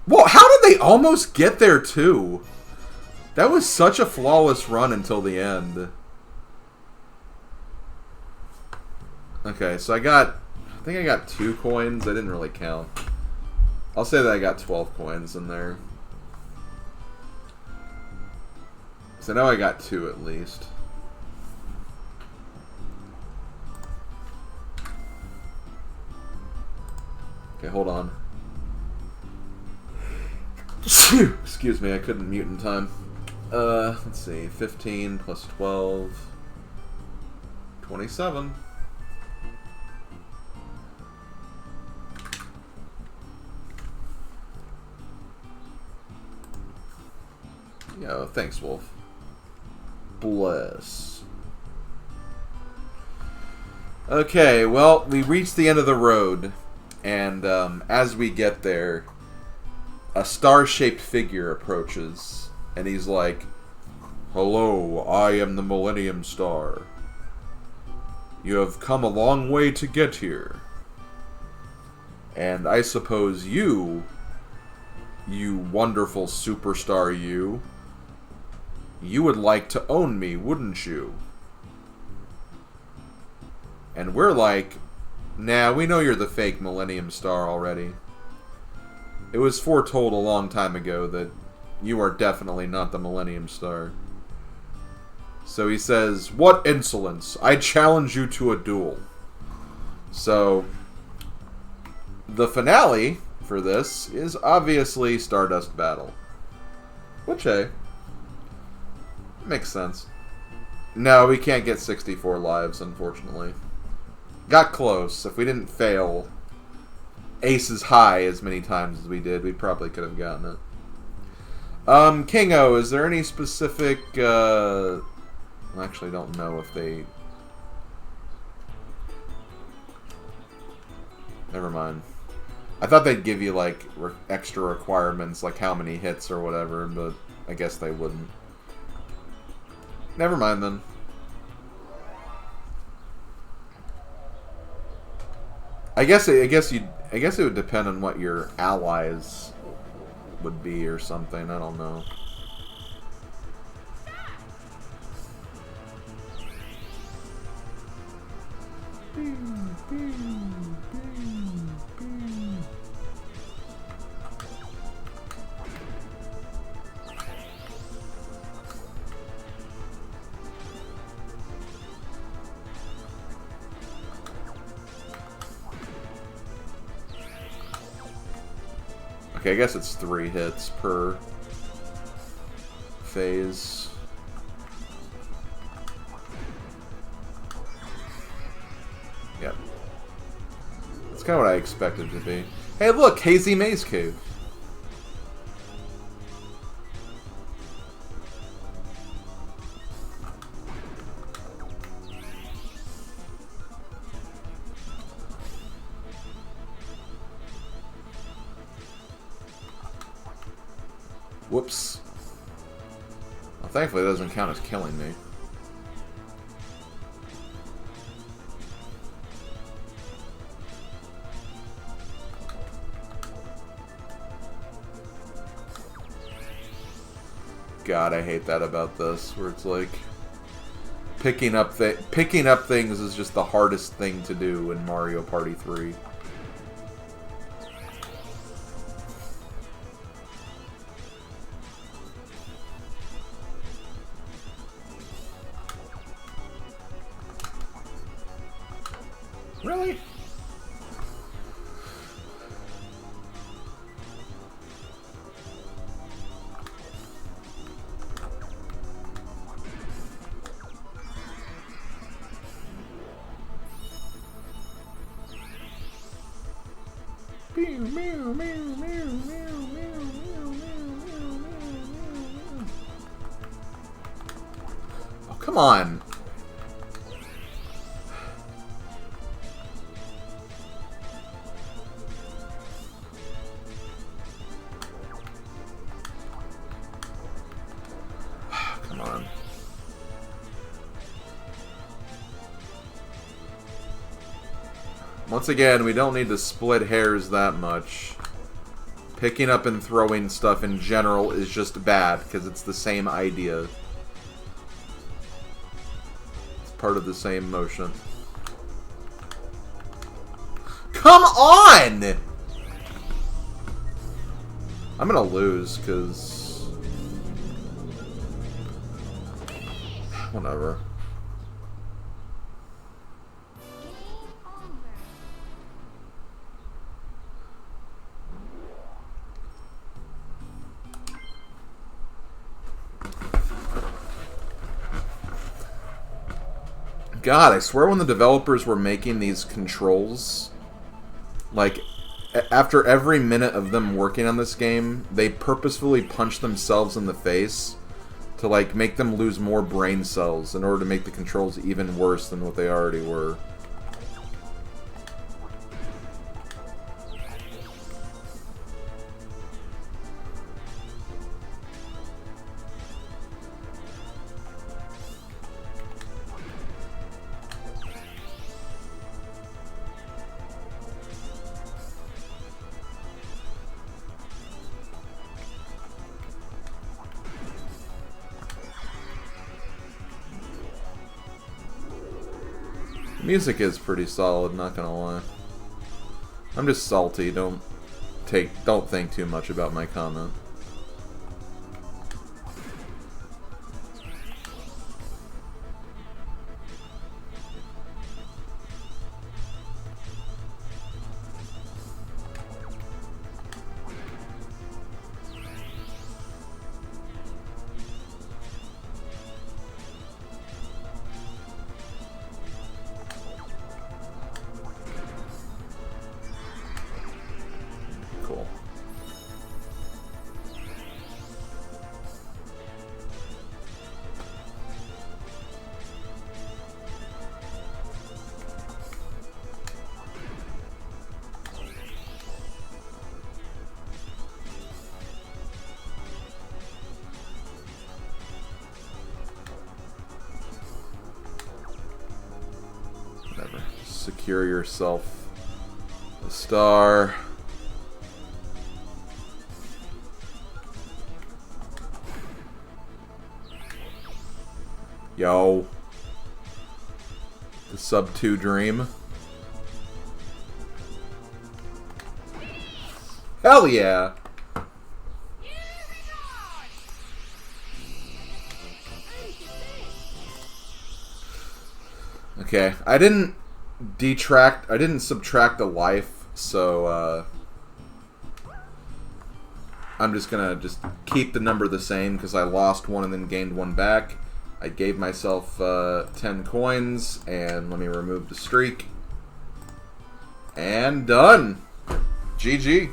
Well, how did they almost get there, too? That was such a flawless run until the end. Okay, so I think I got 2 coins. I didn't really count. I'll say that I got 12 coins in there. So I know I got 2 at least. Okay, hold on. Excuse me, I couldn't mute in time. Let's see. 15 plus 12. 27. Yo, thanks, Wolf. Bless. Okay, well, we reached the end of the road, and as we get there, a star-shaped figure approaches, and he's like, "Hello, I am the Millennium Star. You have come a long way to get here. And I suppose you wonderful superstar you would like to own me, wouldn't you?" And we're like, "Nah, we know you're the fake Millennium Star already. It was foretold a long time ago that you are definitely not the Millennium Star." So he says, "What insolence! I challenge you to a duel." So, the finale for this is obviously Stardust Battle. Which, hey, makes sense. No, we can't get 64 lives, unfortunately. Got close. If we didn't fail aces high as many times as we did, we probably could have gotten it. Kingo, is there any specific, I actually don't know if they... Never mind. I thought they'd give you, like, extra requirements, like how many hits or whatever, but I guess they wouldn't. Never mind, then. I guess it would depend on what your allies would be or something. I don't know. Okay, I guess it's 3 hits per phase. Yep. That's kind of what I expected it to be. Hey, look! Hazy Maze Cave! Whoops. Well, thankfully, it doesn't count as killing me. God, I hate that about this, where it's like picking up things is just the hardest thing to do in Mario Party 3. Really? Oh, come on. Come on. Once again, we don't need to split hairs that much. Picking up and throwing stuff in general is just bad, because it's the same idea. It's part of the same motion. Come on! I'm gonna lose, because... whatever. God, I swear when the developers were making these controls, like, after every minute of them working on this game, they purposefully punched themselves in the face to, like, make them lose more brain cells in order to make the controls even worse than what they already were. Music is pretty solid, not gonna lie. I'm just salty, don't think too much about my comment. Secure yourself a star. Yo. The sub 2 dream. Hell yeah. Okay, I didn't subtract a life, so I'm just gonna keep the number the same because I lost one and then gained one back. I gave myself 10 coins, and let me remove the streak. And done! GG.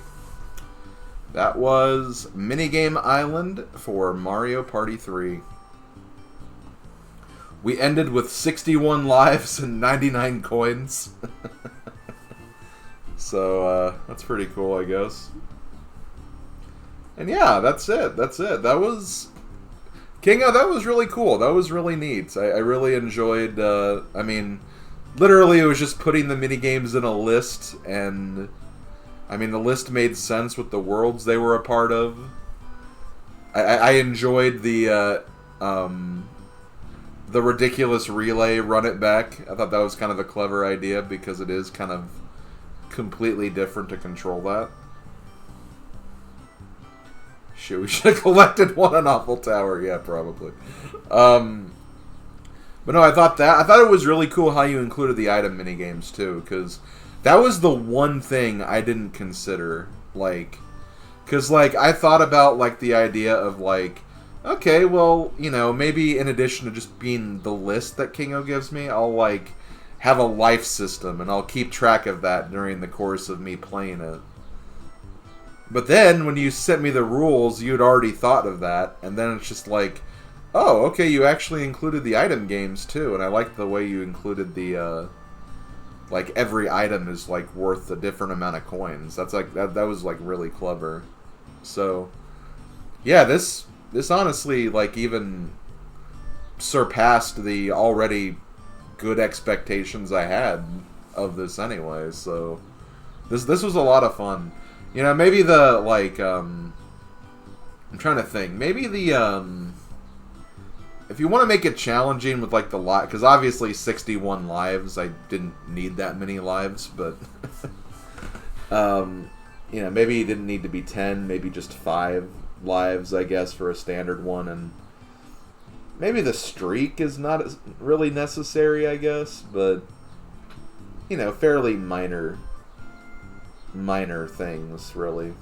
That was Minigame Island for Mario Party 3. We ended with 61 lives and 99 coins. So, that's pretty cool, I guess. And yeah, that's it. That's it. That was Kingo. That was really cool. That was really neat. I really enjoyed. I mean, literally, it was just putting the mini games in a list, and I mean, the list made sense with the worlds they were a part of. I enjoyed the ridiculous relay run it back. I thought that was kind of a clever idea because it is kind of completely different to control that. Shit, we should have collected one on Awful Tower. Yeah, probably. But no, I thought it was really cool how you included the item minigames too, because that was the one thing I didn't consider. Like, because like I thought about like the idea of like, okay, well, you know, maybe in addition to just being the list that Kingo gives me, I'll like have a life system and I'll keep track of that during the course of me playing it. But then, when you sent me the rules, you'd already thought of that, and then it's just like, oh, okay, you actually included the item games, too, and I liked the way you included the, like, every item is, like, worth a different amount of coins. That's, like, that was, like, really clever. So, yeah, this honestly, like, even surpassed the already good expectations I had of this anyway, so this was a lot of fun. You know, maybe the, like, I'm trying to think. Maybe the, if you want to make it challenging with, like, the live, because obviously 61 lives, I didn't need that many lives, but, you know, maybe it didn't need to be 10, maybe just 5 lives, I guess, for a standard one, and maybe the streak is not really necessary, I guess, but, you know, fairly minor things, really.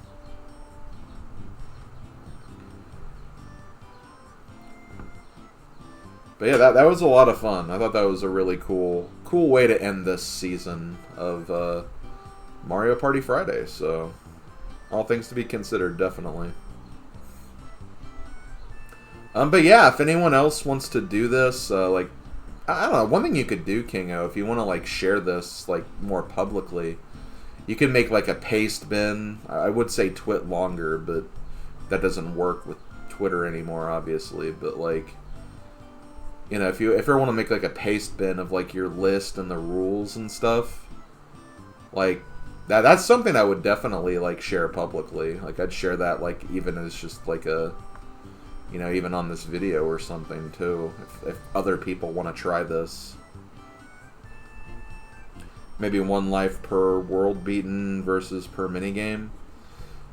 But yeah, that was a lot of fun. I thought that was a really cool way to end this season of Mario Party Friday. So, all things to be considered, definitely. But yeah, if anyone else wants to do this, like, I don't know, one thing you could do, Kingo, if you want to like share this like more publicly, you can make like a paste bin. I would say twit longer, but that doesn't work with Twitter anymore, obviously. But like, you know, if you want to make like a paste bin of like your list and the rules and stuff, like that's something I would definitely like share publicly. Like I'd share that like even as just like a, you know, even on this video or something too. If other people want to try this. Maybe 1 life per world beaten versus per minigame.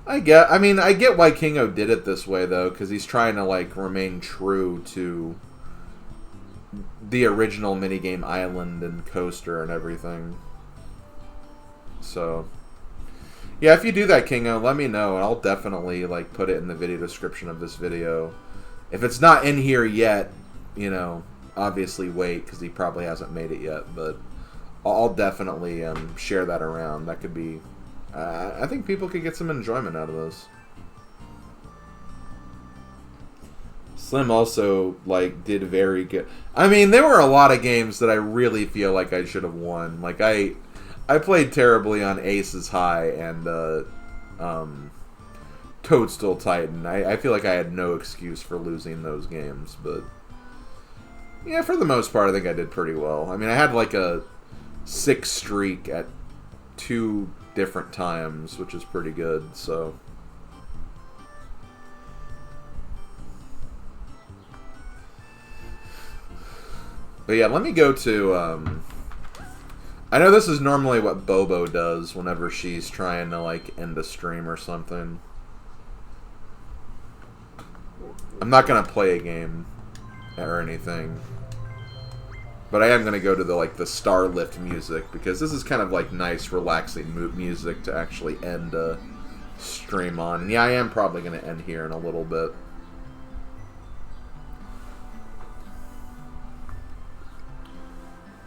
I get why Kingo did it this way, though, because he's trying to, like, remain true to the original minigame island and coaster and everything. So, yeah, if you do that, Kingo, let me know, and I'll definitely, like, put it in the video description of this video. If it's not in here yet, you know, obviously wait, because he probably hasn't made it yet, but I'll definitely share that around. That could be... I think people could get some enjoyment out of this. Slim also, like, did very good. I mean, there were a lot of games that I really feel like I should have won. Like, I played terribly on Aces High and Toadstool Titan. I feel like I had no excuse for losing those games, but... yeah, for the most part, I think I did pretty well. I mean, I had, like, a 6 streak at 2 different times, which is pretty good, so... But yeah, let me go to, I know this is normally what Bobo does whenever she's trying to, like, end a stream or something. I'm not gonna play a game or anything. But I am going to go to the, like, the Starlift music, because this is kind of, like, nice, relaxing music to actually end a stream on. And yeah, I am probably going to end here in a little bit.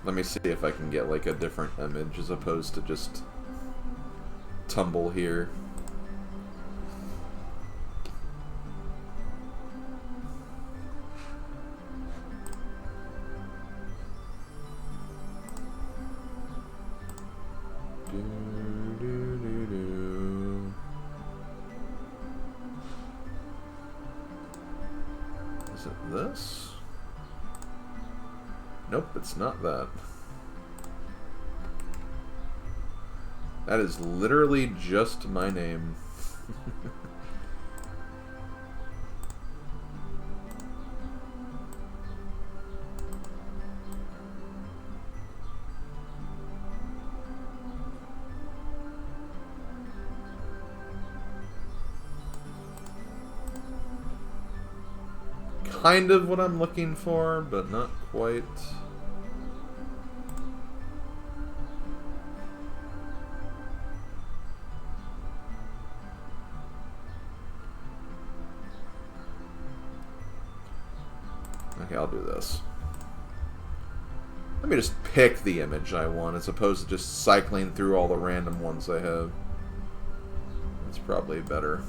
Let me see if I can get, like, a different image as opposed to just tumble here. this? Nope, it's not that. That is literally just my name. Kind of what I'm looking for, but not quite. Okay, I'll do this. Let me just pick the image I want as opposed to just cycling through all the random ones I have. That's probably better.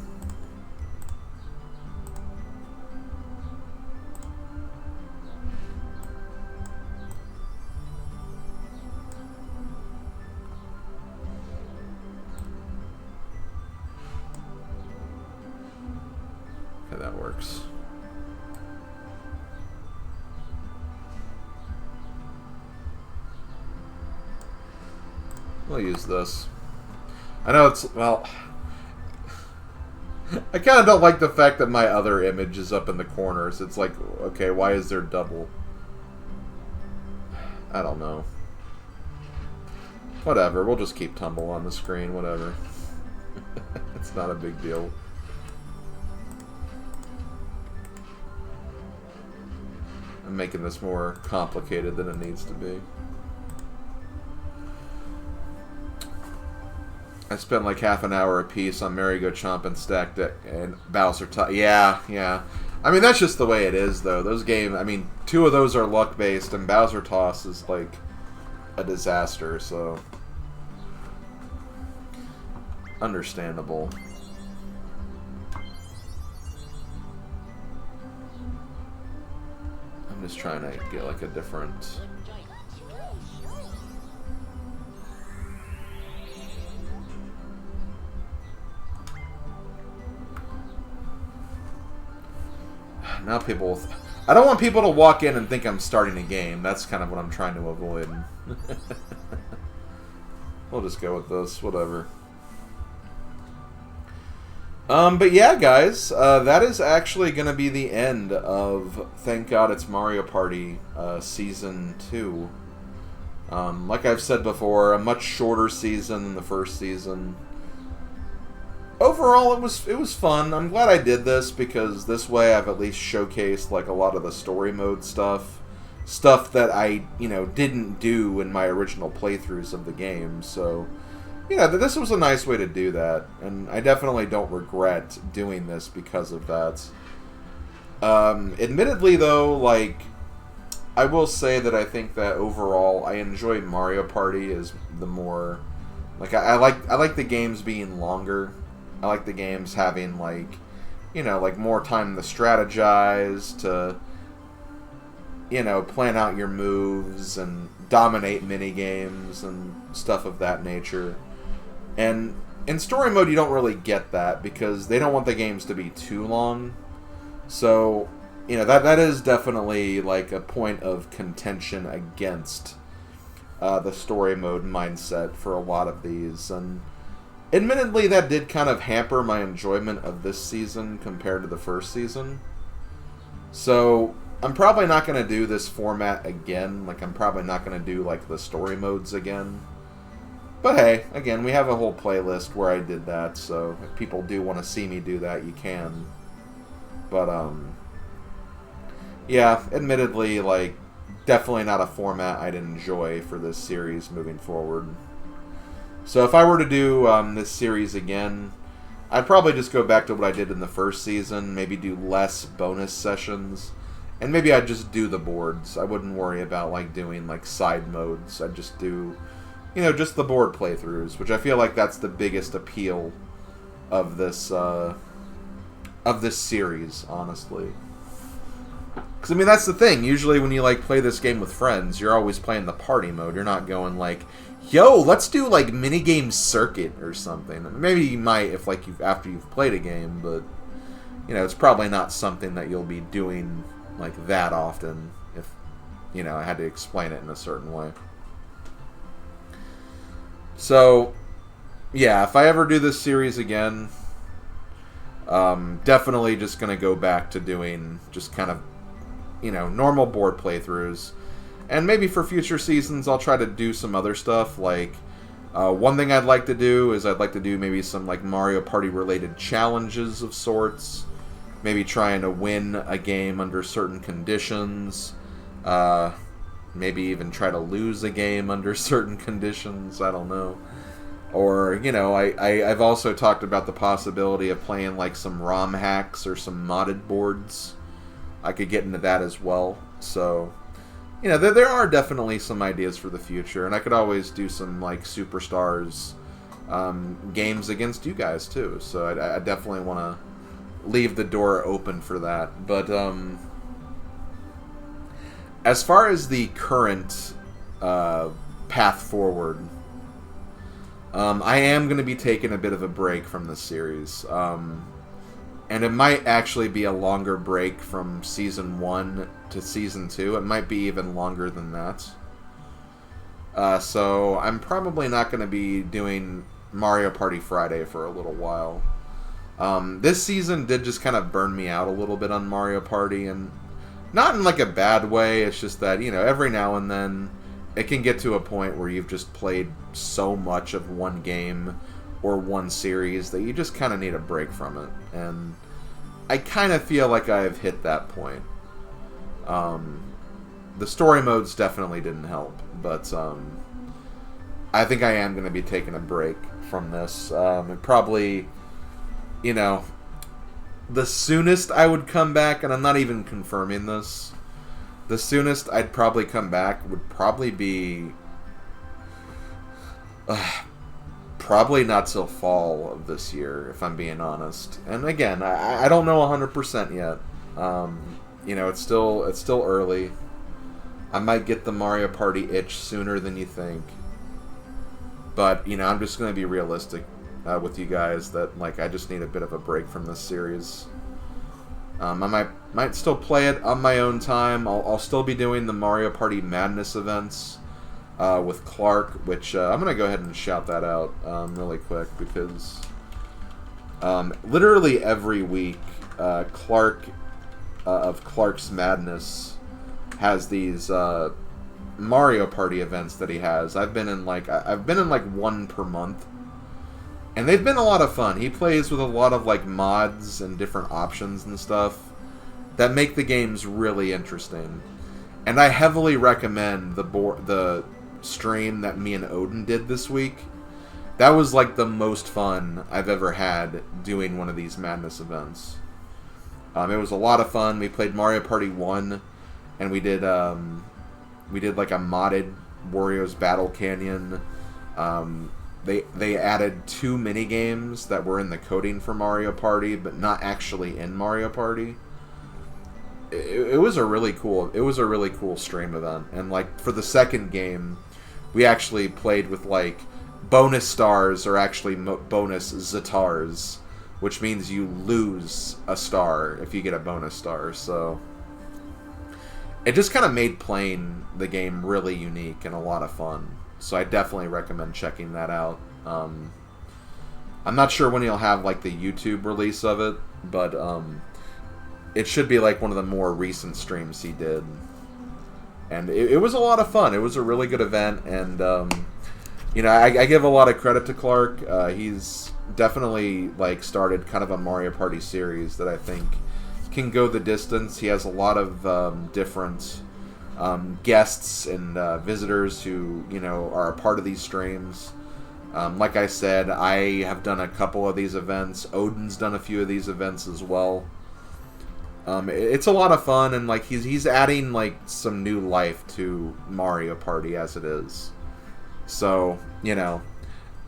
Okay, that works. I'll use this. I know it's, well, I kind of don't like the fact that my other image is up in the corners. It's like, okay, why is there double? I don't know. Whatever, we'll just keep Tumble on the screen, whatever. It's not a big deal. I'm making this more complicated than it needs to be. I spent like half an hour apiece on Merry-Go-Chomp and Stack Deck and Bowser Toss. Yeah, yeah. I mean, that's just the way it is, though. Those games, I mean, 2 of those are luck-based, and Bowser Toss is, like, a disaster, so... Understandable. I'm just trying to get, like, a different... Now people... I don't want people to walk in and think I'm starting a game. That's kind of what I'm trying to avoid. We'll just go with this. Whatever. But yeah, guys. That is actually going to be the end of Thank God It's Mario Party Season 2. Like I've said before, a much shorter season than the first season. Overall, it was fun. I'm glad I did this because this way I've at least showcased like a lot of the story mode stuff that I didn't do in my original playthroughs of the game. So yeah, this was a nice way to do that, and I definitely don't regret doing this because of that. Admittedly, though, like I will say that I think that overall I enjoy Mario Party as the more like I like the games being longer. I like the games having, like, like more time to strategize, to, plan out your moves and dominate mini-games and stuff of that nature. And in story mode, you don't really get that because they don't want the games to be too long. So, that is definitely, like, a point of contention against the story mode mindset for a lot of these. And admittedly, that did kind of hamper my enjoyment of this season compared to the first season. So, I'm probably not going to do this format again. Like, I'm probably not going to do, like, the story modes again. But hey, again, we have a whole playlist where I did that, so if people do want to see me do that, you can. But, yeah, admittedly, like, definitely not a format I'd enjoy for this series moving forward. So if I were to do this series again, I'd probably just go back to what I did in the first season, maybe do less bonus sessions, and maybe I'd just do the boards. I wouldn't worry about like doing like side modes. I'd just do, just the board playthroughs, which I feel like that's the biggest appeal of this series, honestly. Because, I mean, that's the thing. Usually when you like play this game with friends, you're always playing the party mode. You're not going like, yo, let's do like minigame circuit or something. Maybe you might if like after you've played a game, but it's probably not something that you'll be doing like that often if, you know, I had to explain it in a certain way. So, yeah, if I ever do this series again, definitely just going to go back to doing just kind of, you know, normal board playthroughs. And maybe for future seasons, I'll try to do some other stuff. Like, one thing I'd like to do is I'd like to do maybe some, like, Mario Party related challenges of sorts. Maybe trying to win a game under certain conditions. Maybe even try to lose a game under certain conditions. I don't know. Or, you know, I've also talked about the possibility of playing, like, some ROM hacks or some modded boards. I could get into that as well. So, you know, there are definitely some ideas for the future. And I could always do some, like, Superstars games against you guys, too. So I definitely want to leave the door open for that. But, as far as the current path forward, I am going to be taking a bit of a break from this series. And it might actually be a longer break from Season 1 to Season 2. It might be even longer than that. So I'm probably not going to be doing Mario Party Friday for a little while. This season did just kind of burn me out a little bit on Mario Party, and not in like a bad way. It's just that, you know, every now and then it can get to a point where you've just played so much of one game or one series that you just kind of need a break from it. And I kind of feel like I have hit that point. The story modes definitely didn't help, but I think I am going to be taking a break from this. And probably, you know, the soonest I would come back, and I'm not even confirming this, the soonest I'd probably come back would probably be probably not till fall of this year, if I'm being honest. And again, I don't know 100% yet. You know, it's still early. I might get the Mario Party itch sooner than you think. But, you know, I'm just going to be realistic with you guys that, like, I just need a bit of a break from this series. I might still play it on my own time. I'll still be doing the Mario Party Madness events with Clark, which I'm going to go ahead and shout that out really quick, because literally every week Clark of Clark's Madness has these Mario Party events that he has. I've been in like one per month. And they've been a lot of fun. He plays with a lot of like mods and different options and stuff that make the games really interesting. And I heavily recommend the stream that me and Odin did this week. That was like the most fun I've ever had doing one of these Madness events. It was a lot of fun. We played Mario Party 1, and we did like a modded Wario's Battle Canyon. They added 2 mini games that were in the coding for Mario Party, but not actually in Mario Party. It was a really cool stream event. And like for the second game, we actually played with like bonus stars, or actually bonus zetars, which means you lose a star if you get a bonus star. So it just kind of made playing the game really unique and a lot of fun. So I definitely recommend checking that out. I'm not sure when he'll have like the YouTube release of it, but it should be like one of the more recent streams he did. And it was a lot of fun. It was a really good event, and you know, I give a lot of credit to Clark. He's definitely like started kind of a Mario Party series that I think can go the distance. He has a lot of different guests and visitors who, you know, are a part of these streams. Like I said, I have done a couple of these events. Odin's done a few of these events as well. It's a lot of fun, and like he's adding like some new life to Mario Party as it is. So, you know,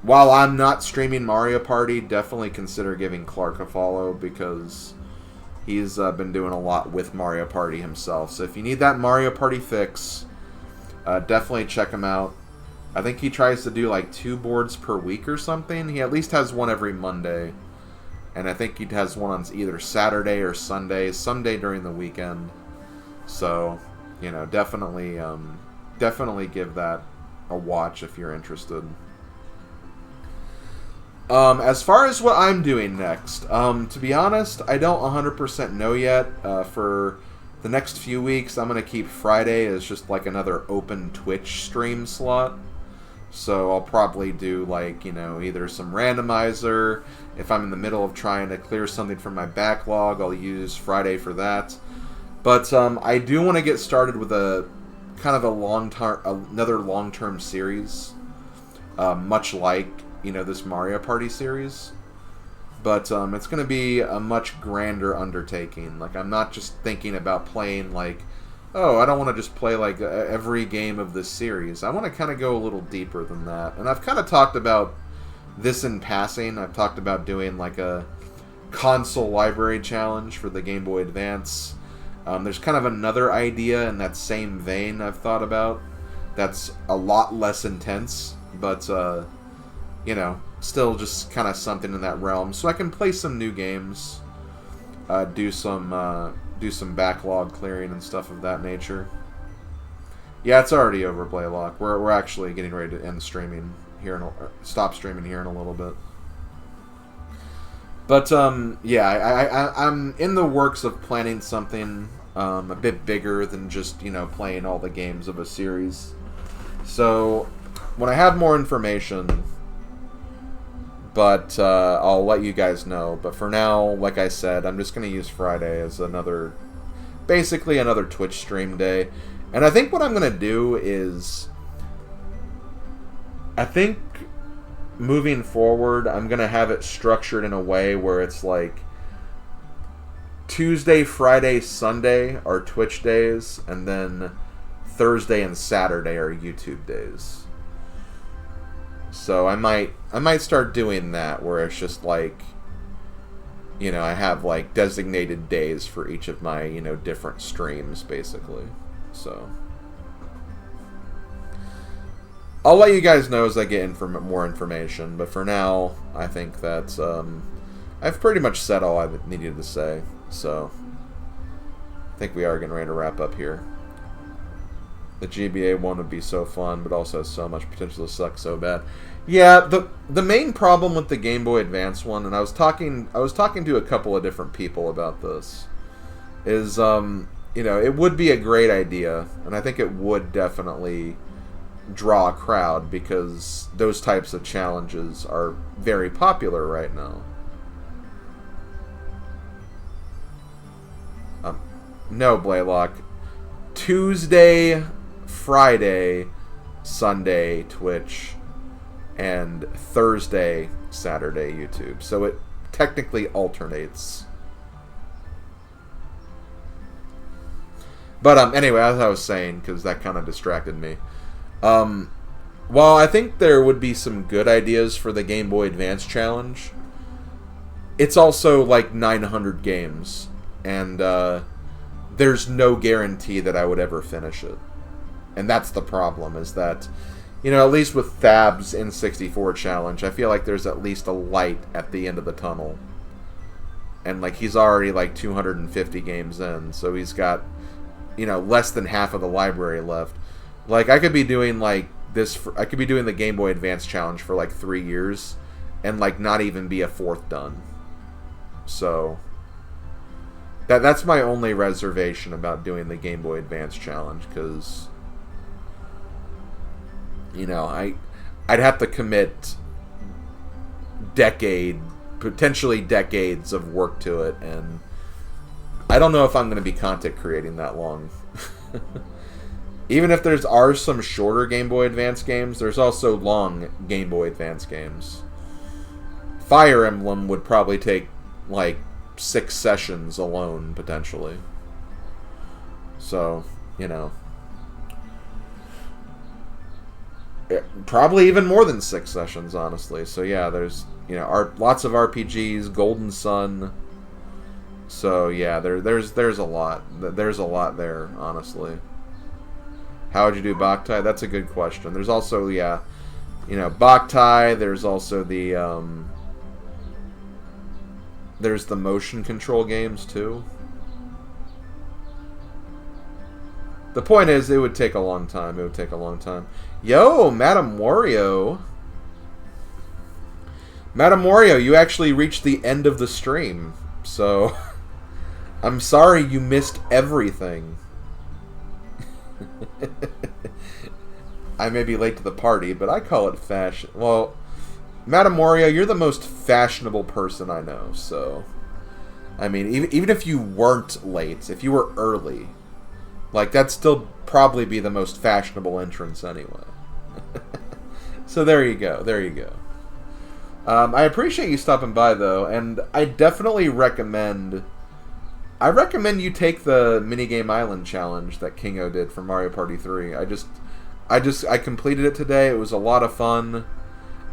while I'm not streaming Mario Party, definitely consider giving Clark a follow, because he's been doing a lot with Mario Party himself. So if you need that Mario Party fix, definitely check him out. I think he tries to do like 2 boards per week or something. He at least has one every Monday. And I think he has one on either Saturday or Sunday, someday during the weekend. So, you know, definitely give that a watch if you're interested. As far as what I'm doing next, to be honest, I don't 100% know yet. For the next few weeks, I'm going to keep Friday as just like another open Twitch stream slot. So I'll probably do like, you know, either some randomizer. If I'm in the middle of trying to clear something from my backlog, I'll use Friday for that. But I do want to get started with a kind of another long-term series, much like, you know, this Mario Party series. But it's going to be a much grander undertaking. Like, I'm not just thinking about playing, like, oh, I don't want to just play, like, every game of this series. I want to kind of go a little deeper than that. And I've kind of talked about this in passing. I've talked about doing, like, a console library challenge for the Game Boy Advance. There's kind of another idea in that same vein I've thought about that's a lot less intense, but, you know, still just kind of something in that realm. So I can play some new games, do some backlog clearing and stuff of that nature. Yeah, it's already over, Blaylock. We're actually getting ready to end streaming here, stop streaming here in a little bit. But yeah, I'm in the works of planning something a bit bigger than just, you know, playing all the games of a series. So when I have more information, but I'll let you guys know. But for now, like I said, I'm just going to use Friday as basically another Twitch stream day. And I think what I'm going to do is, I think moving forward, I'm going to have it structured in a way where it's like Tuesday, Friday, Sunday are Twitch days, and then Thursday and Saturday are YouTube days. So I might start doing that, where it's just like, you know, I have like designated days for each of my, you know, different streams, basically. So I'll let you guys know as I get more information, but for now, I think that I've pretty much said all I needed to say, so I think we are getting ready to wrap up here. The GBA one would be so fun, but also has so much potential to suck so bad. Yeah, the main problem with the Game Boy Advance one, and I was talking to a couple of different people about this, is you know, it would be a great idea, and I think it would definitely draw a crowd, because those types of challenges are very popular right now. No, Blaylock. Tuesday, Friday, Sunday, Twitch, and Thursday, Saturday, YouTube. So it technically alternates. But anyway, as I was saying, because that kind of distracted me. While I think there would be some good ideas for the Game Boy Advance challenge, it's also like 900 games, and there's no guarantee that I would ever finish it. And that's the problem, is that, you know, at least with Thab's N64 challenge, I feel like there's at least a light at the end of the tunnel. And, like, he's already, like, 250 games in, so he's got, you know, less than half of the library left. Like, I could be doing, like, I could be doing the Game Boy Advance challenge for, like, 3 years, and, like, not even be a fourth done. So that's my only reservation about doing the Game Boy Advance challenge, because, you know, I'd have to commit potentially decades of work to it, and I don't know if I'm going to be content creating that long. Even if are some shorter Game Boy Advance games, there's also long Game Boy Advance games. Fire Emblem would probably take, like, 6 sessions alone, potentially. So, you know, probably even more than 6 sessions, honestly. So yeah, there's, you know, lots of RPGs, Golden Sun. So yeah, there's a lot. There's a lot there, honestly. How would you do Boktai? That's a good question. There's also, yeah, you know, Boktai. There's also there's the motion control games too. The point is, it would take a long time. It would take a long time. Yo, Madam Wario. Madam Wario, you actually reached the end of the stream. So, I'm sorry you missed everything. I may be late to the party, but I call it fashion. Well, Madam Wario, you're the most fashionable person I know, so... I mean, even if you weren't late, if you were early, like, that'd still probably be the most fashionable entrance anyway. So there you go, there you go. I appreciate you stopping by, though, and I definitely recommend... I recommend you take the Minigame Island challenge that Kingo did for Mario Party 3. I completed it today. It was a lot of fun.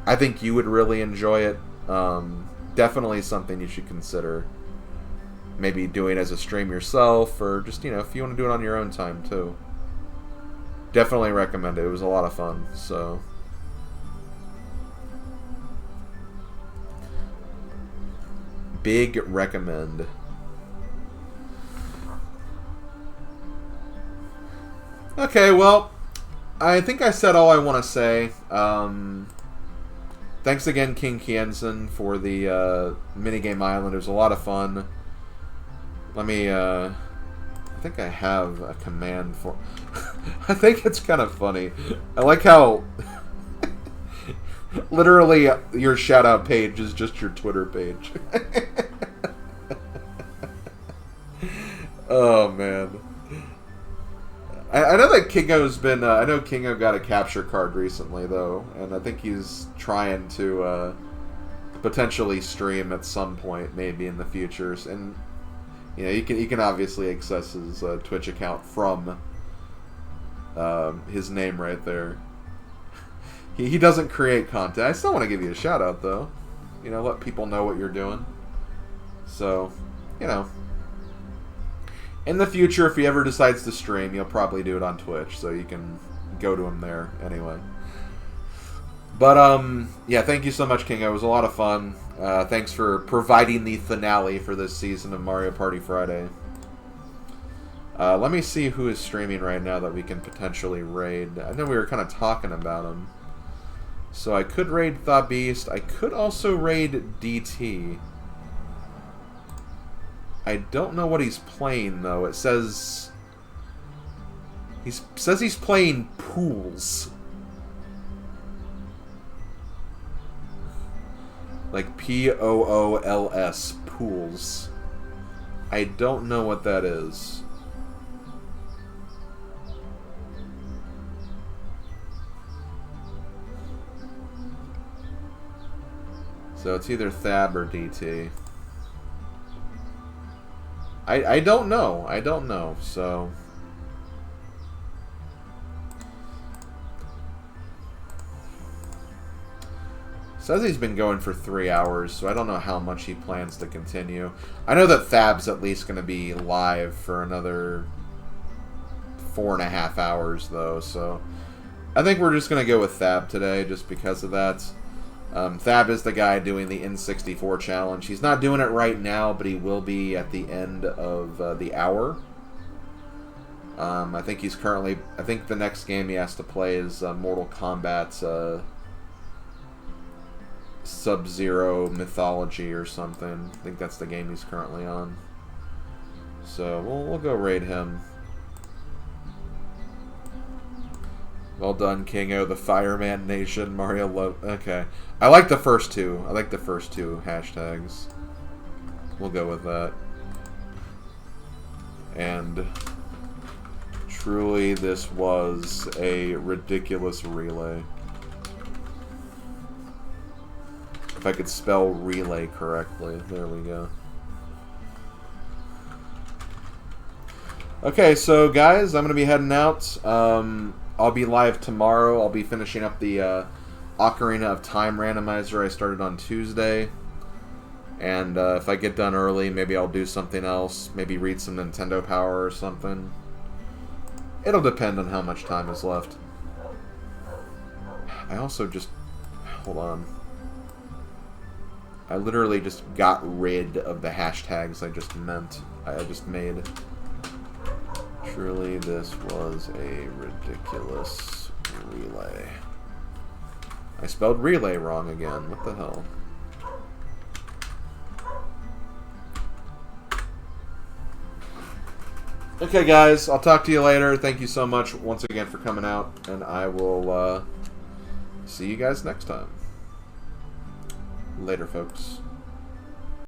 I think you would really enjoy it. Definitely something you should consider. Maybe doing as a stream yourself, or just, you know, if you want to do it on your own time, too. Definitely recommend it. It was a lot of fun, so... Big recommend. Okay, well, I think I said all I want to say. Thanks again, KingKienzan, for the Minigame Island. It was a lot of fun. Let me, I think I have a command for... I think it's kind of funny. I like how... literally, your shout-out page is just your Twitter page. Oh, man. I know that Kingo's been... I know Kingo got a capture card recently, though, and I think he's trying to potentially stream at some point, maybe in the future. And you know, he can obviously access his Twitch account from his name right there. He doesn't create content. I still want to give you a shout out, though. You know, let people know what you're doing. So, you know. In the future, if he ever decides to stream, he'll probably do it on Twitch, so you can go to him there anyway. But, yeah, thank you so much, Kingo. It was a lot of fun. Thanks for providing the finale for this season of Mario Party Friday. Let me see who is streaming right now that we can potentially raid. I know we were kind of talking about him. So I could raid The Beast. I could also raid DT. I don't know what he's playing, though. It says... he's playing Pools. Like P-O-O-L-S. Pools. I don't know what that is. So it's either Thab or DT. I don't know. I don't know, so... Says he's been going for 3 hours, so I don't know how much he plans to continue. I know that Thab's at least going to be live for another 4.5 hours, though, so... I think we're just going to go with Thab today, just because of that. Thab is the guy doing the N64 challenge. He's not doing it right now, but he will be at the end of the hour. I think he's currently... I think the next game he has to play is Mortal Kombat's Sub-Zero Mythology or something. I think that's the game he's currently on. So, we'll go raid him. Well done, Kingo. The Fireman Nation, Mario Love. Okay. I like the first two. I like the first two hashtags. We'll go with that. And truly, this was a ridiculous relay. If I could spell relay correctly. There we go. Okay, so guys, I'm going to be heading out. I'll be live tomorrow. I'll be finishing up the Ocarina of Time randomizer I started on Tuesday. And if I get done early, maybe I'll do something else. Maybe read some Nintendo Power or something. It'll depend on how much time is left. I also just... Hold on. I literally just got rid of the hashtags I just made. Truly, this was a ridiculous relay. I spelled relay wrong again. What the hell? Okay, guys. I'll talk to you later. Thank you so much once again for coming out. And I will see you guys next time. Later, folks.